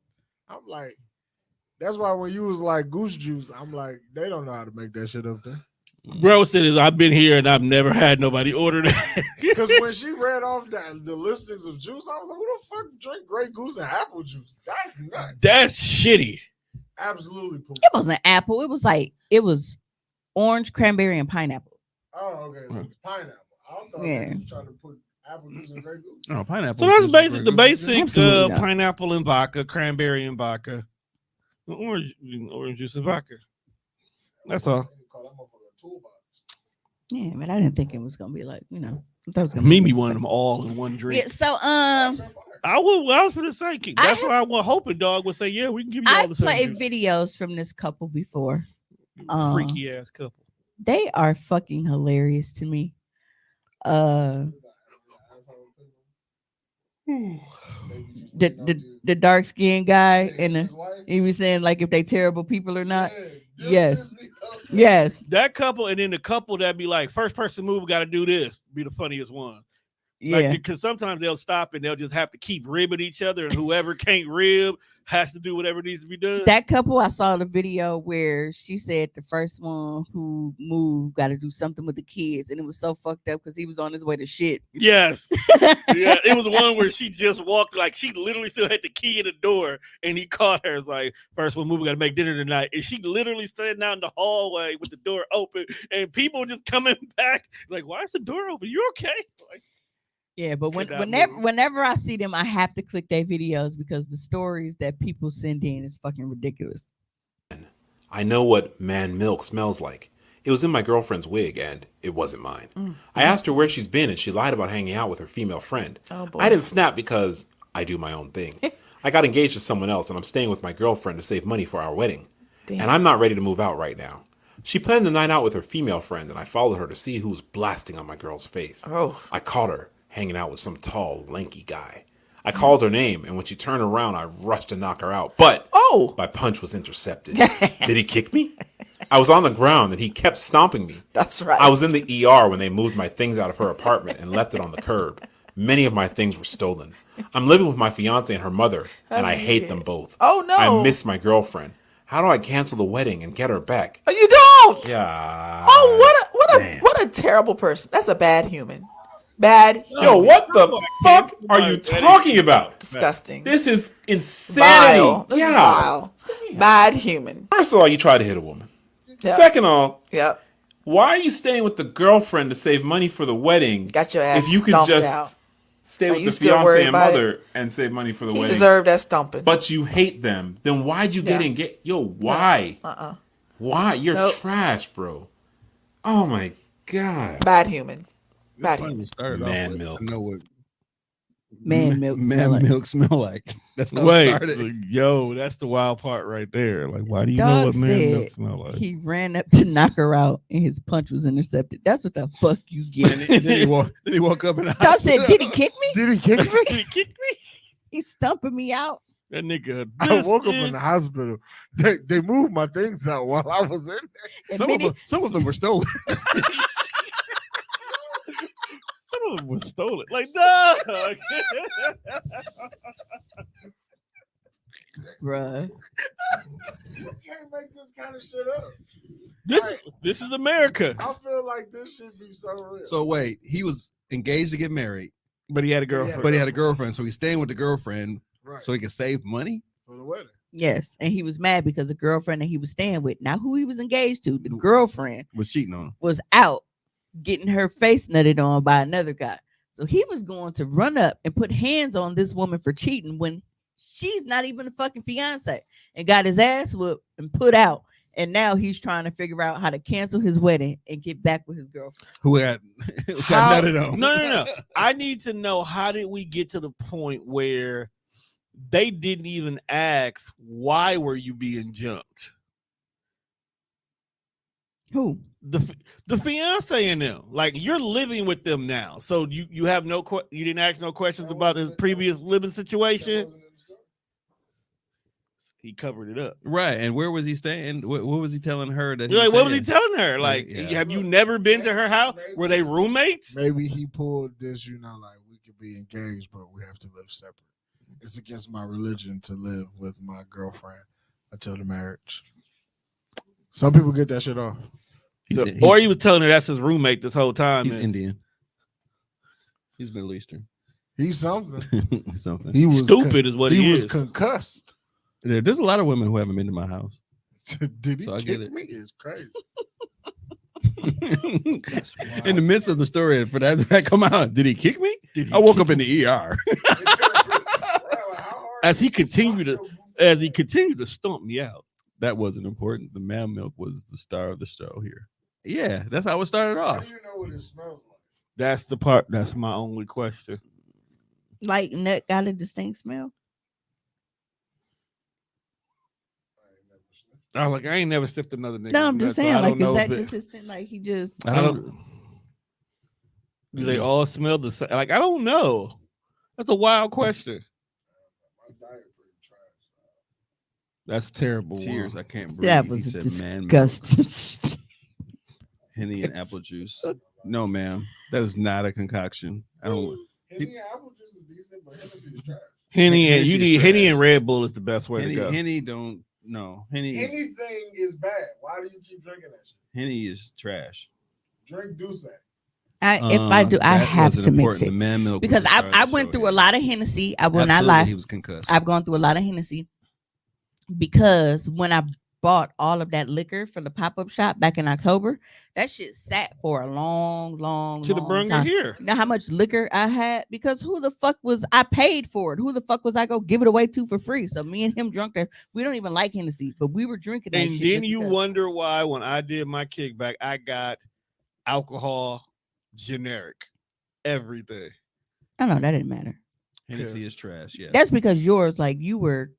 I'm like, that's why when you was like Goose Juice, I'm like, they don't know how to make that shit up there. Bro said, I've been here and I've never had nobody order that. Because when she read off the listings of juice, I was like, who the fuck drink Grey Goose and apple juice? That's nuts. That's shitty. Absolutely poop. It wasn't apple. It was orange, cranberry, and pineapple. Oh, okay. It was pineapple. I thought Yeah. you were trying to put apple juice and Grey Goose. Oh, pineapple. So that's the basic Absolutely not. pineapple and vodka, cranberry and vodka, orange juice and vodka. That's all. Yeah, but I didn't think it was gonna be like, I thought it was gonna Mimi wanted them all in one drink. Yeah, so I was gonna say, that's why I was hoping Dog would say, yeah, we can give you all I've the same played juice. videos from this couple before. Freaky ass couple. They are fucking hilarious to me. The dark skinned guy and he was saying like if they terrible people or not. Yes. That couple, and then the couple that be like, first person move, got to do this, be the funniest one. Yeah. Because sometimes they'll stop and they'll just have to keep ribbing each other, and whoever can't rib has to do whatever needs to be done. That couple, I saw the video where she said the first one who moved got to do something with the kids, and it was so fucked up because he was on his way to shit. Yes. Yeah, it was one where she just walked, like she literally still had the key in the door, and he caught her. It's like, first one move, we got to make dinner tonight. And she literally standing out in the hallway with the door open, and people just coming back like, why is the door open? You okay? Like, yeah, but whenever I see them, I have to click their videos because the stories that people send in is fucking ridiculous. I know what man milk smells like. It was in my girlfriend's wig, and it wasn't mine. I asked her where she's been, and she lied about hanging out with her female friend. Oh, boy. I didn't snap because I do my own thing. I got engaged to someone else, and I'm staying with my girlfriend to save money for our wedding. Damn. And I'm not ready to move out right now. She planned the night out with her female friend, and I followed her to see who was blasting on my girl's face. Oh. I caught her hanging out with some tall, lanky guy. I called her name, and when she turned around, I rushed to knock her out. But my punch was intercepted. Did he kick me? I was on the ground, and he kept stomping me. That's right. I was in the ER when they moved my things out of her apartment and left it on the curb. Many of my things were stolen. I'm living with my fiance and her mother, and I hate them both. Oh, no. I miss my girlfriend. How do I cancel the wedding and get her back? Oh, you don't? Yeah. Oh, what a terrible person. That's a bad human. Bad. Yo, what the fuck are you talking about? Disgusting. This is insanity. Vile. This is vile. Bad human. First of all, you try to hit a woman. Yep. Second of all, yep. Why are you staying with the girlfriend to save money for the wedding? Got your ass if you could stomped just out. stay Are with you the still worried fiance and about mother and save money for the He wedding. deserved that stomping. But you hate them. Then why'd you get Yeah. engaged? Yo, why? No. Why? You're Nope. trash, bro. Oh my god. Bad human. Bad human. It started Man off with, milk. I know what Man milk smell man like. milk smell like. That's how it Wait, started. yo, that's the wild part right there. Like, why do you know Dog what man milk said smell like? he ran up to knock her out and his punch was intercepted. That's what the fuck you get. And then he woke up in the Dog said, hospital. did he kick me? Did he kick me? Did he kick me? He's stumping me out. That nigga. I woke up in the hospital. They moved my things out while I was in there. Some of them were stolen. Some of them was stolen. Like, dog. Bruh. You can't make this kind of shit up. This is America. I feel like this should be so real. So wait, he was engaged to get married, but he had a girlfriend. But he had a girlfriend, so he's staying with the girlfriend, Right. so he could save money for the wedding. Yes. And he was mad because the girlfriend that he was staying with, now who he was engaged to, the girlfriend was cheating on him. was out getting her face nutted on by another guy. So he was going to run up and put hands on this woman for cheating when she's not even a fucking fiance, and got his ass whooped and put out. And now he's trying to figure out how to cancel his wedding and get back with his girlfriend. Who got nutted on. No. I need to know, how did we get to the point where they didn't even ask, why were you being jumped? Who? The fiance and them. Like, you're living with them now, so you have you didn't ask no questions about his previous living situation. He covered it up, Right? And where was he staying? What was he telling her that? Like, what was he telling her? Like, yeah. have you never been to her house? Were they roommates? Maybe he pulled this, like, we could be engaged, but we have to live separate. It's against my religion to live with my girlfriend until the marriage. Some people get that shit off. Or he was telling her that's his roommate this whole time. He's Indian. He's Middle Eastern. He's something. Something. He was stupid, is what he was is. Concussed. There's a lot of women who haven't been to my house. Did he So I kick get it. me? It's crazy. In the midst of the story, for that to come out, did he kick me? I woke up in the ER. As he continued to stomp me out. That wasn't important. The man milk was the star of the show here. Yeah, that's how it started How off. do you know what it smells like? That's the part. That's my only question. Like, nut got a distinct smell. I ain't never sniffed another nigga. No, I'm just saying, like, is that just his thing? Like, he just. I don't. Do they all smell the same? Like, I don't know. That's a wild question. That's terrible. Tears. I can't breathe. That was He a said, man, disgusting. Henny and apple juice. No, ma'am. That is not a concoction. I don't. Henny and apple juice is decent, but Hennessy is trash. Henny and Red Bull is the best way Henny, to go. Henny don't. No, Henny. Anything is bad. Why do you keep drinking that shit? Henny is trash. Drink Douce. If I do, I that have wasn't to mix important. it The man milk was because the star of I the went show through here. a lot of Hennessy. I will not Absolutely, lie. he was concussed. I've gone through a lot of Hennessy because when I bought all of that liquor for the pop-up shop back in October, that shit sat for a long Should have brung time. it here. You know how much liquor I had? Because who the fuck was I paid for it? Who the fuck was I go give it away to for free? So me and him drunk there. We don't even like Hennessy, but we were drinking that And shit then just you because. wonder why when I did my kickback, I got alcohol generic. Everything. Oh no, that didn't matter. Hennessy is trash. Yeah. That's because yours, like you were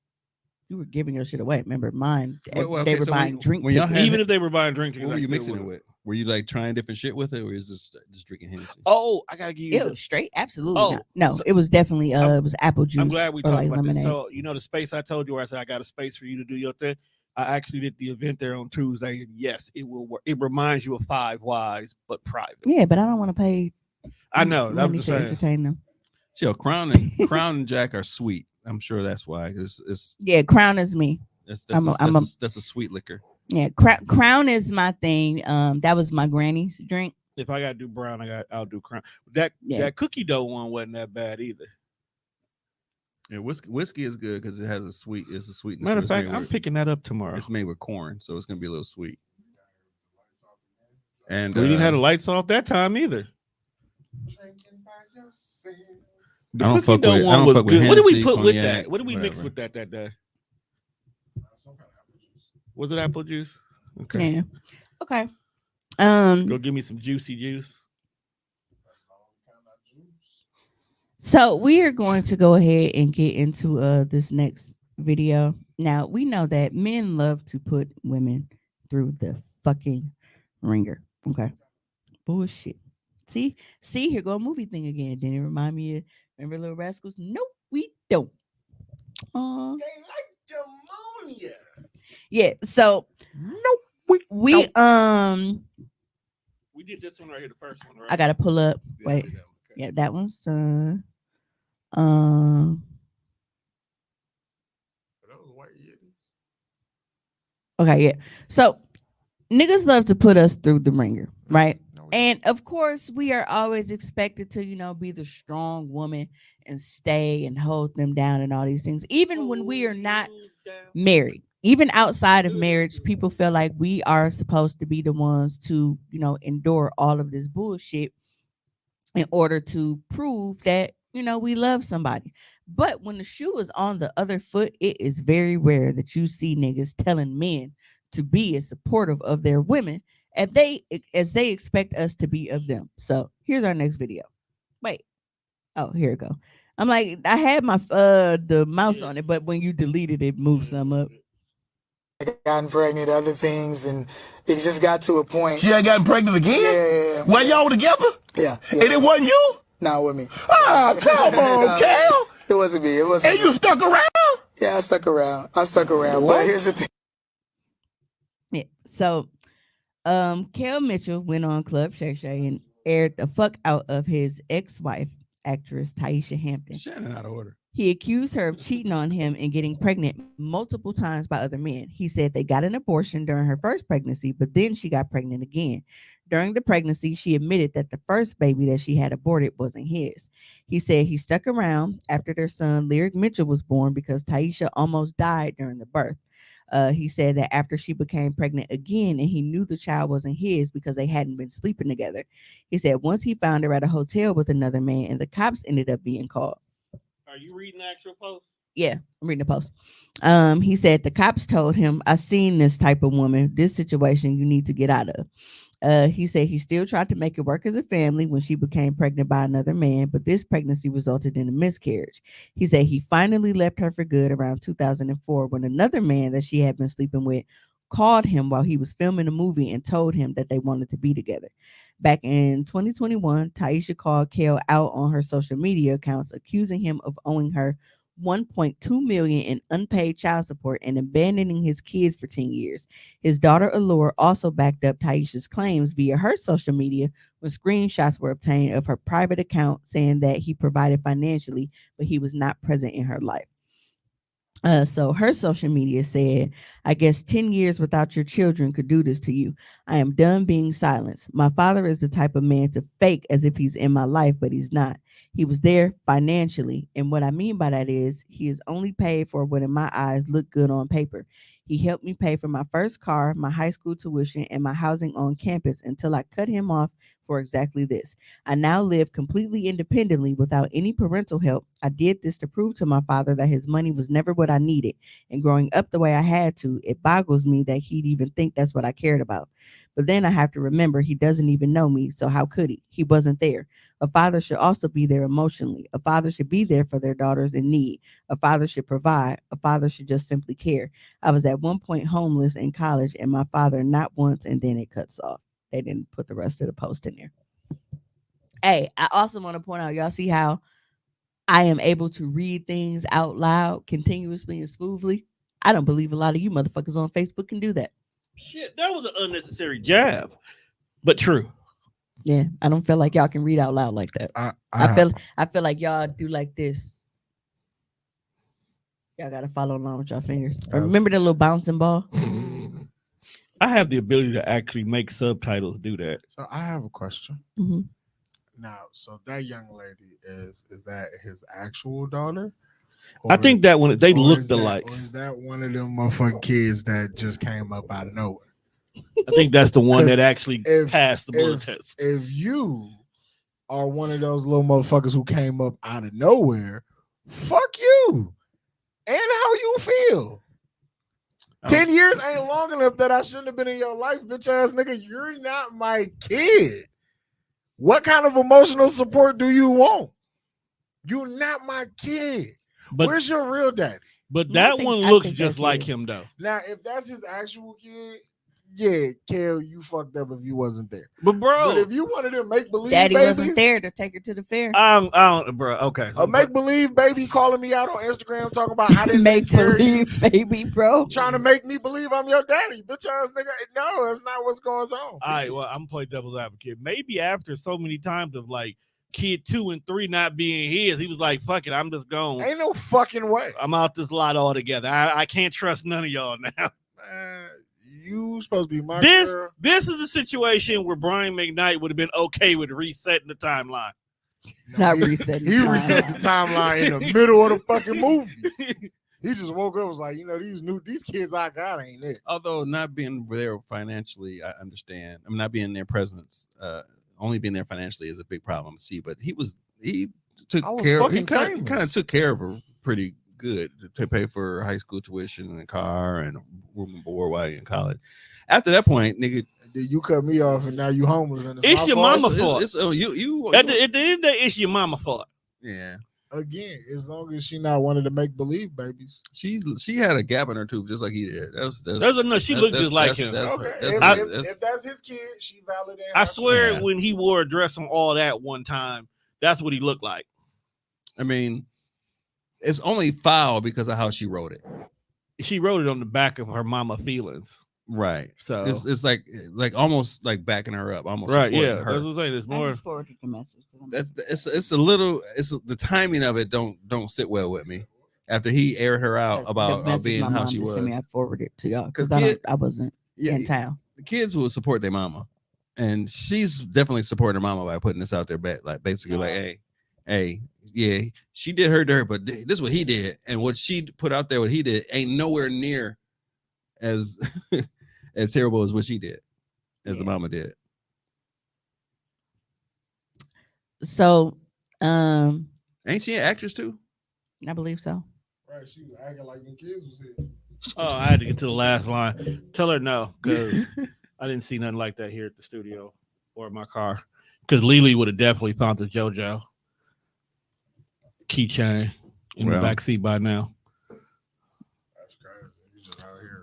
giving your shit away. Remember mine? Well, they okay, were so buying when- drink when y'all tickets. had- Even if they were buying drink tickets, What were I you still mixing it would've. with? Were you like trying different shit with it, or is this just drinking Hennessy? Oh, I gotta give you. It was straight, absolutely Oh, not. No, so- it was definitely it was apple juice. I'm glad we or talked like about lemonade. this. So, you know, the space I told you where I said I got a space for you to do your thing. I actually did the event there on Tuesday, and yes, it will work. It reminds you of Five Wise, but private. Yeah, but I don't want to pay. I know. I'm money just to saying. entertain them. Yo, Crown and Jack are sweet. I'm sure that's why. It's Yeah, Crown is me. that's a sweet liquor. Yeah, Crown is my thing. That was my granny's drink. If I gotta do brown, I'll do Crown. That cookie dough one wasn't that bad either. Yeah, whiskey is good because it has a sweetness. Matter of It's fact, made I'm with- picking that up tomorrow. It's made with corn, so it's gonna be a little sweet. And We didn't have the lights off that time either. The I don't cookie fuck dough with. I one don't was fuck with good. What did we Hennessy, put with cognac, that? What did we mix whatever. with that day? Was it apple juice? Okay. Yeah. Okay. Go give me some juicy juice. So we are going to go ahead and get into this next video. Now we know that men love to put women through the fucking ringer. Okay. Bullshit. See, here go a movie thing again. Didn't it remind me of remember Little Rascals? Nope, we don't. They like pneumonia. Yeah, so Nope. we We did this one right here, the first one, right? I gotta pull up. Wait. Yeah, that one's done. Um Okay, yeah. So niggas love to put us through the ringer, right? And of course, we are always expected to, be the strong woman and stay and hold them down and all these things. Even when we are not married, even outside of marriage, people feel like we are supposed to be the ones to, endure all of this bullshit in order to prove that, we love somebody. But when the shoe is on the other foot, it is very rare that you see niggas telling men to be as supportive of their women as they expect us to be of them. So here's our next video. Wait. Oh, here we go. I'm like, I had my the mouse on it, but when you deleted it, moved some up. Gotten pregnant, other things, and it just got to a point. She had gotten pregnant again? Yeah. While y'all were together? Yeah. And it wasn't you? Not with me. Ah, come on, Cal. It wasn't me. It wasn't. And you stuck around? Yeah, I stuck around. But here's the thing. Yeah. So, Kel Mitchell went on Club Shay Shay and aired the fuck out of his ex-wife, actress Taisha Hampton. Shannon out of order. He accused her of cheating on him and getting pregnant multiple times by other men. He said they got an abortion during her first pregnancy, but then she got pregnant again. During the pregnancy, she admitted that the first baby that she had aborted wasn't his. He said he stuck around after their son, Lyric Mitchell, was born because Taisha almost died during the birth. He said that after she became pregnant again and he knew the child wasn't his because they hadn't been sleeping together. He said once he found her at a hotel with another man and the cops ended up being called. Are you reading the actual post? Yeah, I'm reading the post. He said the cops told him, I seen this type of woman, this situation you need to get out of. He said he still tried to make it work as a family when she became pregnant by another man, but this pregnancy resulted in a miscarriage. He said he finally left her for good around 2004 when another man that she had been sleeping with called him while he was filming a movie and told him that they wanted to be together. Back in 2021, Taisha called Kel out on her social media accounts, accusing him of owing her $1.2 million in unpaid child support and abandoning his kids for 10 years. His daughter Allure also backed up Taisha's claims via her social media when screenshots were obtained of her private account saying that he provided financially, but he was not present in her life. So her social media said, I guess 10 years without your children could do this to you. I am done being silenced. My father is the type of man to fake as if he's in my life, but he's not. He was there financially. And what I mean by that is he is only paid for what in my eyes look good on paper. He helped me pay for my first car, my high school tuition, and my housing on campus until I cut him off for exactly this. I now live completely independently without any parental help. I did this to prove to my father that his money was never what I needed. And growing up the way I had to, it boggles me that he'd even think that's what I cared about. But then I have to remember he doesn't even know me, so how could he? He wasn't there. A father should also be there emotionally. A father should be there for their daughters in need. A father should provide. A father should just simply care. I was at one point homeless in college, and my father not once, and then it cuts off. They didn't put the rest of the post in there. Hey, I also want to point out, y'all see how I am able to read things out loud continuously and smoothly? I don't believe a lot of you motherfuckers on Facebook can do that. Shit, that was an unnecessary jab, but true. Yeah, I don't feel like y'all can read out loud like that. I feel like y'all do like this. Y'all gotta follow along with y'all fingers. Remember the little bouncing ball? I have the ability to actually make subtitles do that. So I have a question. Mm-hmm. Now, so that young lady is that his actual daughter? I think that one they looked alike. Or is that one of them motherfucking kids that just came up out of nowhere? I think that's the one that actually passed the blood test. If you are one of those little motherfuckers who came up out of nowhere, fuck you. And how you feel. 10 years ain't long enough that I shouldn't have been in your life, bitch ass nigga. You're not my kid. What kind of emotional support do you want? You're not my kid. But where's your real daddy? But that one looks just like him, though. Now, if that's his actual kid, yeah, Kel, you fucked up if you wasn't there. But bro, but if you wanted to make believe, Daddy babies, wasn't there to take her to the fair. I don't, bro. Okay, a make believe baby calling me out on Instagram talking about I didn't make believe baby, bro. Trying to make me believe I'm your daddy, bitch ass nigga. No, that's not what's going on. All right, well, I'm gonna play devil's advocate. Maybe after so many times of like kid 2 and 3 not being his, he was like, "Fuck it, I'm just gone. Ain't no fucking way. I'm out this lot altogether. I can't trust none of y'all now." You supposed to be my this. girl. This is a situation where Brian McKnight would have been okay with resetting the timeline. Not resetting. He reset the timeline in the middle of the fucking movie. He just woke up and was like, these kids I got ain't it. Although not being there financially, I understand. I mean, not being there presence, only being there financially is a big problem. See, but he took care. He kind of took care of her pretty good to pay for her high school tuition and a car and room and board while you're in college. After that point, nigga, you cut me off and now you homeless. And it's your mama fault. At the end of the day, it's your mama fault. Yeah. Again, as long as she not wanted to make believe babies, she had a gap in her tooth just like he did. She looked just like him. If that's his kid, she valid. I swear, when he wore a dress and all that one time, that's what he looked like. I mean, it's only foul because of how she wrote it. She wrote it on the back of her mama feelings. Right. So it's like almost like backing her up. Almost right. Yeah. her. That's what I'm saying. It's more. I just forwarded the message. It's a little. It's the timing of it don't sit well with me. After he aired her out about being how she was. I forwarded it to y'all because I wasn't in town. The kids will support their mama, and she's definitely supporting her mama by putting this out there. Like basically, like, hey, yeah, she did her dirt, but this is what he did, and what she put out there, what he did, ain't nowhere near as as terrible as what she did, as the mama did. So, ain't she an actress too? I believe so. Right, she was acting like the kids was here. Oh, I had to get to the last line. Tell her no, because I didn't see nothing like that here at the studio or in my car. Because Lily would have definitely found the JoJo keychain in the back seat by now.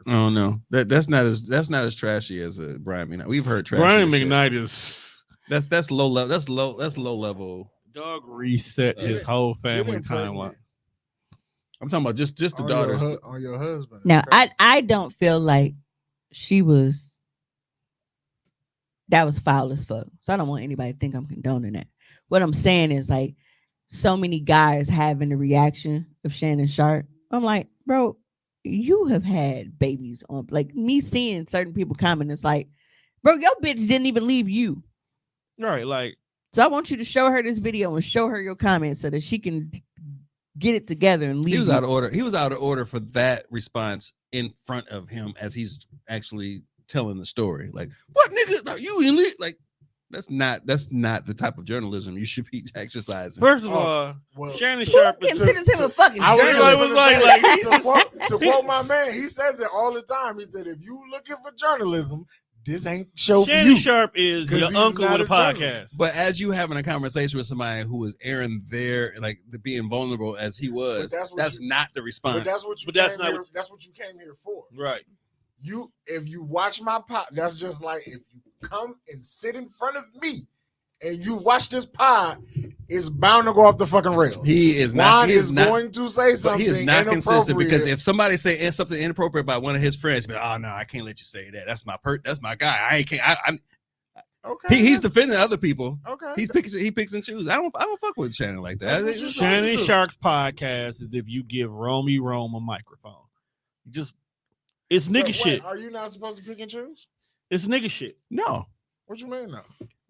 Oh no, that's not as trashy as Brian McKnight. We've heard trashy. Brian McKnight is that's low level. That's low level. Dog reset his whole family timeline. I'm talking about just the daughters on your husband. Now I don't feel like that was foul as fuck. So I don't want anybody to think I'm condoning that. What I'm saying is like so many guys having the reaction of Shannon Sharp. I'm like, bro, you have had babies on, like me seeing certain people comment. It's like, bro, your bitch didn't even leave you. Right. Like, so I want you to show her this video and show her your comments so that she can get it together and leave. He was out of order. He was out of order for that response in front of him as he's actually telling the story. Like, what niggas are you in? Like, that's not the type of journalism you should be exercising. First of all, Shannon Sharp considers him a fucking to quote my man, he says it all the time. He said, if you looking for journalism, this ain't show Shannon for you. Sharp is your uncle with a podcast. But as you having a conversation with somebody who was airing their, like, being vulnerable as he was, that's not the response. But that's what you that's what you came here for. Right. If you watch my pod, that's just like if you come and sit in front of me and you watch this pod, it's bound to go off the fucking rails. He is not. He is going to say something. He is not consistent because if somebody say something inappropriate by one of his friends, but oh no, I can't let you say that. That's my guy. I can't. Okay. He's defending other people. Okay. He picks and chooses. I don't fuck with Shannon like that. Shannon Sharp's podcast is if you give Romy Rome a microphone. It's nigga shit. Are you not supposed to pick and choose? It's nigga shit. No. What you mean no?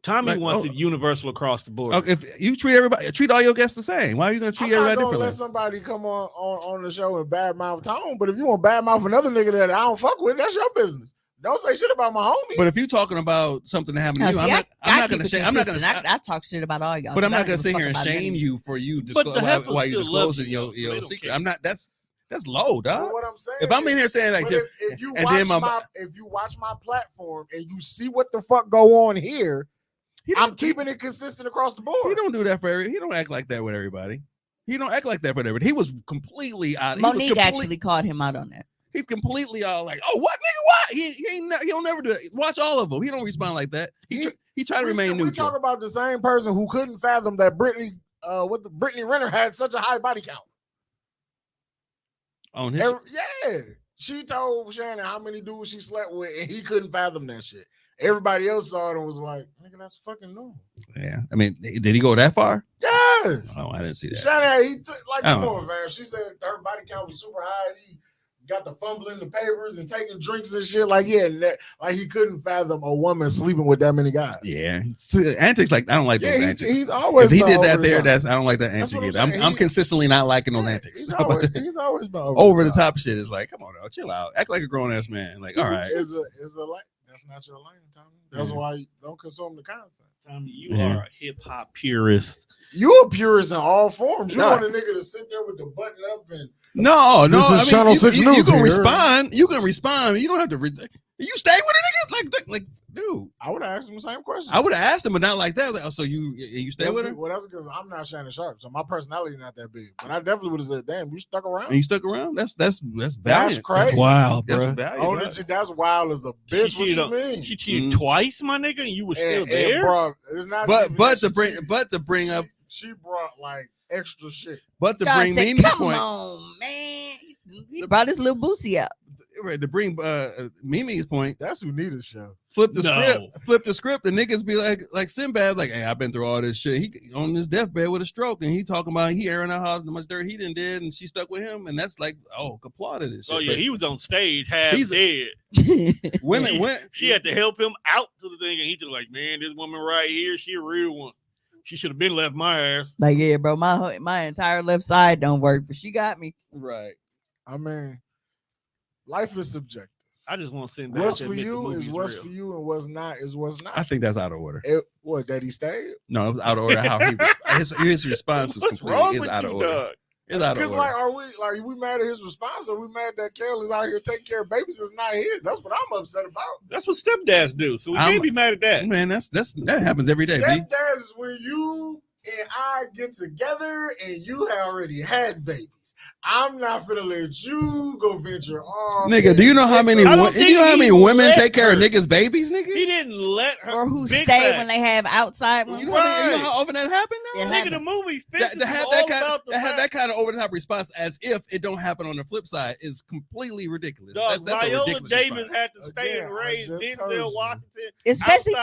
Tommy wants it universal across the board. Okay, if you treat all your guests the same, why are you going to treat everybody differently? Let somebody come on the show and badmouth Tone, but if you want badmouth another nigga that I don't fuck with, that's your business. Don't say shit about my homie. But if you're talking about something that happened to you, I'm not gonna shame. I'm not gonna. I talk shit about all y'all. But I'm not gonna sit here and shame you for you while you disclosing your secret. I'm not. That's low, dog. But what I'm saying, if I'm in here saying like, if you watch my platform and you see what the fuck go on here, I'm keeping it consistent across the board. He don't do that for every. He don't act like that with everybody. He don't act like that with everybody. He was completely out. Monique actually called him out on that. He's completely all like, oh, what nigga, what? He don't never do it. Watch all of them. He don't respond like that. He try to remain neutral. We talk about the same person who couldn't fathom that Brittany Renner had such a high body count. On his yeah. She told Shannon how many dudes she slept with, and he couldn't fathom that shit. Everybody else saw it and was like, nigga, that's fucking normal. Yeah. I mean, did he go that far? Yes. Oh, I didn't see that. Shannon, come on, fam. She said her body count was super high. He got the fumbling the papers and taking drinks and shit. Like, yeah, like he couldn't fathom a woman sleeping with that many guys. Yeah. Antics like I don't like those antics. He's always if he did that there, I don't like that antic either. I'm I'm consistently not liking those antics. He's always been over the top shit. Is like, come on, now, chill out. Act like a grown ass man. Like, all right. That's not your lane, Tommy. That's why you don't consume the content. Tommy, you are a hip hop purist. You're a purist in all forms. You want a nigga to sit there with the button up and no. This is Channel 6 News. You can respond. You can respond. You don't have to. You stay with a nigga like, dude. I would have asked him the same question. I would have asked him, but not like that. Like, oh, so you stay with her? Well, that's because I'm not Shannon Sharp, so my personality not that big. But I definitely would have said, "Damn, you stuck around." And you stuck around? That's valiant. That's crazy. That's wild, bro. That's wild as a bitch. What you mean? She cheated twice, my nigga, and you were still there. Bro, it's not. But to bring up, she brought like extra shit. But to bring Mimi's come point, on, man. He brought his little Boosie out. Right, to bring Mimi's point, that's who needed the show. Flip the script. The niggas be like Sinbad, like, hey, I've been through all this shit. He on his deathbed with a stroke, and he talking about he airing out how much dirt he done did, and she stuck with him, and that's like, oh, applauded this shit. Oh yeah, he was on stage half dead. She had to help him out to the thing, and he just like, man, this woman right here, she a real one. She should have been left my ass. Like, yeah, bro, my entire left side don't work, but she got me. Right. I mean, life is subjective. I just want to send what's for you is what's for you, and what's not is what's not. I think that's out of order. What, that he stayed? No, it was out of order. How he was, his response was completely out of order. Dog? It's out of order. Because are we mad at his response, or we mad that Kelly's out here taking care of babies? It's not his. That's what I'm upset about. That's what stepdads do. So we can't be mad at that. Man, that happens every day. Stepdads is when you and I get together and you have already had babies. I'm not finna let you go venture off. Nigga, do you know how many women take care of niggas' babies, nigga? He didn't let her. Or who stay when they have outside ones. You know how often that happened now? Nigga, the movie to have that kind of over the top response as if it don't happen on the flip side is completely ridiculous. That's Viola Davis had to stay and raise Denzel Washington, especially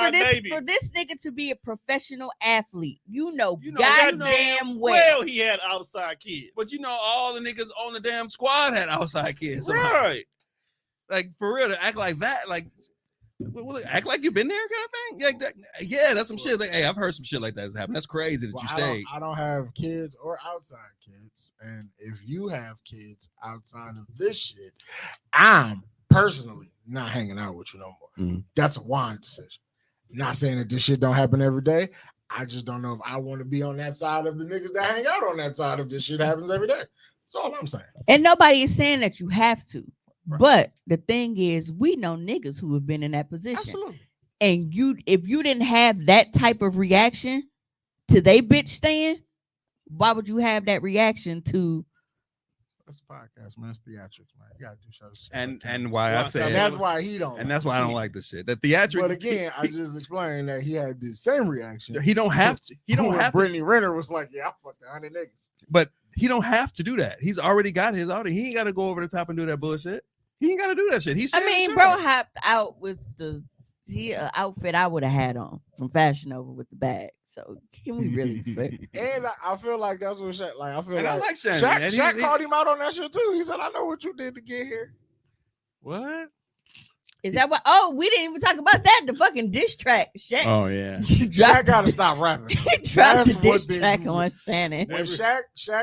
for this nigga to be a professional athlete. You know goddamn well he had outside kids. But you know all the niggas on the damn squad had outside kids. Somehow. Right. Like, for real, to act like that, like, act like you've been there kind of thing. Yeah, that's some shit. Like, hey, I've heard some shit like that has happened. That's crazy that you stayed. I don't have kids or outside kids. And if you have kids outside of this shit, I'm personally not hanging out with you no more. Mm-hmm. That's a wine decision. Not saying that this shit don't happen every day. I just don't know if I want to be on that side of the niggas that hang out on that side of this shit happens every day. That's all I'm saying. And nobody is saying that you have to. Right. But the thing is, we know niggas who have been in that position. Absolutely. And if you didn't have that type of reaction to they bitch staying, why would you have that reaction to? That's a podcast, man. It's theatrics, man. You gotta do shows. And why I said that's why he don't. And that's why I don't like this shit. The theatrics. But again, I just explained that he had the same reaction. He don't have to. He don't have to. Brittany Renner was like, "Yeah, I fucked 100 niggas." But he don't have to do that. He's already got his audience. He ain't got to go over the top and do that bullshit. He ain't got to do that shit. Bro hopped out with the outfit I would have had on from Fashion Nova with the bag. So can we really expect? And I feel like that's what Shaq, like. I feel I like Shannon. Shaq called him out on that shit too. He said, "I know what you did to get here." What? Is that what? Oh, we didn't even talk about that. The fucking diss track. Shaq. Oh yeah. Shaq gotta stop rapping. He dropped the diss track on Shannon. When Shaq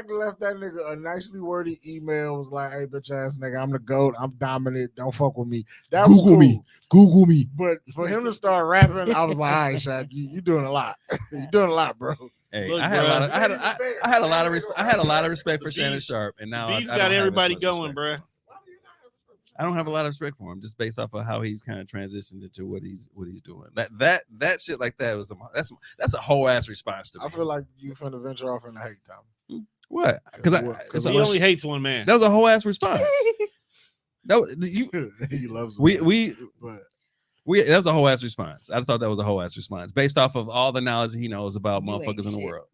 left that nigga a nicely worded email, was like, "Hey, bitch ass nigga, I'm the GOAT. I'm dominant. Don't fuck with me." That was cool. Google me. But for him to start rapping, I was like, "All right, Shaq, you doing a lot. You doing a lot, bro." Hey, Look, I had a lot of respect for The Shannon beef- Sharp, and now I Beef don't got have as everybody much going, respect. bro. I don't have a lot of respect for him, just based off of how he's kind of transitioned into what he's doing. That shit like that was that's a whole ass response to me. I feel like you finna venture off in the hate, Tom. What? Because He only hates one man. that was a whole ass response. That was, you He loves we him, that was a whole ass response. I thought that was a whole ass response based off of all the knowledge he knows about You ain't motherfuckers in the shit. world.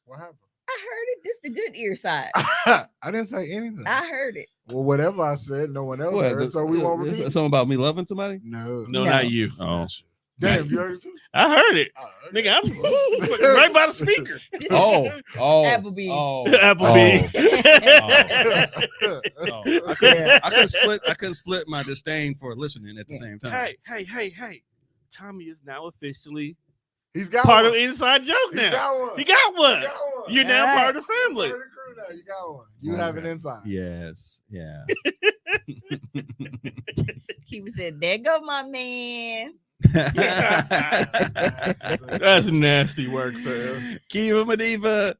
What happened? I heard it. This the good ear side. I didn't say anything. I heard it. Well, whatever I said, no one else heard, so we won't repeat. Something about me loving somebody? No, not you. Oh, damn, you heard it too. I heard it. Nigga, I'm right by the speaker. Oh, Applebee's. Applebee's. I couldn't split my disdain for listening at the same time. Hey. Tommy is now officially He's got part one. of Inside Joke now. He got one. He got one. He got one. You're now part of the family. Part of the crew now. You got one. You have an inside. Yes, yeah. Kiva said, "There go my man." That's nasty work, fam. Kiva Madiva.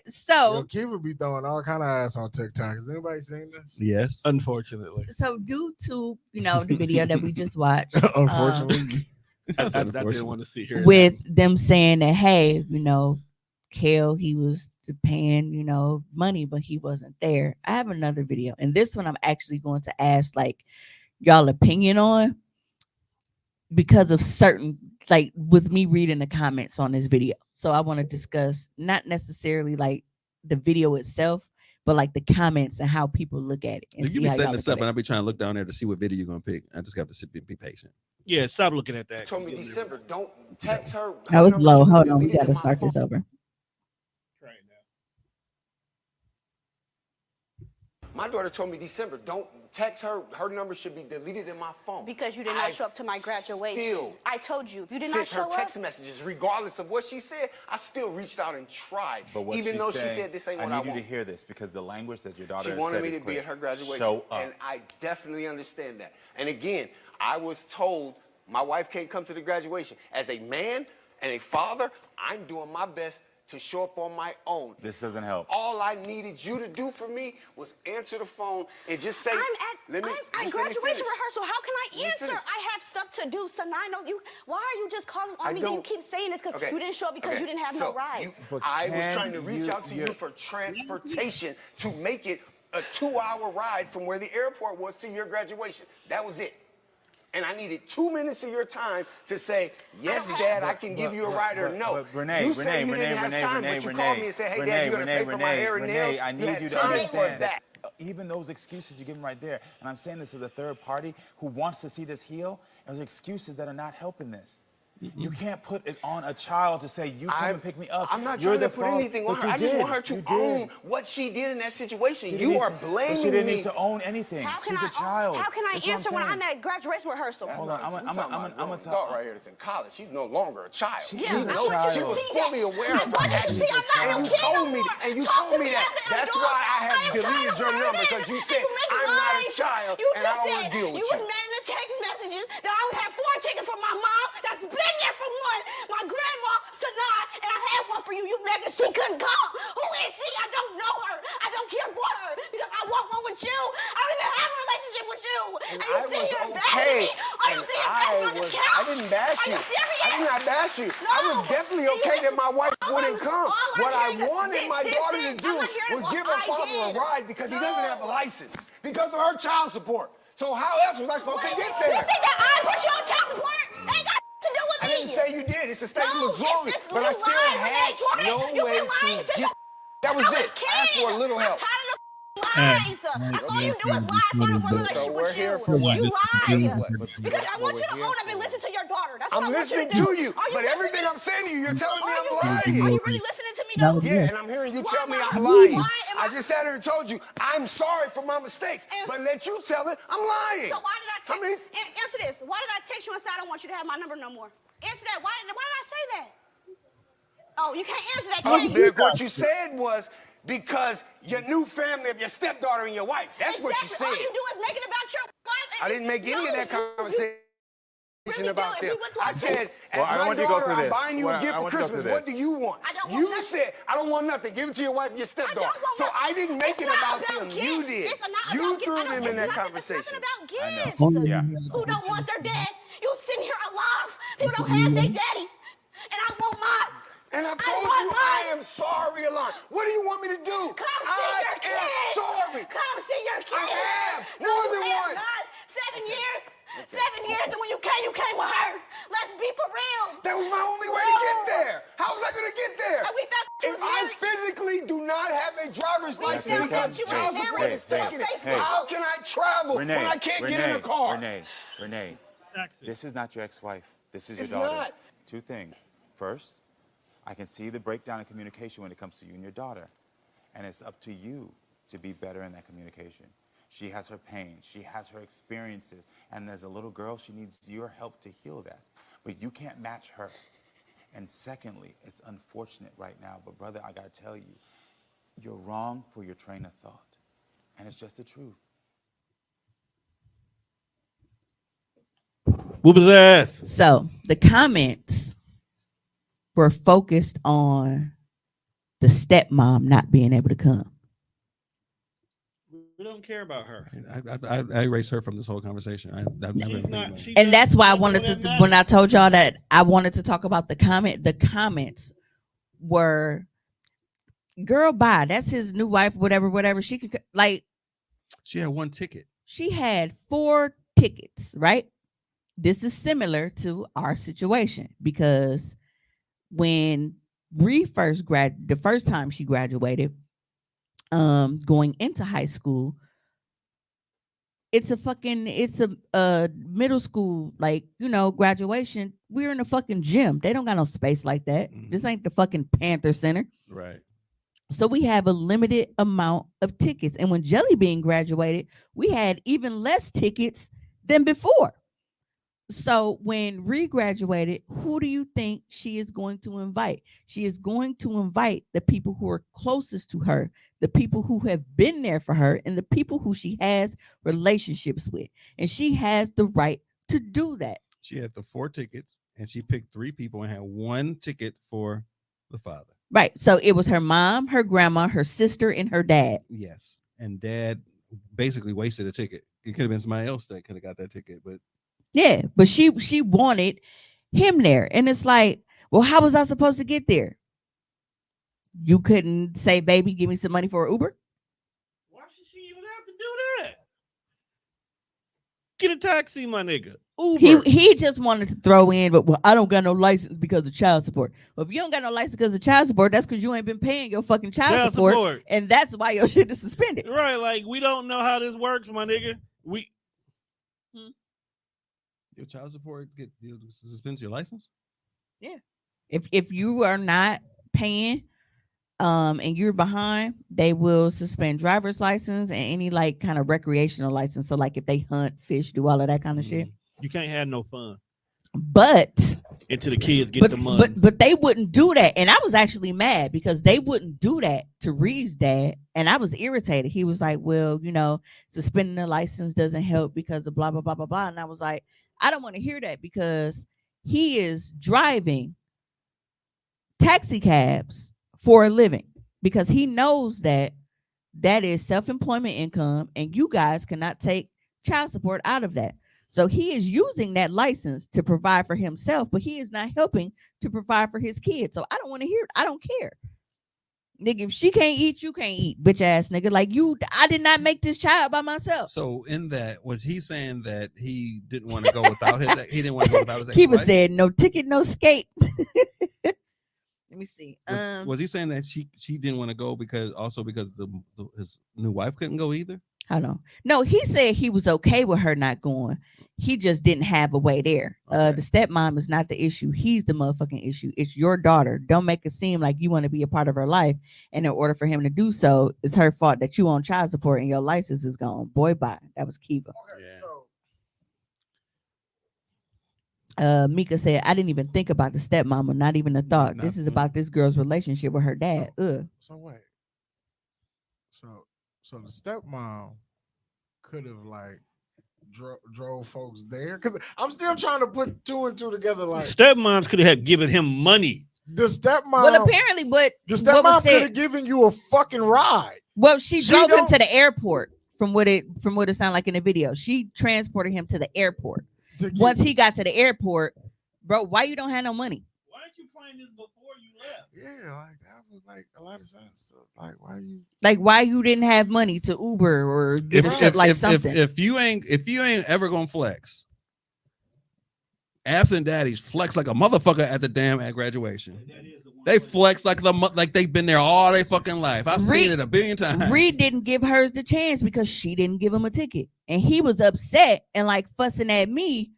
So Kiva be throwing all kind of ass on TikTok. Has anybody seen this? Yes. Unfortunately. So due to the video that we just watched, Unfortunately. I didn't want to see her. with them saying that, hey, Kel, he was paying, money, but he wasn't there. I have another video, and this one I'm actually going to ask like y'all opinion on, because of certain, like with me reading the comments on this video. So I want to discuss not necessarily like the video itself, but like the comments and how people look at it. And You see be how setting y'all this look up, at and it. I'll be trying to look down there to see what video you're gonna pick. I just got to sit and be patient. Yeah, stop looking at that. Told me December, don't text her. That was low. Hold on, we got to start this over. My daughter told me December, don't text her. Her number should be deleted in my phone. Because you did not show up to my graduation. Still I told you, if you did not sent show her text up. messages, regardless of what she said. I still reached out and tried, But what even she's though saying, she said this ain't what I I need you want. to hear this because the language that your daughter She has wanted said me is to be clear. at her graduation, Show up. and I definitely understand that. And again, I was told my wife can't come to the graduation. As a man and a father, I'm doing my best to show up on my own. This doesn't help. All I needed you to do for me was answer the phone and just say, I'm at graduation rehearsal. How can I Let me answer? finish. I have stuff to do. So now I know you. Why are you just calling on I me? don't- You keep saying this because Okay. you didn't show up because Okay. you didn't have So no ride. I was can trying to reach out to you for transportation to make it a 2-hour ride from where the airport was to your graduation. That was it. And I needed 2 minutes of your time to say, yes, Dad, I can give you a ride, or no. But Renee, you said you didn't have time, but you called me and said, hey, Dad, you got to pay for my hair and nails. I You need had you to time for understand that. that even those excuses you're giving right there, and I'm saying this to the third party who wants to see this heal, those are excuses that are not helping this. You can't put it on a child to say, you come and pick me up. I'm not You're trying to the put fault. anything on But her. you I just did. want her to You own did. what she did in that situation. She You didn't are need to- blaming but she didn't me. need to own anything. How can She's a child. How can I That's what answer when saying. I'm at graduation rehearsal? Hold on, I'm gonna talk right here that's in college. She's no longer a child. She's Yeah, a I want you child. to She was see that. fully aware of I her want you to actions. see I'm not And a you kid told no me, more. and you Talk told to me me that. as an That's adult. why I I have am deleted trying to your learn number, it. because you And said, you make I'm not a lies. child, You and I just don't want said to deal with you you. was mad in the text messages that I only had 4 tickets from my mom. That's been there for one. My grandma, Sanaa, and I had one for you. You mad that she couldn't come. Who is she? I don't know her. I don't care for her because I want one with you. I don't even have a relationship with you. And you I sit was here and bash okay, me. Are you and sitting here bashing me on this couch? I didn't bash Are you. you serious? I did not bash you. No. I was definitely You okay that just- my wife all wouldn't I'm- come. all I'm What I hearing is wanted my this, daughter this. to do I'm not hearing was what give her I father a did. ride because he doesn't have a license because of her child support. So how else was I supposed to get there? You think that I put you on child support? Ain't got to do with I me. didn't say you did. It's the state No, of Missouri, it's but I you still lying, had Renee Jordan. no You've way been lying to since get. That was I was it. I asked for a little help. I'm tired of the lies. All you do is lie in front of a relationship So we're with here you. for what? You lie. But Because I want you to own up and listen to your daughter. That's what I'm I want you listening to do. to you, Are but listening? everything I'm saying to you, you're telling me Are I'm you lying. Are you really listening to me? me though? Yeah, and I'm hearing you tell me I'm Why lying. am I just sat here and told you I'm sorry for my mistakes, but let you tell it I'm lying. So why did I text? Answer this. Why did I text you and say I don't want you to have my number no more? Answer that. Why did I say that? Oh, you can't answer that, can you? What you said was because your new family of your stepdaughter and your wife. That's what you said. All you do is make it about your wife. I didn't make any of that conversation about them. I said, Well, I as my want you to go daughter, through I'm this. buying you a Well, gift I for want you to go Christmas. through What this. do you want? You said, I don't want nothing. Give it to your wife and your stepdaughter. So I didn't make it about them. You did. You threw them in that conversation. It's not about gifts. Yeah. Who don't want their dad? You sitting here alive. People don't have their daddy. And I want mine. And I told you I am sorry, Alon. What do you want me to do? Come see your kid. I am sorry. Come see your kid. I have. No, More you than have once. not. 7 years. 7 years, and when you came with her. Let's be for real. That was my only way to get there. How was I going to get there? And we thought you If was I married. physically do not have a driver's license because you child were support married. is taking it, Hey. how can I travel when I can't get in a car? Renee, this is not your ex-wife. This is your It's daughter. not. Two things. First, I can see the breakdown in communication when it comes to you and your daughter. And it's up to you to be better in that communication. She has her pain. She has her experiences. And as a little girl, she needs your help to heal that. But you can't match her. And secondly, it's unfortunate right now, but brother, I gotta tell you, you're wrong for your train of thought. And it's just the truth. Whoop his ass. So the comments were focused on the stepmom not being able to come. We don't care about her. I erase her from this whole conversation. I've never. And that's why I wanted to, when I told y'all that I wanted to talk about the comments were, girl, bye. That's his new wife, whatever. She could, like, she had one ticket. She had 4 tickets, right? This is similar to our situation because when Bree the first time she graduated, going into high school, it's a middle school, like, graduation. We're in a fucking gym. They don't got no space like that. This ain't the fucking Panther Center. Right. So we have a limited amount of tickets. And when Jelly Bean graduated, we had even less tickets than before. So when Ree graduated, who do you think she is going to invite? She is going to invite the people who are closest to her, the people who have been there for her, and the people who she has relationships with. And she has the right to do that. She had the 4 tickets, and she picked 3 people and had 1 ticket for the father. Right. So it was her mom, her grandma, her sister, and her dad. Yes. And dad basically wasted a ticket. It could have been somebody else that could have got that ticket, but yeah, but she wanted him there. And it's like, well, how was I supposed to get there? You couldn't say, baby, give me some money for an Uber? Why should she even have to do that? Get a taxi, my nigga. Uber. He just wanted to throw in, but, well, I don't got no license because of child support. Well, if you don't got no license because of child support, that's because you ain't been paying your fucking child support. And that's why your shit is suspended. Right, like, we don't know how this works, my nigga. Your child support suspends your license? Yeah. If you are not paying and you're behind, they will suspend driver's license and any like kind of recreational license. So like if they hunt, fish, do all of that kind of shit. You can't have no fun. But until the kids get the money. But they wouldn't do that. And I was actually mad because they wouldn't do that to Ree's dad. And I was irritated. He was like, well, suspending the license doesn't help because of blah, blah, blah, blah, blah. And I was like, I don't want to hear that because he is driving taxi cabs for a living because he knows that is self-employment income and you guys cannot take child support out of that. So he is using that license to provide for himself, but he is not helping to provide for his kids. So I don't want to hear it. I don't care. Nigga, if she can't eat, you can't eat, bitch ass nigga. Like I did not make this child by myself. So in that, was he saying that he didn't want to go without his? He didn't want to go without his ex-wife? He was saying no ticket, no skate. Let me see. Was he saying that she didn't want to go because his new wife couldn't go either? Hold on. No, he said he was okay with her not going. He just didn't have a way there. The stepmom is not the issue. He's the motherfucking issue. It's your daughter. Don't make it seem like you want to be a part of her life. And in order for him to do so, it's her fault that you on child support and your license is gone. Boy, bye. That was Kiva. Mika said, I didn't even think about the stepmama. Not even a thought. This is about this girl's relationship with her dad. So wait. So the stepmom could have like drove folks there, because I'm still trying to put two and two together. Like stepmoms could have given him money. The stepmom. Well, apparently, but the stepmom could have given you a fucking ride. Well, she drove him to the airport. From what it sounded like in the video, she transported him to the airport. Once he got to the airport, bro, why you don't have no money? Why aren't you playing this before you left? Yeah, like that was like a lot of sense. So, like why you didn't have money to Uber or get something? If you ain't ever gonna flex, absent daddies flex like a motherfucker at the damn graduation. They flex like they've been there all their fucking life. I've seen it a billion times. Reed didn't give hers the chance because she didn't give him a ticket, and he was upset and like fussing at me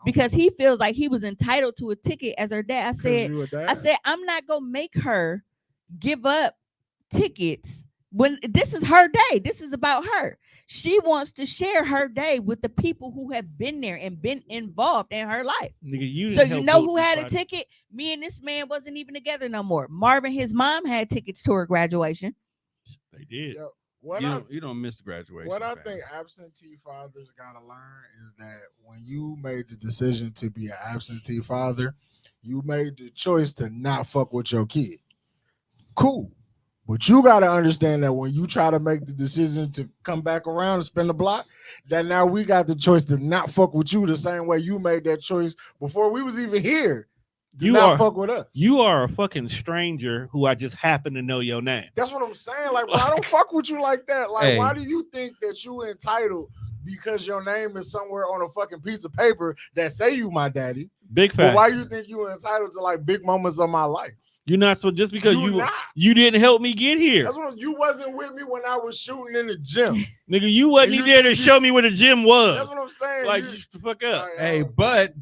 because he feels like he was entitled to a ticket as her dad. I said, I'm not gonna make her give up tickets when this is her day. This is about her. She wants to share her day with the people who have been there and been involved in her life. Nigga, so you know who had a ticket? Me and this man wasn't even together no more. Marvin, his mom had tickets to her graduation. They did. You don't miss the graduation. What I think absentee fathers gotta learn is that when you made the decision to be an absentee father, you made the choice to not fuck with your kid. Cool. But you got to understand that when you try to make the decision to come back around and spin the block, that now we got the choice to not fuck with you the same way you made that choice before we was even here to not fuck with us. You are a fucking stranger who I just happen to know your name. That's what I'm saying. Like, bro, I don't fuck with you like that. Like, why do you think that you entitled because your name is somewhere on a fucking piece of paper that say you my daddy? Big fact. But why you think you entitled to like big moments of my life? You're not so just because you didn't help me get here. That's what you wasn't with me when I was shooting in the gym. Nigga, you wasn't there to show me where the gym was. That's what I'm saying. Like, just the fuck up. Hey, but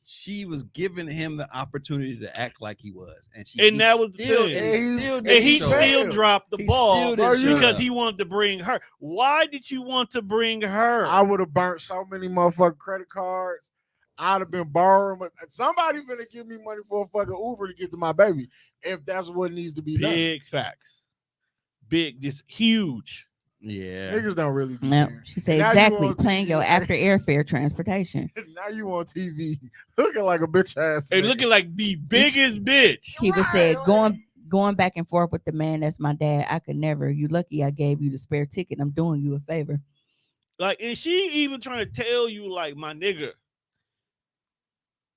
she was giving him the opportunity to act like he was, and that was he still dropped the ball because he wanted to bring her. Why did you want to bring her? I would have burnt so many motherfucking credit cards. I'd have been borrowing. Somebody finna give me money for a fucking Uber to get to my baby if that's what needs to be done. Big facts. Big, just huge. Yeah. Niggas don't really do that. She said exactly playing your after airfare transportation. Now you on TV looking like a bitch ass. Hey, looking like the biggest bitch. He was said going back and forth with the man that's my dad. I could never. You lucky I gave you the spare ticket. I'm doing you a favor. Like, and she even trying to tell you, like, my nigga,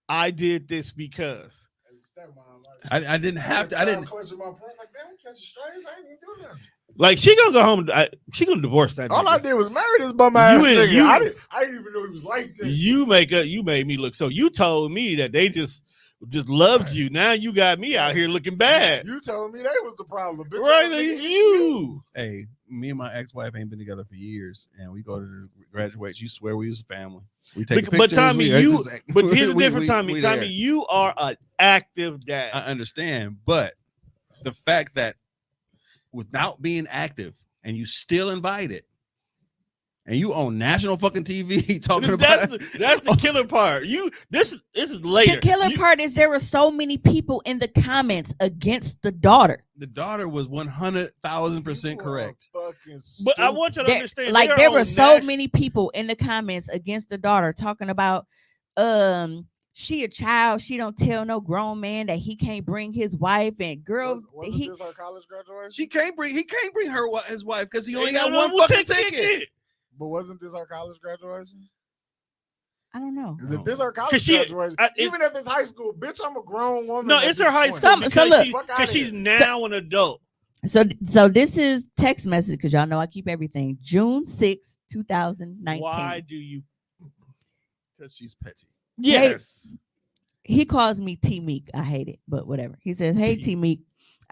I did this because I didn't have to. I didn't. Like, she gonna go home. She gonna divorce that. All nigga. I did was marry this bum ass nigga. I didn't even know he was like this. You made me look. So you told me that they just loved you. Now you got me out here looking bad. You told me they was the problem, bitch. Right, you. Hey, me and my ex-wife ain't been together for years, and we go to the graduation. You swear we was a family. We take pictures. But Tommy, here's the difference, Tommy. Tommy, you are an active dad. I understand, but the fact that without being active and you still invited, and you on national fucking TV talking about that's the killer part. This is later. The killer part is there were so many people in the comments against the daughter. The daughter was 100,000% correct. But I want you to understand, like there were so many people in the comments against the daughter talking about she a child, she don't tell no grown man that he can't bring his wife, and girls wasn't this our college graduation? He can't bring his wife because he only got one fucking ticket. But wasn't this our college graduation? I don't know. Is it this our college graduation? Even if it's high school, bitch, I'm a grown woman. No, it's her high school because she's now an adult. So this is text message because y'all know I keep everything. June 6th, 2019. Why do you? Because she's petty. Yes. He calls me T Meek. I hate it, but whatever. He says, "Hey T Meek,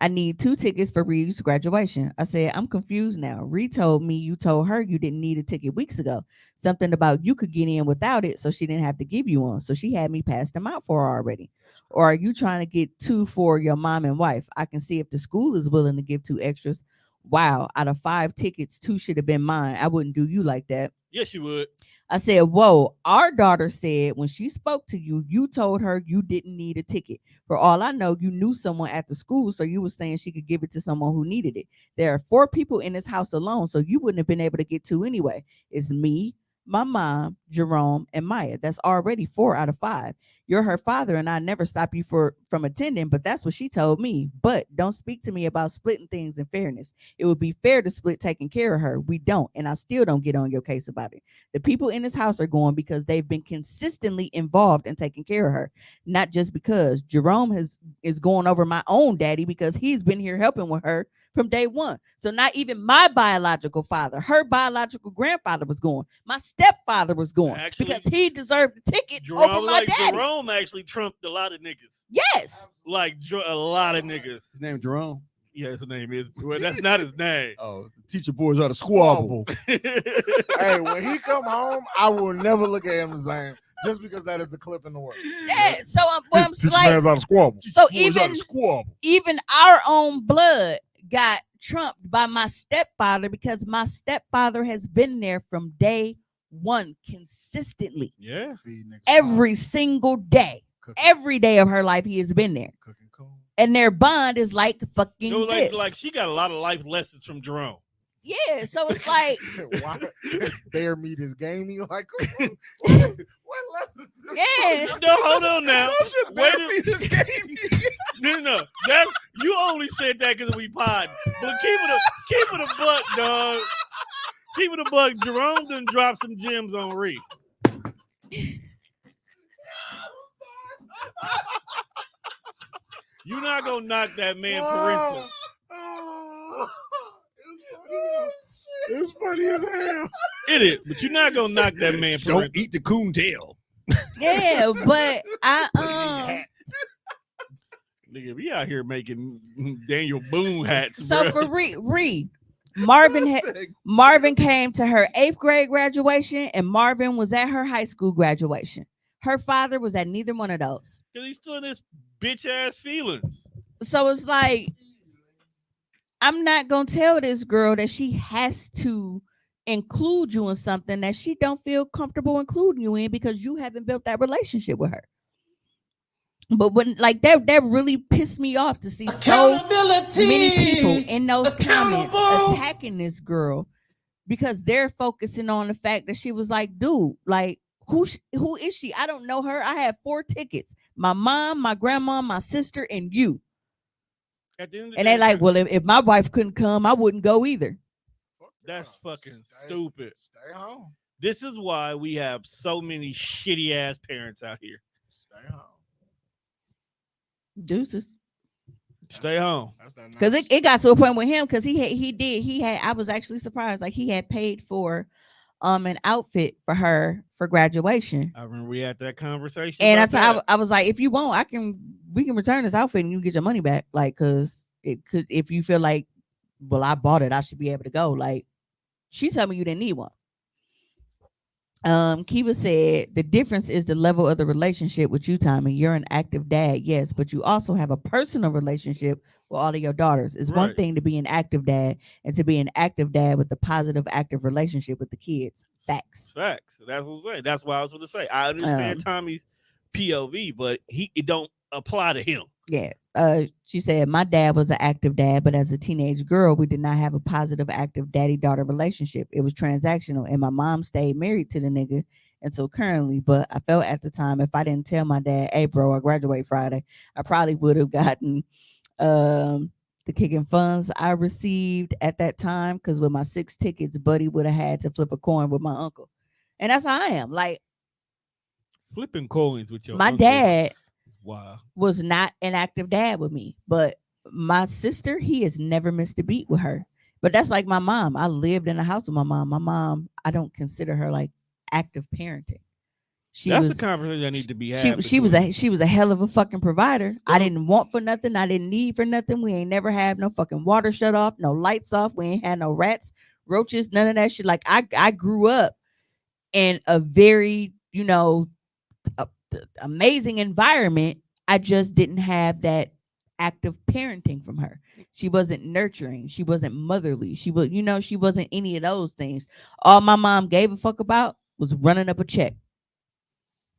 I need 2 tickets for Reed's graduation. I said, I'm confused now. Reed told me you told her you didn't need a ticket weeks ago. Something about you could get in without it, so she didn't have to give you one. So she had me pass them out for her already. Or are you trying to get 2 for your mom and wife? I can see if the school is willing to give 2 extras. Wow, out of 5 tickets, 2 should have been mine. I wouldn't do you like that. Yes, you would. I said, whoa, our daughter said when she spoke to you, you told her you didn't need a ticket. For all I know, you knew someone at the school, so you were saying she could give it to someone who needed it. There are 4 people in this house alone, so you wouldn't have been able to get 2 anyway. It's me, my mom, Jerome, and Maya. That's already 4 out of 5. You're her father, and I never stop you from attending, but that's what she told me. But don't speak to me about splitting things in fairness. It would be fair to split taking care of her. We don't, and I still don't get on your case about it. The people in this house are going because they've been consistently involved in taking care of her, not just because Jerome is going over my own daddy because he's been here helping with her from day one. So not even my biological father, her biological grandfather was going. My stepfather was going because he deserved the ticket over my daddy. Jerome actually trumped a lot of niggas. Yes, like a lot of niggas. His name is Jerome. Yeah, his name is. Well, that's not his name. Oh, the teacher boys are the squabble. Hey, when he come home, I will never look at him the same. Just because that is the clip in the world. Yeah, so what I'm Teacher like, man's out of squabble. So Teacher boys out of squabble. even our own blood got trumped by my stepfather because my stepfather has been there from day one consistently. Yeah. Every single day. Every day of her life, he has been there. And their bond is like fucking this. Like she got a lot of life lessons from Jerome. Yeah, so it's like why bear meat is gamey? Like what lessons? Yeah. No, hold on now. Bear meat is gamey. No. That's you only said that because we pod. But keep it a buck, dog. Keep it a buck. Jerome done drop some gems on Reed. You're not gonna knock that man parental. It's funny as hell. It is, but you're not gonna knock that man parental. Don't eat the coon tail. Yeah, but I Nigga, we out here making Daniel Boone hats. So bro. for Reed, Marvin came to her 8th grade graduation, and Marvin was at her high school graduation. Her father was at neither one of those. Because he's still in his bitch ass feelings. So it's like, I'm not gonna tell this girl that she has to include you in something that she don't feel comfortable including you in because you haven't built that relationship with her. But when like that really pissed me off to see so many people in those comments attacking this girl because they're focusing on the fact that she was like, dude, like who is she? I don't know her. I have 4 tickets. My mom, my grandma, my sister, and you. And they like, well, if my wife couldn't come, I wouldn't go either. That's fucking stupid. Stay home. This is why we have so many shitty ass parents out here. Stay home. Deuces. Stay home. Because it got to a point with him because he had I was actually surprised. Like he had paid for an outfit for her for graduation. I remember we had that conversation. And I was like, if you want, we can return this outfit and you get your money back. Like, cause it could, if you feel like, well, I bought it, I should be able to go. Like, she told me you didn't need one. Kiva said the difference is the level of the relationship with you, Tommy. You're an active dad, yes, but you also have a personal relationship with all of your daughters. It's one thing to be an active dad and to be an active dad with a positive, active relationship with the kids. Facts. That's what I'm saying. That's why I was going to say. I understand Tommy's POV, but it don't apply to him. Yeah. She said, my dad was an active dad, but as a teenage girl, we did not have a positive, active daddy-daughter relationship. It was transactional, and my mom stayed married to the nigga until currently. But I felt at the time, if I didn't tell my dad, hey, bro, I graduate Friday, I probably would have gotten the kicking funds I received at that time, because with my 6 tickets, Buddy would have had to flip a coin with my uncle. And that's how I am. Like, flipping coins with your my uncle. Dad Wow. was not an active dad with me, but my sister, he has never missed a beat with her. But that's like my mom. I lived in a house with my mom. My mom, I don't consider her like active parenting. That's was a conversation that need to be had. she was a hell of a fucking provider. I didn't want for nothing. I didn't need for nothing. We ain't never had no fucking water shut off, no lights off. We ain't had no rats, roaches, none of that shit. Like I grew up in a very, amazing environment. I just didn't have that active parenting from her. She wasn't nurturing. She wasn't motherly. She wasn't any of those things. All my mom gave a fuck about was running up a check.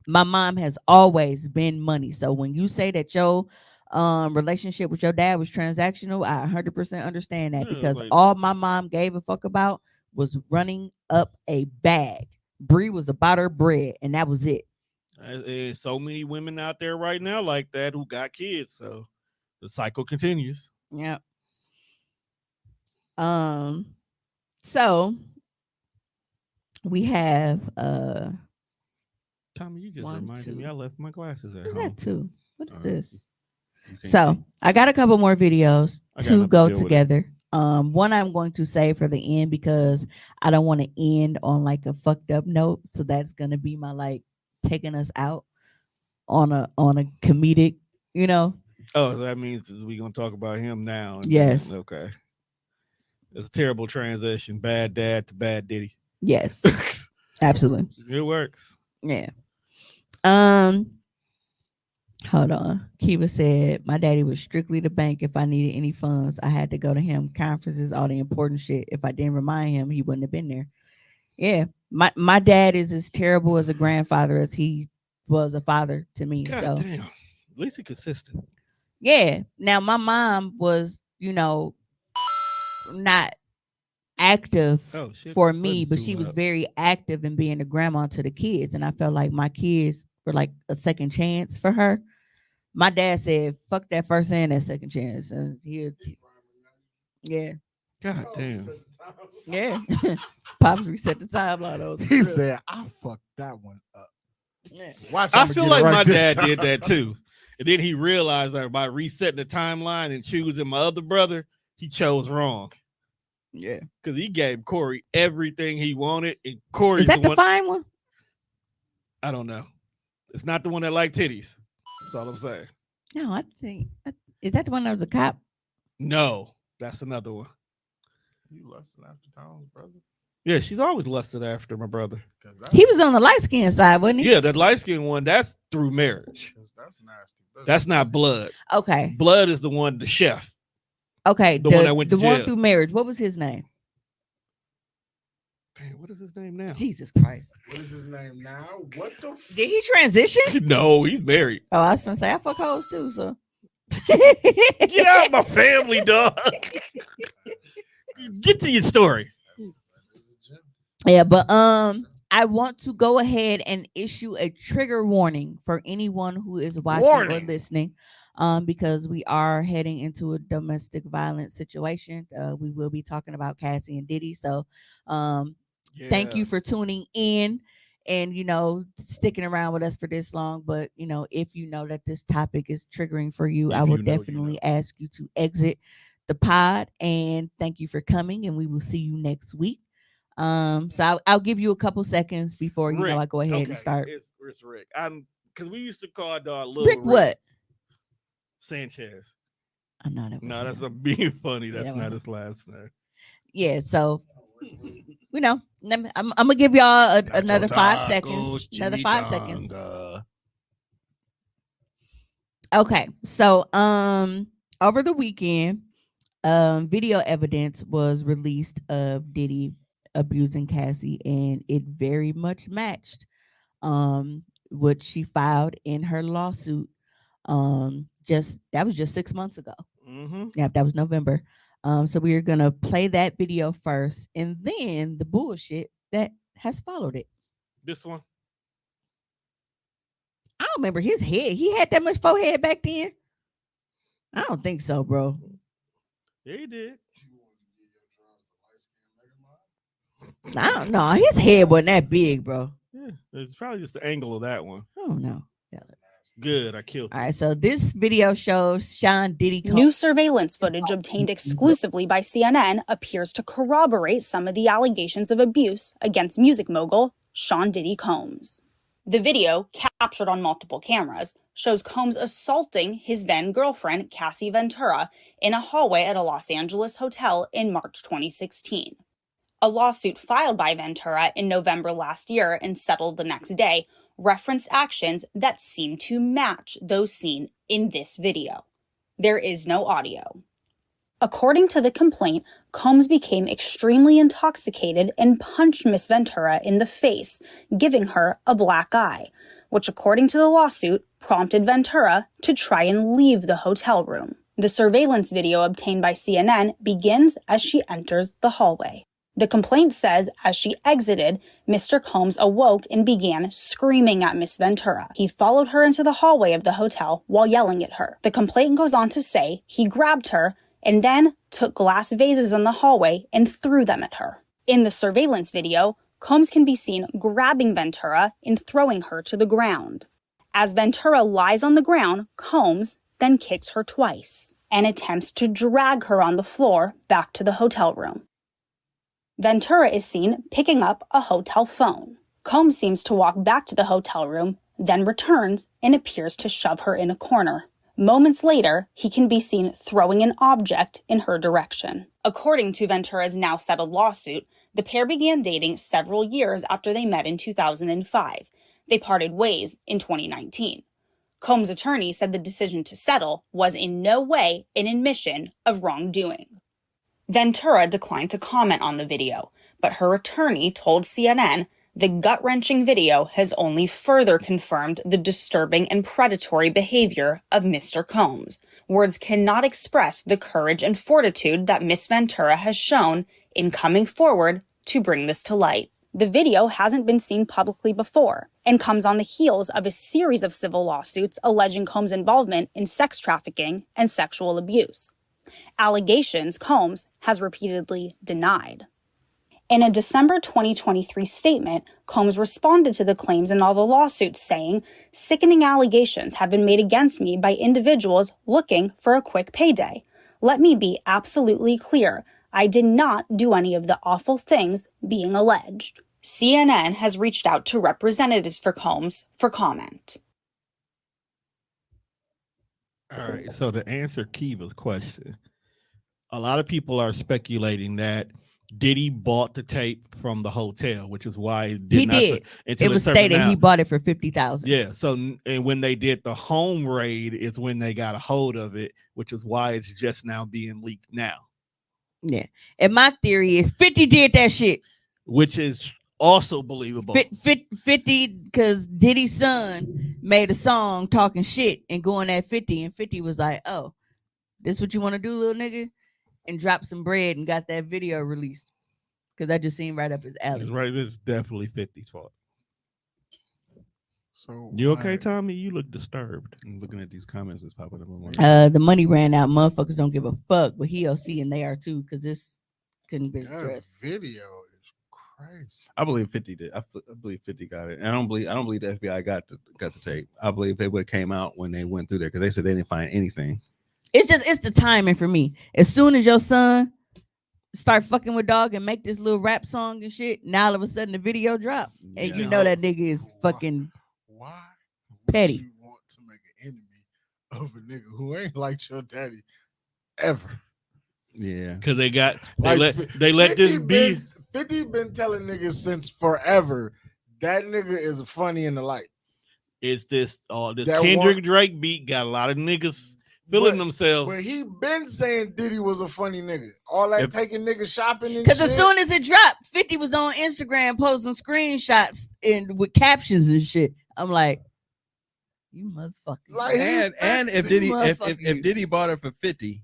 My mom has always been money. So when you say that your relationship with your dad was transactional, I 100% understand that, because all my mom gave a fuck about was running up a bag. Bree was about her bread, and that was it. There's so many women out there right now like that who got kids, so the cycle continues. Yeah. So we have Tommy, you just reminded me I left my glasses at home. That too. What is this? So I got a couple more videos to go together. One I'm going to save for the end because I don't want to end on like a fucked up note. So that's gonna be my like taking us out on a comedic, Oh, so that means we gonna talk about him now. And yes. Then, okay. It's a terrible transition. Bad dad to bad Diddy. Yes. Absolutely. It works. Yeah. Hold on. Kiva said, my daddy was strictly the bank. If I needed any funds, I had to go to him. Conferences, all the important shit. If I didn't remind him, he wouldn't have been there. Yeah. My dad is as terrible as a grandfather as he was a father to me. God so damn. At least he's consistent. Yeah. Now my mom was, not active for me, but she was very active in being a grandma to the kids. And I felt like my kids were like a second chance for her. My dad said, fuck that first and that second chance. And yeah. God damn. Yeah. Pops reset the timeline. He said, I fucked that one up. Yeah. Watch, I feel like my dad did that too. And then he realized that by resetting the timeline and choosing my other brother, he chose wrong. Yeah. Because he gave Corey everything he wanted. And Corey's Is that the fine one? I don't know. It's not the one that liked titties. That's all I'm saying. No, I think is that the one that was a cop? No, that's another one. You lusted after Tom's brother? Yeah, she's always lusted after my brother. He was on the light skin side, wasn't he? Yeah, that light skin one, that's through marriage. That's nasty. That's not blood. Okay. Blood is the one, the chef. Okay. The one that went to jail. One through marriage. What was his name? Hey, what is his name now? Jesus Christ. What is his name now? What the Did he transition? No, he's married. Oh, I was gonna say I fuck hoes too, so get out of my family, dog. Get to your story. Yeah, but I want to go ahead and issue a trigger warning for anyone who is watching or listening, because we are heading into a domestic violence situation. We will be talking about Cassie and Diddy. So thank you for tuning in and sticking around with us for this long. But if you know that this topic is triggering for you, I will definitely ask you to exit the pod. And thank you for coming, and we will see you next week. So I'll give you a couple seconds before Rick. I go ahead and start. It's Rick. Because we used to call our dog Little Rick what? Sanchez. I know that. No, that's not being funny. That's not his last name. Yeah, so I'm gonna give y'all another 5 seconds. Another 5 seconds. Okay, so over the weekend, video evidence was released of Diddy abusing Cassie, and it very much matched what she filed in her lawsuit. That was just 6 months ago. Yeah, that was November. So we are gonna play that video first, and then the bullshit that has followed it. This one? I don't remember his head. He had that much forehead back then. I don't think so, bro. Yeah, he did. I don't know. His head wasn't that big, bro. Yeah, it's probably just the angle of that one. I don't know. Good, I killed. All right, so this video shows Sean Diddy. New surveillance footage obtained exclusively by CNN appears to corroborate some of the allegations of abuse against music mogul Sean Diddy Combs. The video, captured on multiple cameras, shows Combs assaulting his then-girlfriend, Cassie Ventura, in a hallway at a Los Angeles hotel in March 2016. A lawsuit filed by Ventura in November last year and settled the next day referenced actions that seem to match those seen in this video. There is no audio. According to the complaint, Combs became extremely intoxicated and punched Miss Ventura in the face, giving her a black eye, which, according to the lawsuit, prompted Ventura to try and leave the hotel room. The surveillance video obtained by CNN begins as she enters the hallway. The complaint says as she exited, Mr. Combs awoke and began screaming at Miss Ventura. He followed her into the hallway of the hotel while yelling at her. The complaint goes on to say he grabbed her and then took glass vases in the hallway and threw them at her. In the surveillance video, Combs can be seen grabbing Ventura and throwing her to the ground. As Ventura lies on the ground, Combs then kicks her twice and attempts to drag her on the floor back to the hotel room. Ventura is seen picking up a hotel phone. Combs seems to walk back to the hotel room, then returns and appears to shove her in a corner. Moments later, he can be seen throwing an object in her direction. According to Ventura's now settled lawsuit, the pair began dating several years after they met in 2005. They parted ways in 2019. Combs' attorney said the decision to settle was in no way an admission of wrongdoing. Ventura declined to comment on the video, but her attorney told CNN the gut-wrenching video has only further confirmed the disturbing and predatory behavior of Mr. Combs. Words cannot express the courage and fortitude that Miss Ventura has shown in coming forward to bring this to light. The video hasn't been seen publicly before and comes on the heels of a series of civil lawsuits alleging Combs' involvement in sex trafficking and sexual abuse. Allegations Combs has repeatedly denied. In a December 2023 statement, Combs responded to the claims in all the lawsuits, saying, "Sickening allegations have been made against me by individuals looking for a quick payday. Let me be absolutely clear. I did not do any of the awful things being alleged." CNN has reached out to representatives for Combs for comment. All right. So to answer Kiva's question, a lot of people are speculating that Diddy bought the tape from the hotel, which is why it did He not. did. It was stated he bought it for $50,000. Yeah. So, and when they did the home raid, is when they got a hold of it, which is why it's just now being leaked now. Yeah. And my theory is 50 did that shit, which is also believable. 50, because Diddy's son made a song talking shit and going at 50, and 50 was like, "Oh, this what you want to do, little nigga?" and dropped some bread and got that video released, because that just seemed right up his alley. It's right. It's definitely 50's fault. So you okay, Tommy? You look disturbed. I'm looking at these comments that's popping up on my The money ran out. Motherfuckers don't give a fuck, but he'll see and they are too, because this couldn't be addressed. Video is crazy. I believe 50 did. I believe 50 got it. And I don't believe the FBI got the tape. I believe they would have came out when they went through there, because they said they didn't find anything. It's the timing for me. As soon as your son start fucking with dog and make this little rap song and shit, now all of a sudden the video drop, and you know that nigga is fucking petty. You want to make an enemy of a nigga who ain't like your daddy ever? Yeah, because they Like, let this be. 50 been telling niggas since forever that nigga is funny in the light. It's this this That Kendrick Drake beat got a lot of niggas feeling themselves. But he been saying Diddy was a funny nigga. All that taking niggas shopping and Because shit. as soon as it dropped, 50 was on Instagram posting screenshots and with captions and shit. I'm like, you motherfucker. Like, and if Diddy bought it for 50,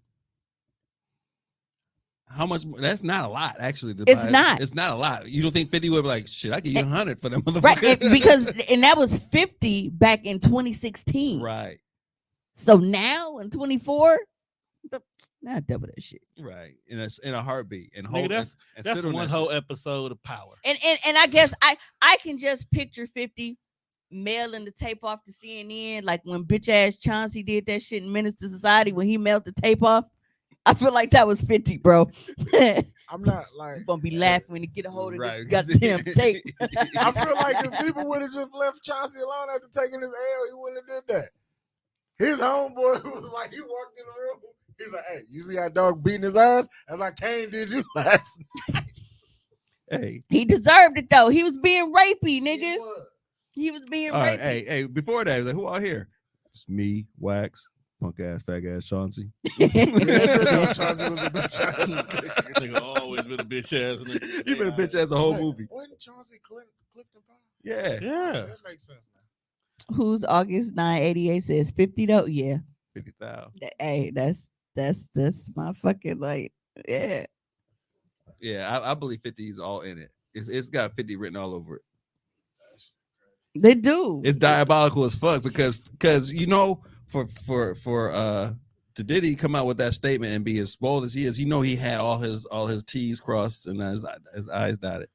how much? That's not a lot, actually. It's not. It's not a lot. You don't think 50 would be like, shit, I give you 100 for them motherfucker? Right, because that was 50 back in 2016. Right. So now in 24, not double that shit. Right. In a heartbeat. And Nigga, that's one whole episode of Power. And I guess I can just picture 50 mailing the tape off to CNN, like when bitch ass Chauncey did that shit in Menace to Society when he mailed the tape off. I feel like that was 50, bro. I'm not like You're gonna be laughing when you get a hold of Right. this goddamn tape. I feel like if people would have just left Chauncey alone after taking his L, he wouldn't have did that. His homeboy was like, he walked in the room. He's like, hey, you see that dog beating his ass? As I Kane did you last night. Hey, He deserved it though. He was being rapey, nigga. He was being all right. rapey. Hey, before that, like, who out here? It's me, Wax, punk ass, fag ass Chauncey. Chauncey was a bitch ass. Nigga always been a bitch ass. Nigga. He been a bitch ass the whole movie. Wasn't Chauncey Clifton Pie? Yeah. Yeah. That makes sense now. Who's August 988 says 50 though? Yeah. 50,000. Hey, that's my fucking like, yeah. Yeah, I believe 50 is all in it. It's got 50 written all over it. They do. It's diabolical as fuck because you know, for to Diddy come out with that statement and be as spoiled as he is, you know, he had all his T's crossed and his eyes dotted.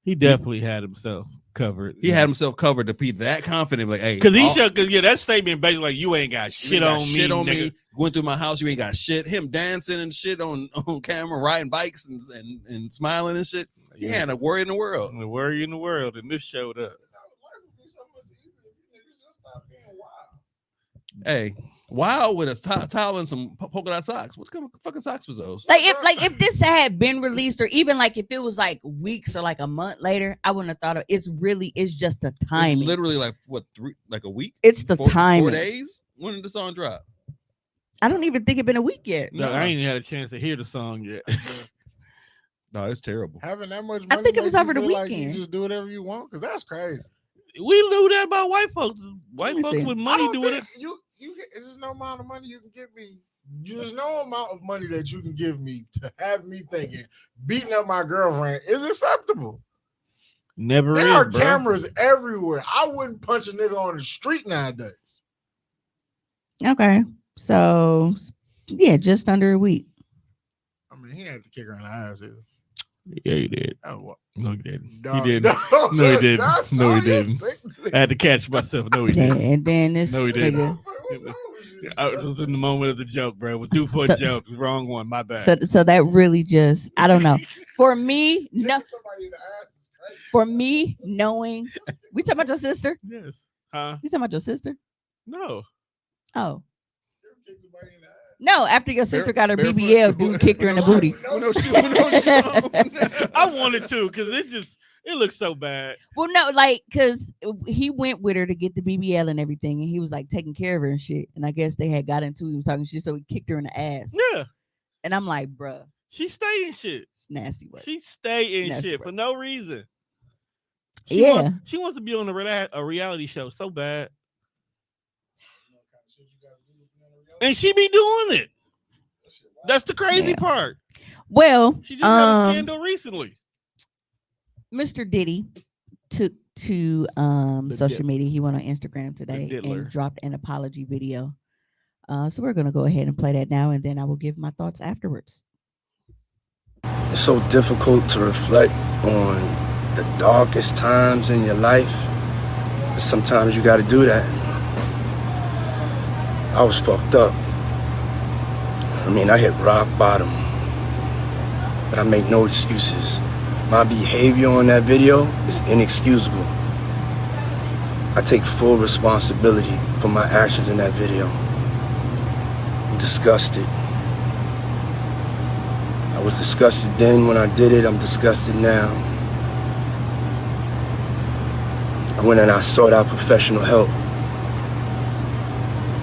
He definitely had himself covered. He had himself covered to be that confident, like, hey, because he should. Because that statement basically like, you ain't got you shit ain't got on shit me, on nigga. me. Going through my house, you ain't got shit. Him dancing and shit on camera, riding bikes and smiling and shit. He had a worry in the world. The worry in the world, and this showed up. Hey, Wild with a towel and some polka dot socks. What kind of fucking socks was those? If this had been released, or even like if it was like weeks or like a month later, I wouldn't have thought of it's just the timing. It's literally like what, like a week? It's the timing. 4 days? When did the song drop? I don't even think it's been a week yet. No, I ain't even had a chance to hear the song yet. No, it's terrible. Having that much money, I think it was make over you the feel like you weekend. just do whatever you want, because that's crazy. We knew that about white folks. White folks with I money don't doing it. think there's no amount of money you can give me. There's no amount of money that you can give me to have me thinking beating up my girlfriend is acceptable. Never There is, are bro. cameras everywhere. I wouldn't punch a nigga on the street nowadays. Okay, so yeah, just under a week. I mean, he had to kick her in the ass. Either. Yeah, he did. Oh, what? No, he didn't. No, He didn't. no, No, he didn't. that's No, all he you're didn't. saying. I had to catch myself. No, he Yeah, didn't. and then this No, he didn't. nigga. I was in the moment of the joke, bro. It was due for a joke. Wrong one. My bad. So that really just, I don't know. For me, no. For me, knowing we talking about your sister. Yes. Huh? You talking about your sister? No. Oh. No, after your sister got her barefoot. BBL, dude kicked her in the booty. I wanted to because it looks so bad. Well, no, like, because he went with her to get the BBL and everything, and he was like taking care of her and shit. And I guess they had got into he was talking shit, so he kicked her in the ass. Yeah. And I'm like, bruh, She stay in shit. it's nasty work. She stay in Nasty shit work. for no reason. Yeah. She wants to be on a reality show so bad. And she be doing it. That's the crazy part. Well, She just had a scandal recently. Mr. Diddy took to social media. He went on Instagram today diddler. and dropped an apology video. So we're gonna go ahead and play that now, and then I will give my thoughts afterwards. It's so difficult to reflect on the darkest times in your life. But sometimes you got to do that. I was fucked up. I mean, I hit rock bottom. But I make no excuses. My behavior on that video is inexcusable. I take full responsibility for my actions in that video. I'm disgusted. I was disgusted then when I did it. I'm disgusted now. I went and I sought out professional help.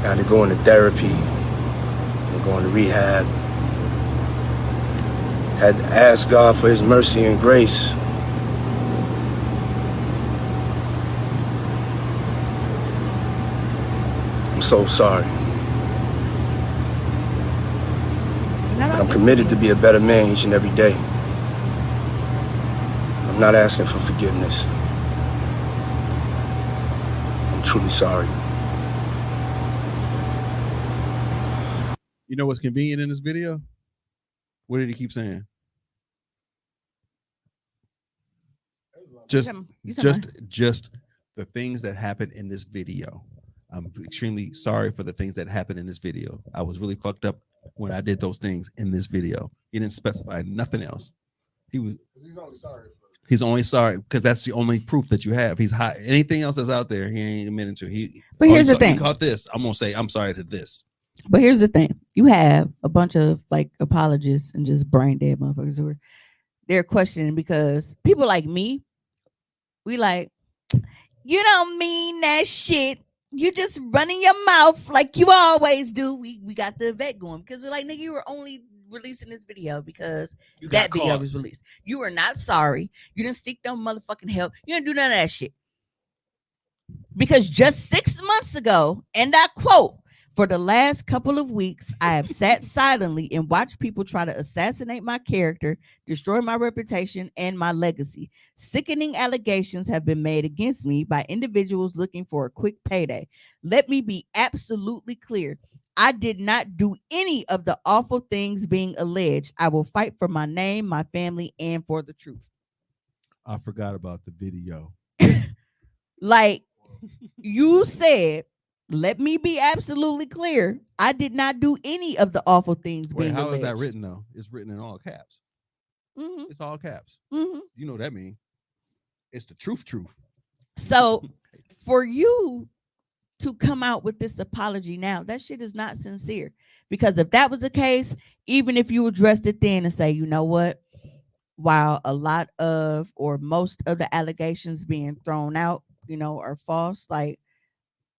I had to go into therapy and go into rehab. Had to ask God for his mercy and grace. I'm so sorry. But I'm committed to be a better man each and every day. I'm not asking for forgiveness. I'm truly sorry. You know what's convenient in this video? What did he keep saying? Just the things that happened in this video. I'm extremely sorry for the things that happened in this video. I was really fucked up when I did those things in this video. He didn't specify nothing else. He's only sorry. He's only sorry because that's the only proof that you have. He's high. Anything else that's out there, he ain't admitting to. But here's the thing. You caught this. I'm gonna say I'm sorry to this. But here's the thing. You have a bunch of like apologists and just brain dead motherfuckers who they're questioning because people like me, we like, you don't mean that shit. You just running your mouth like you always do. We got the vet going because we're like, nigga, you were only releasing this video because that video was released. You were not sorry. You didn't seek no motherfucking help. You didn't do none of that shit. Because just 6 months ago, and I quote, for the last couple of weeks, I have sat silently and watched people try to assassinate my character, destroy my reputation, and my legacy. Sickening allegations have been made against me by individuals looking for a quick payday. Let me be absolutely clear. I did not do any of the awful things being alleged. I will fight for my name, my family, and for the truth. I forgot about the video. Like you said, let me be absolutely clear. I did not do any of the awful things being alleged. How is that written though? It's written in all caps. Mm-hmm. It's all caps. Mm-hmm. You know what that means? It's the truth. So for you to come out with this apology now, that shit is not sincere. Because if that was the case, even if you addressed it then and say, you know what, while a lot of or most of the allegations being thrown out, you know, are false, like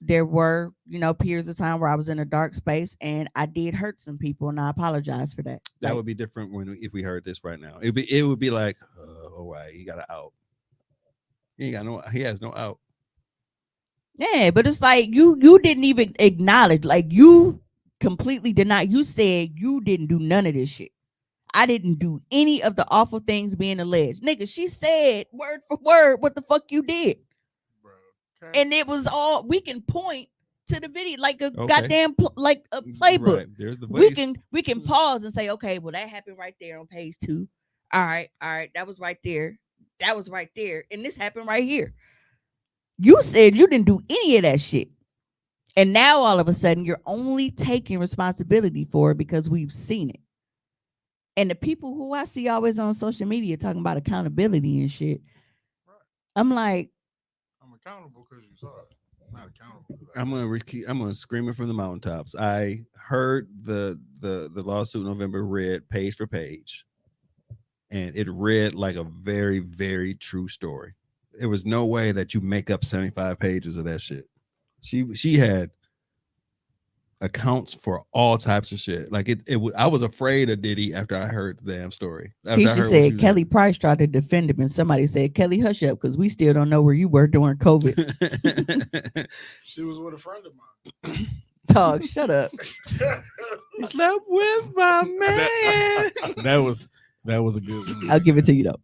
there were, you know, periods of time where I was in a dark space and I did hurt some people, and I apologize for that. That would be different if we heard this right now. It would be like, all right, he got an out. He has no out. Yeah, but it's like you didn't even acknowledge, like you completely did not. You said you didn't do none of this shit. I didn't do any of the awful things being alleged. Nigga, she said word for word what the fuck you did. Bro, okay. And it was all, we can point to the video like a goddamn like a playbook. Right. There's the voice. We can pause and say, okay, well that happened right there on page 2. All right, that was right there. That was right there. And this happened right here. You said you didn't do any of that shit. And now all of a sudden you're only taking responsibility for it because we've seen it. And the people who I see always on social media talking about accountability and shit, right. I'm like, I'm accountable because you saw it. Not accountable. I'm gonna scream it from the mountaintops. I heard the lawsuit November read page for page, and it read like a very, very true story. There was no way that you make up 75 pages of that shit. She had accounts for all types of shit. Like I was afraid of Diddy after I heard the damn story. Keisha said Kelly Price tried to defend him, and somebody said, Kelly, hush up, because we still don't know where you were during COVID. She was with a friend of mine. Dog, shut up. You slept with my man. That was a good one. I'll give it to you though.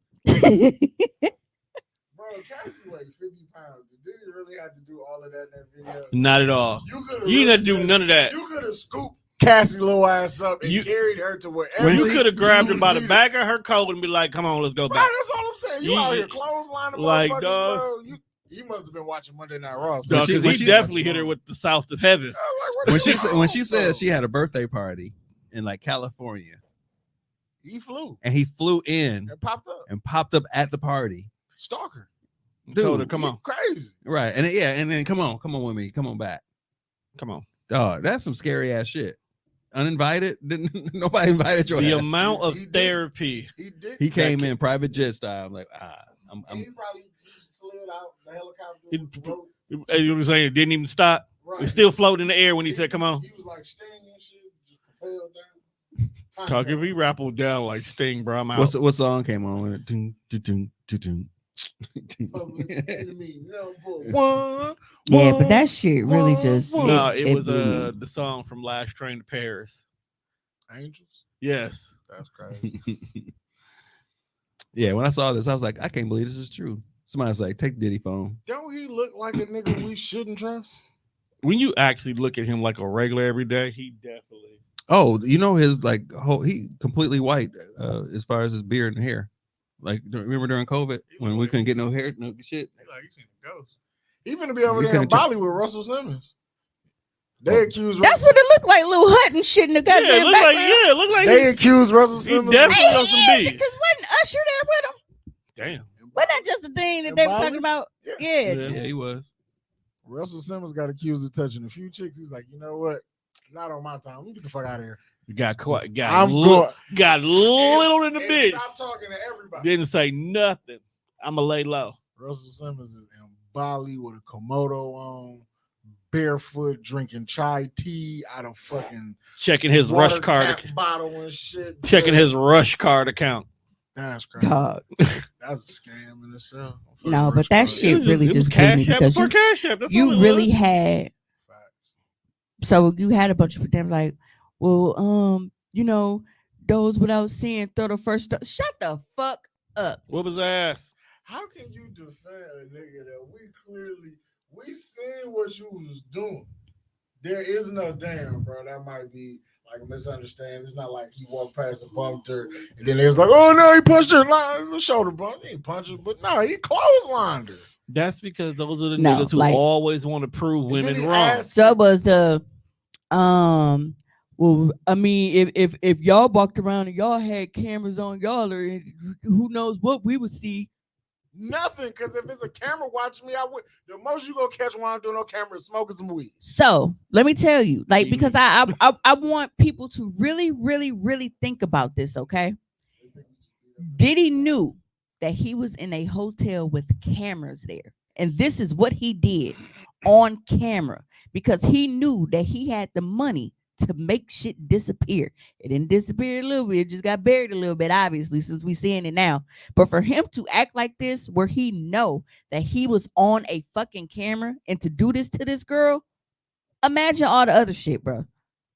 Bro, Cassie weighed 50 pounds. Did he really have to do all of that in that video? Not at all. You didn't have to do none of that. You could have scooped Cassie little ass up and carried her to wherever. You could have grabbed her by the back of her coat and be like, "Come on, let's go back." That's all I'm saying. You out here clotheslining like, motherfuckers, dog. bro. He must have been watching Monday Night Raw. So he definitely hit her with the south of heaven. When she said she had a birthday party in like California, he flew in and popped up at the party. Stalker. Dude, told her, come on. Crazy. Right. And then come on with me. Come on back. Come on. Dog, that's some scary ass shit. Uninvited? Didn't nobody invited you? The amount of therapy. He came in private jet style. I'm like, he probably slid out the helicopter. You were saying it didn't even stop. Right. It still floated in the air when he said, come on. He was like Sting and shit, just propelled down. Talk if he rappelled down like Sting, bro. I'm out. What song came on? Dun, dun, dun, dun, dun. Yeah, but that shit really just it was the song from Last Train to Paris. Angels? Yes. That's crazy. Yeah, when I saw this, I was like, I can't believe this is true. Somebody's like, take Diddy phone. Don't he look like a nigga we shouldn't trust? When you actually look at him like a regular every day, he definitely. Oh, you know his like he completely white as far as his beard and hair. Like remember during COVID when we couldn't get no hair, no shit. Like he seen a ghost. He finna be over there in Bali with Russell Simmons. They accused. That's what it looked like, Lil Hut and shit in the goddamn it looked like background. it looked like They accused Russell he Simmons. definitely on some beef. Because wasn't Usher there with him? Damn. Wasn't that just a thing that And they were Bobby? talking about? Yeah. Yeah. he was. Russell Simmons got accused of touching a few chicks. He's like, you know what? Not on my time. Let me get the fuck out of here. You got quiet. I'm Got little in the bitch. Stop talking to everybody. Didn't say nothing. I'ma lay low. Russell Simmons is in Bali with a Komodo on, barefoot, drinking chai tea out of fucking Checking his water rush card. tap bottle and shit. Checking his rush card account. That's crazy. Dog. That's a scam in itself. No, but that shit really It was just killed me Cash App because before Cash App. That's all you it really was. had. So you had a bunch of them like, well, you know, those without seeing throw the first. Shut the fuck up. Whoop his ass. How can you defend a nigga that we seen what you was doing? There is no damn, bro. That might be like a misunderstanding. It's not like he walked past and bumped her, and then they was like, "Oh no, he punched her line, the shoulder bump." He ain't punched her, but no, he clotheslined her. That's because those are the No, niggas who like- always want to prove women wrong. So it was the, well, I mean, if y'all walked around and y'all had cameras on y'all, or who knows what we would see. Nothing, because if it's a camera watching me, I would. The most you gonna catch while I'm doing no camera is smoking some weed. So let me tell you, like, because I want people to really, really, really think about this. Okay, Diddy knew that he was in a hotel with cameras there, and this is what he did on camera because he knew that he had the money to make shit disappear. It didn't disappear a little bit, it just got buried a little bit, obviously, since we're seeing it now. But for him to act like this, where he know that he was on a fucking camera and to do this to this girl, imagine all the other shit, bro.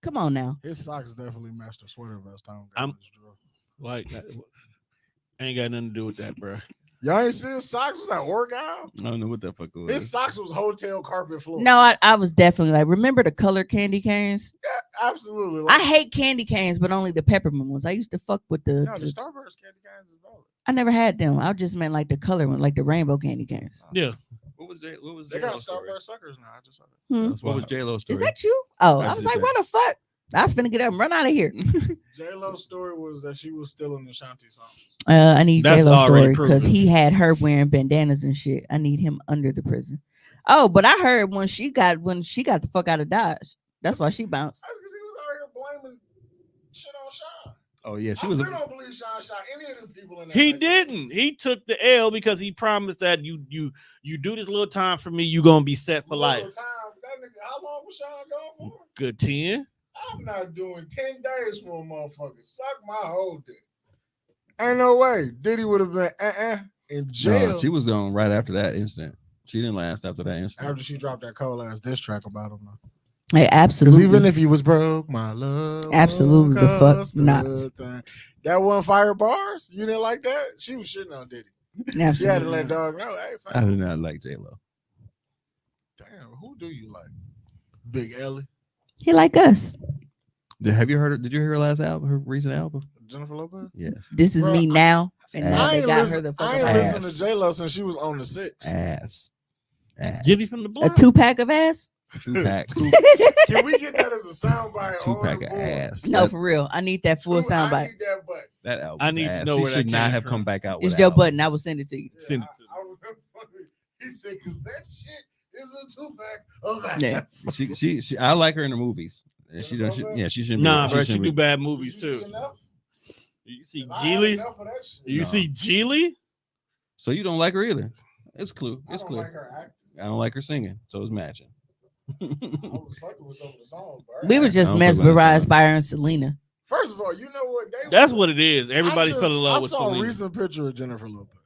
Come on now. His socks definitely matched the sweater vest. I'm like, ain't got nothing to do with that, bro. Y'all ain't see his socks? Was that workout? I don't know what that fuck was. His socks was hotel carpet floor. No, I was definitely like, remember the color candy canes? Yeah, absolutely. I hate candy canes, but only the peppermint ones. I used to fuck with the Starburst candy canes is valid. I never had them. I just meant like the color one, like the rainbow candy canes. Yeah. What was They got Starburst suckers now. I just saw that. Hmm. What was J-Lo's story? Is that you? Oh, That's I was just like, that. what the fuck? I was finna get up and run out of here. J-Lo's story was that she was still in the Shanti song. I need That's J-Lo's already story because proven. he had her wearing bandanas and shit. I need him under the prison. Oh, but I heard when she got the fuck out of Dodge. That's why she bounced. That's because he was out here blaming shit on Sean. Oh yeah, she I was. still don't believe Sean shot any of them people in that. He nigga. didn't. He took the L because he promised that you do this little time for me, you gonna be set for life. Little time, that nigga, how long was Sean gone for? Good 10. I'm not doing 10 days for a motherfucker. Suck my whole dick. Ain't no way. Diddy would have been in jail. No, she was gone right after that incident. She didn't last after that incident. after she dropped that cold ass diss track about him. Hey, Because absolutely. even if you was broke, my love. Absolutely the fuck cost not. a thing. That wasn't fire bars. You didn't like that? She was shitting on Diddy. She had to Absolutely. let dog know. Hey, I fam. did not like J-Lo. Damn, who do you like? Big Ellie, He like us. Have you heard? Did you hear her last album? Her recent album? Jennifer Lopez. Yes. This is Bro, me now. And now I they ain't got listen, her the fuck I ain't up. listened to J Lo since she was on the 6. Ass. Giddy from the A block. 2-pack of ass? 2 packs. Can we get that as a soundbite? 2 on pack the of board? ass. No, That, for real. I need that full I soundbite. need that butt. that album. I need to ass. know She where that should not came have from. come back out with It's that Joe album. Button. I will send it to you. Send it to I remember he said, because that shit is a 2-pack of ass. Yeah. She I like her in the movies. And she don't. Yeah, she shouldn't. Nah, be, bro, she shouldn't do be- bad movies You see too. enough? You see 'Cause I had Geely? enough of that shit. You No. see Geely? So you don't like her either. It's clue. I It's don't clear. like her acting. I don't like her singing, so it's matching. I was fucking with some of the songs, bro. We were just I don't fuck with that mesmerized song. by her and Selena. First of all, you know what? That's what it is. Everybody fell in love with I saw a Selena. recent picture of Jennifer Lopez.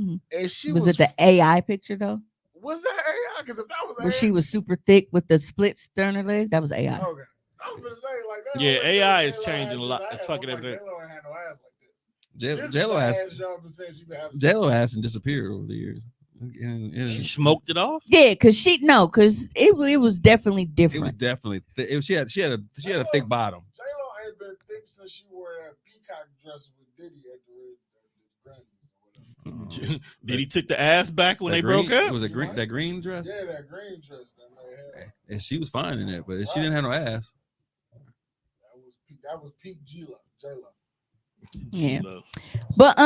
Mhm. And she Was it the AI picture though? Was that AI? Because if that was Where AI, she was super thick with the split sternum leg? That was AI. okay. I was gonna say like that. Yeah, always say AI is J-Lo changing had a lot. this It's ass. fucking I'm like, everything. J-Lo ain't had no ass like this. This J-Lo is has the ass job and said she been having J-Lo hasn't disappeared over the years. And She smoked it off. Yeah, because it was definitely it was different. definitely she had a thick bottom. J-Lo ain't been thick since she wore that peacock dress with Diddy at the Grammys. Did he took the ass back when they broke up? Was it green? That green dress? Yeah, that green dress. And she was fine in it, but she didn't have no ass. That was peak J-Lo. Yeah. But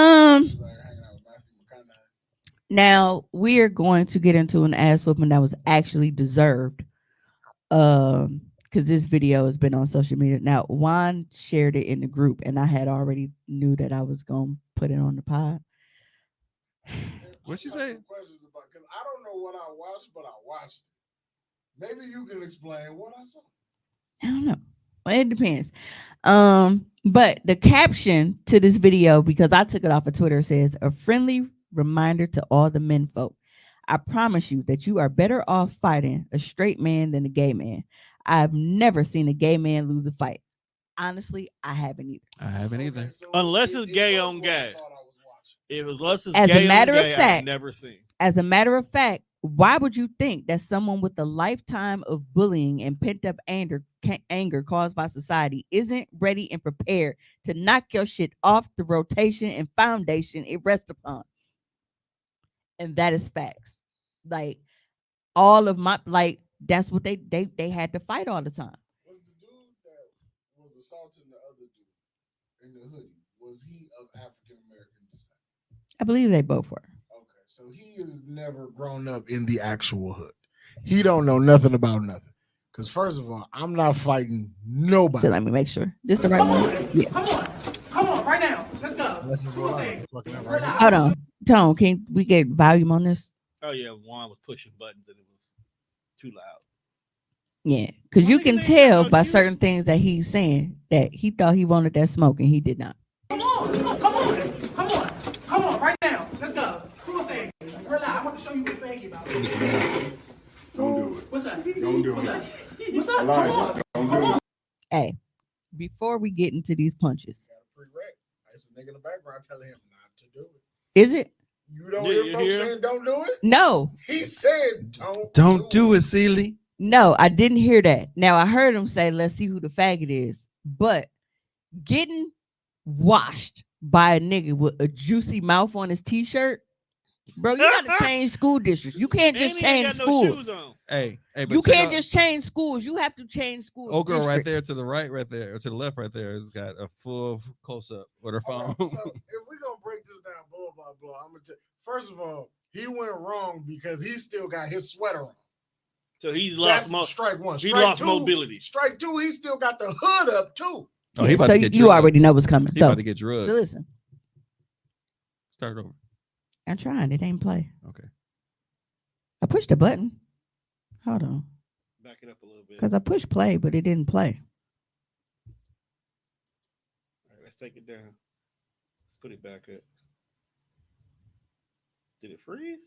now we are going to get into an ass whooping that was actually deserved. Because this video has been on social media. Now, Juan shared it in the group, and I had already knew that I was gonna put it on the pod. What'd she say? Questions about, because I don't know what I watched, but I watched it. Maybe you can explain what I saw. I don't know. Well, it depends. But the caption to this video, because I took it off of Twitter, says a friendly reminder to all the men folk. I promise you that you are better off fighting a straight man than a gay man. I've never seen a gay man lose a fight. Honestly, I haven't either. I haven't either. Unless it's gay on gay. If it's unless it's As gay a matter on of gay, fact, I've never seen. As a matter of fact, why would you think that someone with a lifetime of bullying and pent up anger caused by society isn't ready and prepared to knock your shit off the rotation and foundation it rests upon? And that is facts. Like all of my that's what they had to fight all the time. Was the dude that was assaulting the other dude in the hoodie, was he of African American descent? I believe they both were. Okay, so he has never grown up in the actual hood. He don't know nothing about nothing. Because first of all, I'm not fighting nobody. So let me make sure. This the right one? Yeah. Come on, right now. Let's go. This is what I'm fucking up right now. Hold on. Tone, can we get volume on this? Oh yeah, Juan was pushing buttons and it was too loud. Yeah, because you can tell by certain things that he's saying that he thought he wanted that smoke and he did not. Come on, right now. Let's go. Cool thing. Relax. I want to show you what faggy about. Don't do it. What's up? Don't do What's it. up? What's up? Come on. Don't do it. Hey, before we get into these punches, It's a nigga in the background telling him not to do it. is it? You don't hear folks saying don't do it? No. He said Don't do it, Sealy. No, I didn't hear that. Now I heard him say, let's see who the faggot is. But getting washed by a nigga with a juicy mouth on his t-shirt, bro, you gotta change school districts. You can't just change schools. Hey, but You check can't out- just change schools. You have to change schools. Old girl right districts. there to the right there, or to the left right there, has got a full close up with her phone. So if we're gonna break this down blow by blow, I'm gonna first of all, he went wrong because he still got his sweater on. So he That's lost strike one. He Strike lost two, mobility. Strike two, he still got the hood up too. Oh, he about so to get you drugged. already know what's coming. He So about to get drugged. So listen, Start over. I'm trying. It ain't play. Okay. I pushed the button. Hold on. Back it up a little bit. Because I pushed play, but it didn't play. All right, let's take it down. Let's put it back up. Did it freeze?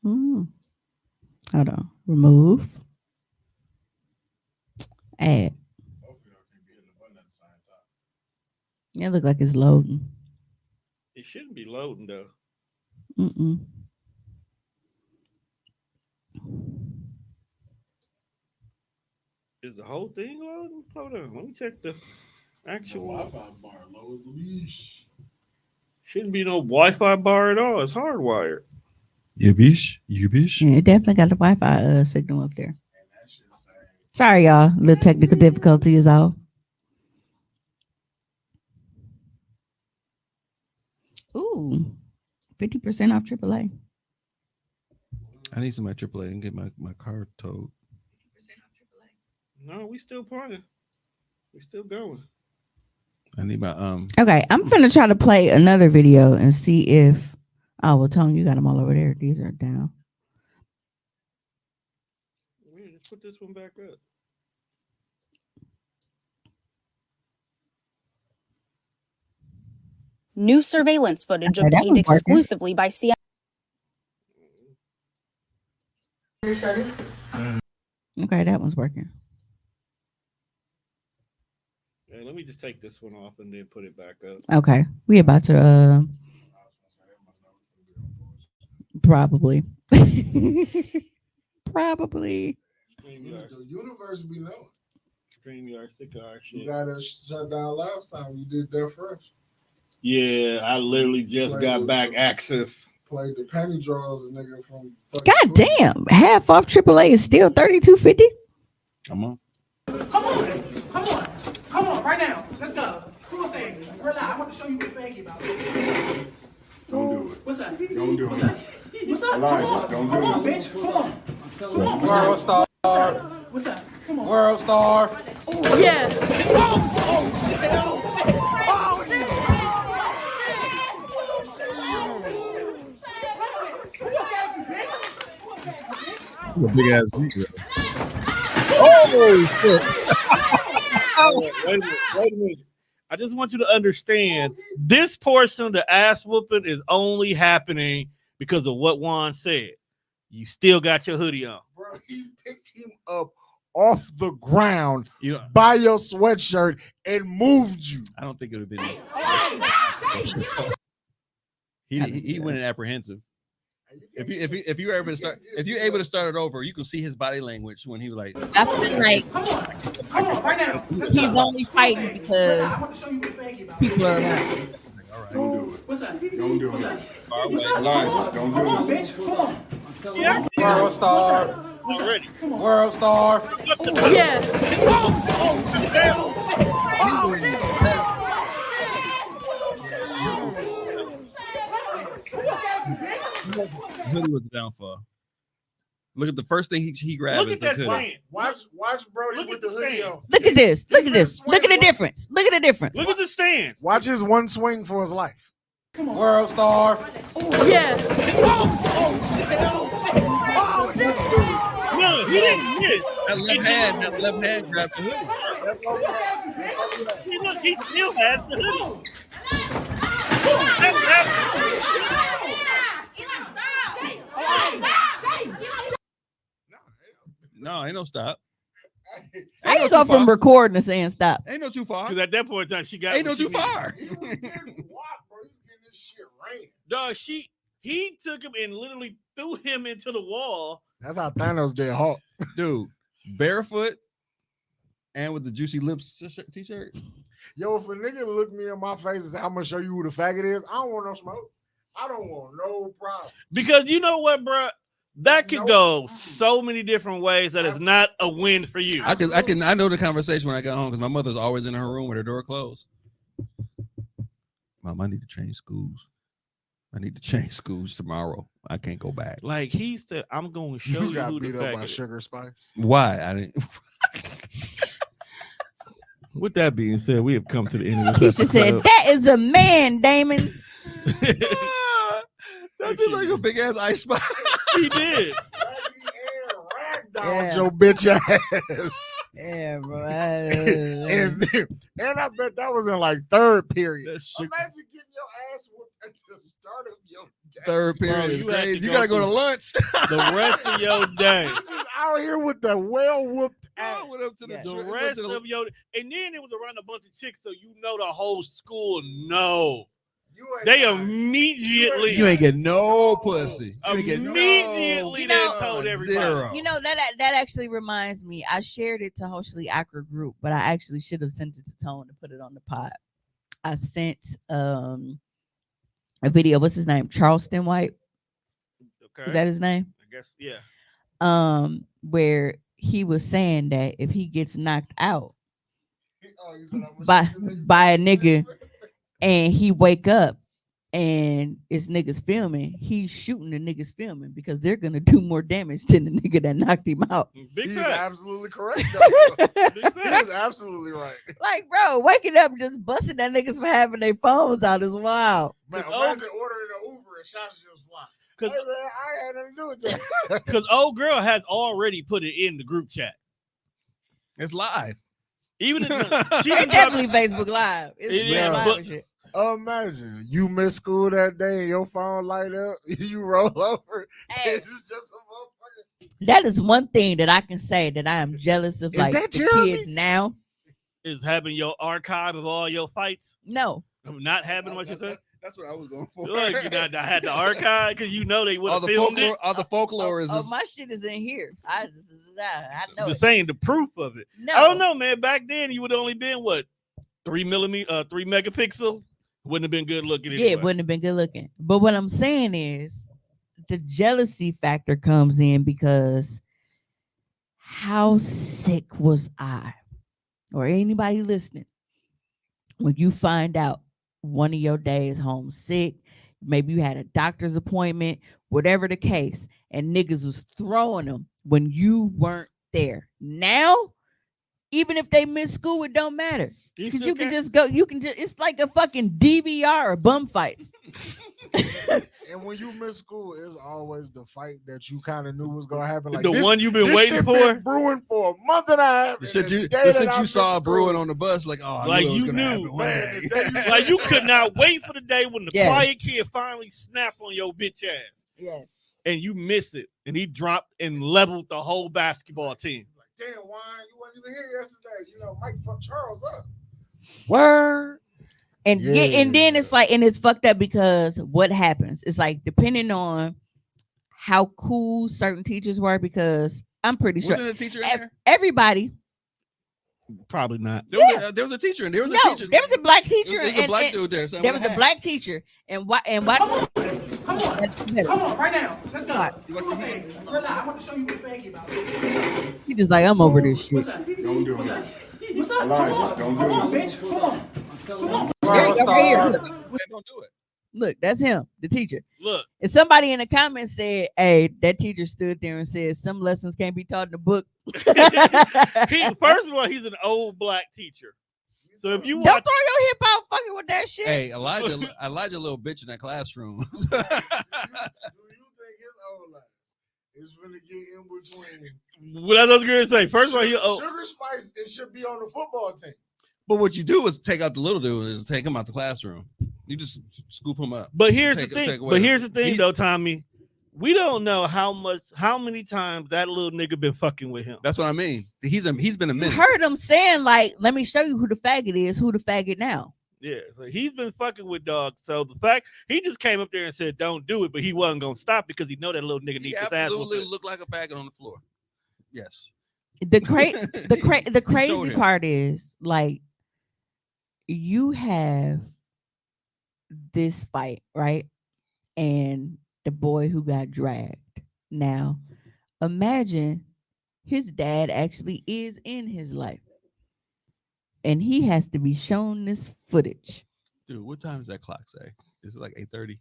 Hold on. Remove. Add. Yeah, it look like it's loading. It shouldn't be loading though. Mm-mm. Is the whole thing loading? Hold on. Let me check the actual Wi-Fi bar low leash. Shouldn't be no Wi-Fi bar at all. It's hardwired. You bish. Yeah, it definitely got the Wi-Fi signal up there. Sorry, y'all. Little technical difficulty is all. Ooh, 50% off AAA. I need some of my AAA and get my car towed. No, we still playing. We still going. I need my Okay, I'm gonna try to play another video and see if. Oh well, Tone, you got them all over there. These are down. We just put this one back up. New surveillance footage Okay, that obtained one's working. exclusively by CNN. Okay, that one's working. Yeah, let me just take this one off and then put it back up. Okay, we about to probably probably. The universe be knowing. StreamYard, sick of our shit. You got us shut down last time. You did that fresh. Yeah, I literally just got back access. Played the penny draws, nigga, from. God damn, half off AAA is still $32.50. Come on. Come on, right now. Let's go. Do a faggy. Relax. I want to show you what faggy about. Don't do it. What's up? Don't do it. What's up? Elijah, don't do it. Bitch. Come on. World star. What's up? Come on. World star. Yeah. A big ass nigga. Oh shit! Wait a minute. I just want you to understand this portion of the ass whooping is only happening because of what Juan said. You still got your hoodie on. Bro, he picked him up off the ground by your sweatshirt and moved you. I don't think it would have been. He went in apprehensive. If you were able to start, if you're able to start it over, you can see his body language when he was like. I feel like he's only fighting because people are around. All right. Don't do it. What's up? Don't do it. Elijah, don't do it. Bitch, come on. World star. Already. World star. Yeah. Hoodie was the downfall. Look at the first thing he grabbed. Look is at that the hoodie. stand. Watch Brody with the hoodie on. Look at this. Look at this. Look at the difference. Look at the difference. Look at the stand. Watch his one swing for his life. Come on. World star. Yeah. No, he didn't miss. That left hand grabbed the hoodie. See, look, he still has the hoodie. No, ain't no stop. How you go from recording to saying stop? Ain't no too far. Because at that point in time, she got. Ain't no what she too needed. far. He was getting whopped, bro. He was getting this shit ran. Dog, he took him and literally threw him into the wall. That's how Thanos did Hulk. Dude, barefoot and with the juicy lips t-shirt. Yo, if a nigga look me in my face and say, I'm gonna show you who the faggot is, I don't want no smoke. I don't want no problem. Because you know what, bro? That could go so many different ways that is not a win for you. I know the conversation when I got home because my mother's always in her room with her door closed. Mom, I need to change schools. I need to change schools tomorrow. I can't go back. Like he said, I'm going to show you got who the beat up by faggot is. Sugar Spice. Why? I didn't. With that being said, we have come to the end of this Keisha said, "That is a man, Damon." That be like a big ass ice spot. He did. Ragdolled your bitch ass. Yeah, bro. and I bet that was in like third period. Imagine getting your ass whooped at the start of your day. Third period is crazy. You gotta go to lunch. The rest of your day. You just out here with the well whooped ass. I went up to the Rest of your, and then it was around a bunch of chicks, so you know the whole school know. They immediately You ain't getting no pussy. You ain't getting immediately no, they told everybody. zero. You know that actually reminds me. I shared it to Hoshly Accra group, but I actually should have sent it to Tone to put it on the pod. I sent a video. What's his name? Charleston White. Okay. Is that his name? I guess, yeah. Where he was saying that if he gets knocked out by a nigga and he wake up and it's niggas filming, he's shooting the niggas filming because they're gonna do more damage than the nigga that knocked him out. He's absolutely correct. He is absolutely right. Like, bro, waking up just busting that niggas for having their phones out is wild. Man, imagine ordering an Uber and shots just fly. Hey, man, I had nothing to do with that. Because old girl has already put it in the group chat. It's live. Even if It's definitely Facebook Live. It's live and shit. Imagine you miss school that day and your phone light up, you roll over. Hey. It's just a motherfucker. That is one thing that I can say that I am jealous of, Is like that the Jeremy? kids now. Is having your archive of all your fights. No. Not having what you said. That's what I was going for. Look, you know, I had the archive because you know they would All have the filmed folklore, it. all the folklore is. Oh, my shit is in here. I know. The it. saying the proof of it. No. I don't know, man. Back then, you would only been what 3 megapixels. Wouldn't have been good looking Yeah, anyway. it wouldn't have been good looking. But what I'm saying is the jealousy factor comes in because how sick was I, or anybody listening, when you find out one of your days home sick, maybe you had a doctor's appointment, whatever the case, and niggas was throwing them when you weren't there. Now, even if they miss school, it don't matter. Because you can just go, it's like a fucking DVR of bum fights. And when you miss school, it's always the fight that you kind of knew was gonna happen. Like the one you've been waiting for, been brewing for a month and a half. The shit you saw brewing on the bus, like, oh, I like knew it was you gonna knew, happen one day. like you could not wait for the day when the quiet kid finally snapped on your bitch ass. Yes. And you miss it, and he dropped and leveled the whole basketball team. Like, damn, why you weren't even here yesterday? You know, Mike fucked Charles up. Word. And and then it's like, and it's fucked up because what happens? It's like depending on how cool certain teachers were, because I'm pretty sure Wasn't a teacher in there? Everybody. Probably not. There was a teacher in there. There was a teacher. There was a black teacher. There was a black dude there. There was a black teacher. And why? And why? Come on, right now. Let's go. Screw a faggot. Relax. I want to show you what faggot about. He just like, I'm over this shit. What's up? Don't do it. What's up? Come on. Come on, bitch. Come on. Come on. Don't do it. Look, that's him, the teacher. Look. And somebody in the comments said, hey, that teacher stood there and said some lessons can't be taught in the book. First of all, he's an old black teacher. So if you don't watch, throw your hip out fucking with that shit. Hey, Elijah little bitch in that classroom. Do you think his old life is gonna get in between? Well, that's what I was gonna say. First of all, Sugar Spice, it should be on the football team. But what you do is take out the little dude, is take him out the classroom. You just scoop him up. But here's the thing. Though, Tommy, we don't know how many times that little nigga been fucking with him. That's what I mean. He's been a minute. You heard him saying, like, let me show you who the faggot is, who the faggot now. Yeah, so he's been fucking with dogs. So the fact he just came up there and said, "Don't do it," but he wasn't gonna stop because he know that little nigga needs his ass. Absolutely look like a faggot on the floor. Yes. The crazy part is, like, you have this fight, right? And the boy who got dragged. Now, imagine his dad actually is in his life, and he has to be shown this footage. Dude, what time does that clock say? Is it like 8:30?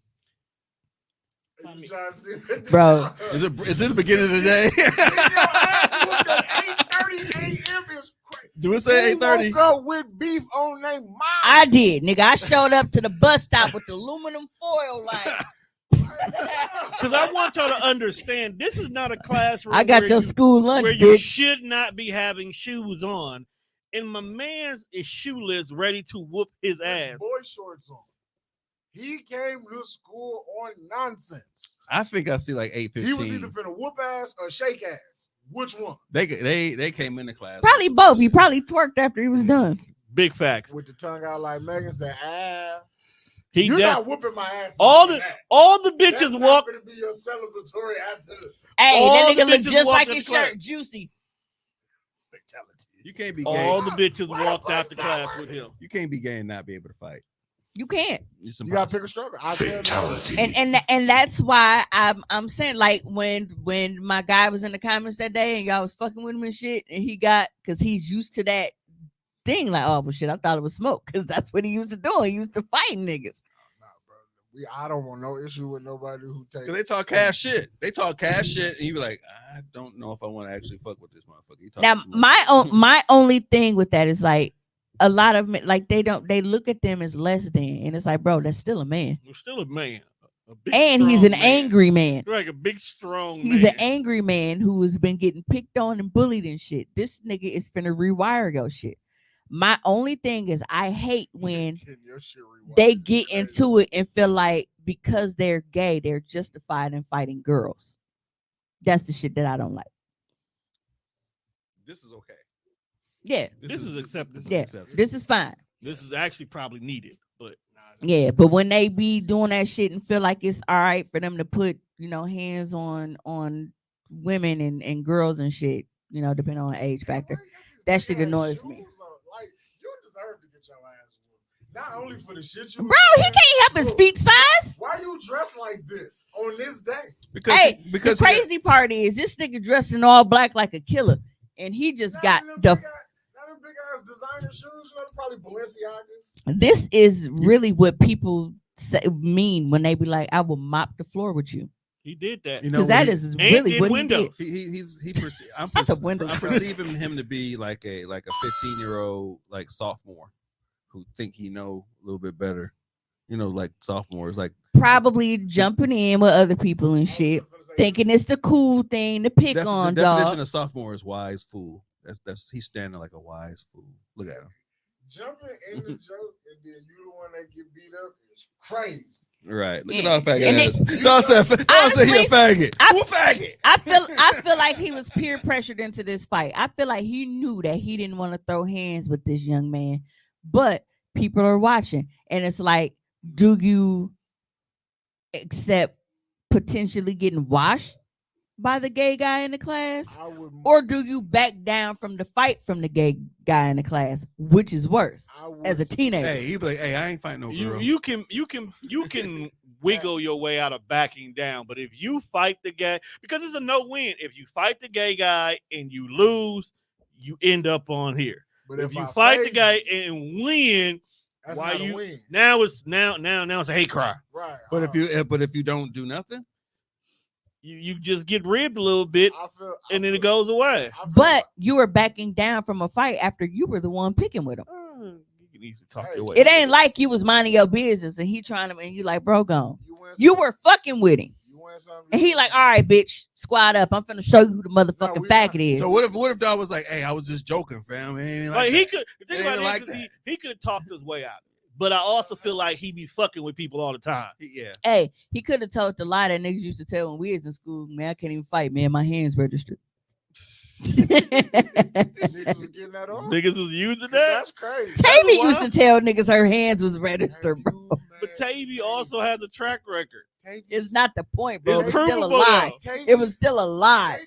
Bro, is it the beginning of the day? 8:30 a.m. is crazy. Do it say 8:30? Woke up with beef on their mind. I did, nigga. I showed up to the bus stop with the aluminum foil, like. Because I want y'all to understand, this is not a classroom. I got your school lunch, where bitch. you should not be having shoes on, and my man is shoeless, ready to whoop his ass. Boy shorts on. He came to school on nonsense. I think I see like 8:15. He was either finna whoop ass or shake ass. Which one? They came into class. Probably both. He probably twerked after he was done. Big facts. With the tongue out like Megan said, You're not whooping my ass. All the bitches walk. That's not gonna be your celebratory after the. Hey, all that nigga look bitches just walked like out his the class. shirt, juicy. You can't be gay. All the bitches walked out the class with him. You can't be gay and not be able to fight. You can't. You gotta pick a struggle. And that's why I'm saying, like, when my guy was in the comments that day and y'all was fucking with him and shit, and he got, because he's used to that thing, like, oh well, shit, I thought it was smoke, because that's what he used to do. He used to fight niggas. I don't want no issue with nobody who takes. They talk cash shit. They talk cash shit, and you be like, I don't know if I want to actually fuck with this motherfucker. Now, my only thing with that is, like, a lot of men, like, they look at them as less than, and it's like, bro, that's still a man. You're still a man. Big, and he's an angry man. Like a big, strong He's man. an angry man who has been getting picked on and bullied and shit. This nigga is finna rewire your shit. My only thing is, I hate when they get into it and feel like because they're gay, they're justified in fighting girls. That's the shit that I don't like. This is okay. Yeah, this is acceptable. This is fine. This is actually probably needed, but yeah, but when they be doing that shit and feel like it's all right for them to put, hands on women and girls and shit, depending on age factor, that shit annoys me. Like, you deserve to get your ass whooped. Not only for the shit you. Bro, he can't help his feet size. Why you dressed like this on this day? Because the crazy part is this nigga dressed in all black like a killer, and he just got the. Not them big ass designer shoes, you know, probably Balenciagas. This is really what people mean when they be like, "I will mop the floor with you." He did that. You know, Because that is really what windows. I'm perceiving him to be like a 15-year-old like sophomore who think he know a little bit better. You know, like sophomores, like probably jumping in with other people and shit, thinking it's the cool thing to pick on. The definition of sophomore is wise fool. That's he's standing like a wise fool. Look at him. Jumping in the joke and then you the one that get beat up is crazy. Right. Look at all faggot ass. Don't say he a faggot. I feel like he was peer pressured into this fight. I feel like he knew that he didn't want to throw hands with this young man, but people are watching, and it's like, do you accept potentially getting washed by the gay guy in the class, or do you back down from the fight from the gay guy in the class, which is worse as a teenager? Hey, he be like, hey, I ain't fighting no girl. You can wiggle your way out of backing down, but if you fight the guy, because it's a no-win. If you fight the gay guy and you lose, you end up on here. But if you fight the guy and win, why you win? Now it's a hate crime. Right. But if you don't do nothing, you just get ribbed a little bit, and then it goes away. But you were backing down from a fight after you were the one picking with him. You can easily talk your way. It ain't like you was minding your business and he trying to, and you like, bro, gone. You were fucking with him. And he like, all right, bitch, squad up. I'm finna show you who the motherfucking faggot is. So what if dog was like, hey, I was just joking, fam. Like he could think about it, he could have talked his way out. But I also feel like he be fucking with people all the time. Yeah. Hey, he could have told the lie that niggas used to tell when we was in school. Man, I can't even fight, man. My hands registered. Niggas was getting that off. Niggas was using that. That's crazy. Tavy used to tell niggas her hands was registered, bro. But Tavy also has a track record. It's not the point, bro. It's It was still a provable, lie. though. It was still a lie.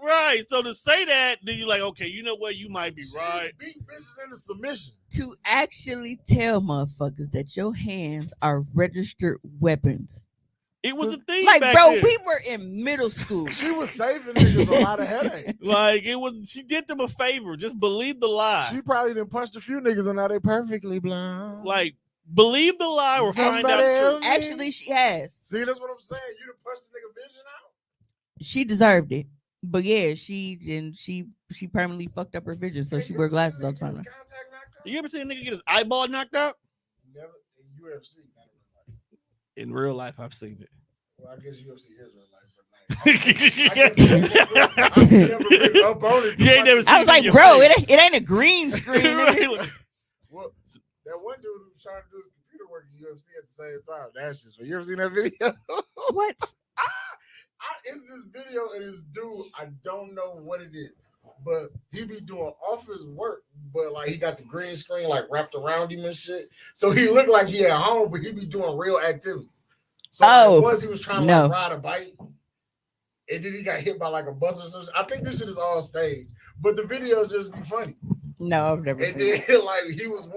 Right. So to say that, then you're like, okay, you know what? You might be right. Beat bitches into submission. To actually tell motherfuckers that your hands are registered weapons. It was a thing. Like, back bro, then. we were in middle school. She was saving niggas a lot of headache. Like it was. She did them a favor. Just believe the lie. She probably done punched a few niggas and now they perfectly blind. Like believe the lie or find out the truth. Actually, she has. See, that's what I'm saying. You done punched the nigga vision out. She deserved it. But yeah, she permanently fucked up her vision, so she wear glasses all the time. You ever seen a nigga get his eyeball knocked out? Never in UFC. In real life, I've seen it. Well, I guess UFC is real life. You ain't never seen I was like, bro, it ain't a green screen. Well, that one dude who was trying to do his computer work in UFC at the same time. That's just. You ever seen that video? What? It's this video of this dude. I don't know what it is, but he be doing office work, but like he got the green screen like wrapped around him and shit. So he looked like he at home, but he be doing real activities. So like, once he was trying to like, ride a bike, and then he got hit by like a bus or something. I think this shit is all staged, but the videos just be funny. No, I've never and seen then like he was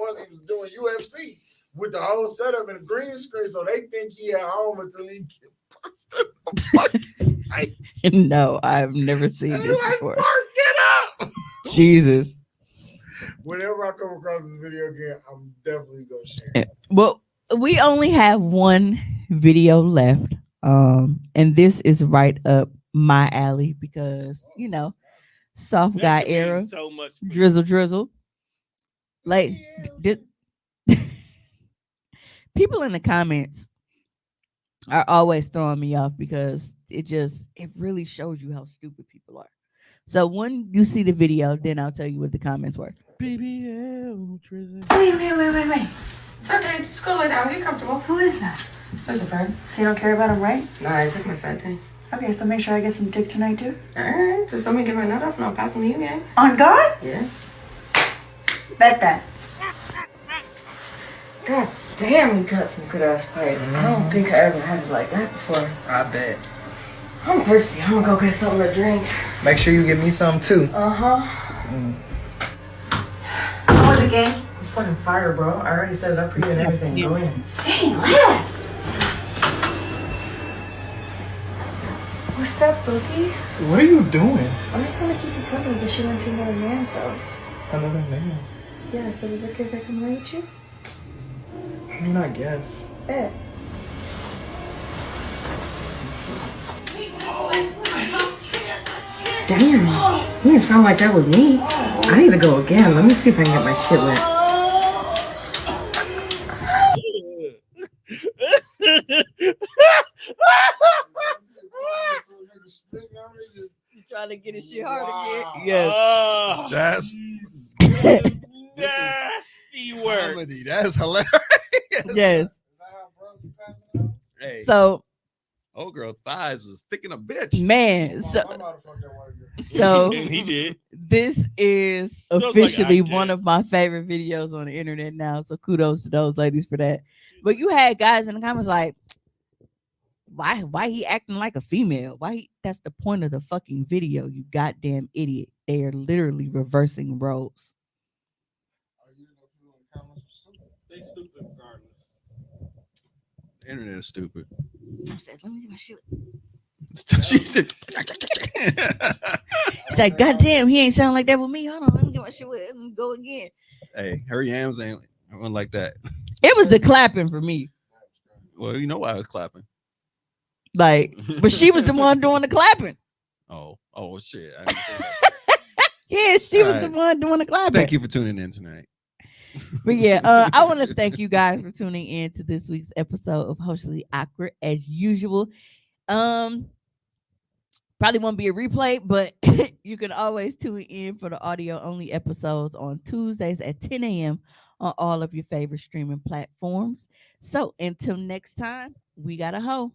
doing UFC with the whole setup and the green screen, so they think he at home until he get punched in the fucking No, I've never seen this before. Mark, get up! Jesus. Whenever I come across this video again, I'm definitely gonna share it. Well, we only have one video left. And this is right up my alley because soft guy era. So much drizzle. Like people in the comments are always throwing me off because it really shows you how stupid people are. So when you see the video, then I'll tell you what the comments were. BBL drizzle. Wait. It's okay. Just go lay down. Get comfortable. Who is that? That's a friend. So you don't care about him, right? Nah, he's like my side thing. Okay, so make sure I get some dick tonight, too. All right. Just let me get my nut off and I'll pass him to you, gang. On God? Yeah. Bet that. God damn, you got some good ass pipe. I don't think I ever had it like that before. I bet. I'm thirsty. I'm gonna go get something to drink. Make sure you give me some too. Uh-huh. How was it, gang? fucking fire, bro. I already set it up for you and everything. Go in. Say less. What's up, Boogie? What are you doing? I'm just gonna keep you company because she went to another man's house. Another man. Yeah, so is it okay if I come lay with you? I mean, I guess. Bet. Damn, you didn't sound like that with me. I need to go again. Let me see if I can get my shit wet. You trying to get his shit hard again? Yes. That's nasty work. comedy. That's hilarious. Yes. Hey, So, old girl thighs was thick in a bitch. man, so And he did. this is like officially I one did. of my favorite videos on the internet now. So kudos to those ladies for that. But you had guys in the comments like, why he acting like a female? That's the point of the fucking video, you goddamn idiot. They are literally reversing roles. They stupid regardless. The internet is stupid. I said, let me get my shit. She said, It's like, goddamn, he ain't sound like that with me. Hold on, let me get my shit wet and go again. hey, her yams ain't one like that. It was the clapping for me. Well, you know why I was clapping. Like, but she was the one doing the clapping. Oh shit. I didn't say that. Yeah, she All was right. the one doing the clapping. Thank you for tuning in tonight. But yeah, I want to thank you guys for tuning in to this week's episode of Hostily Awkward as usual. Probably won't be a replay, but you can always tune in for the audio only episodes on Tuesdays at 10 a.m. on all of your favorite streaming platforms. So until next time, we got a hoe.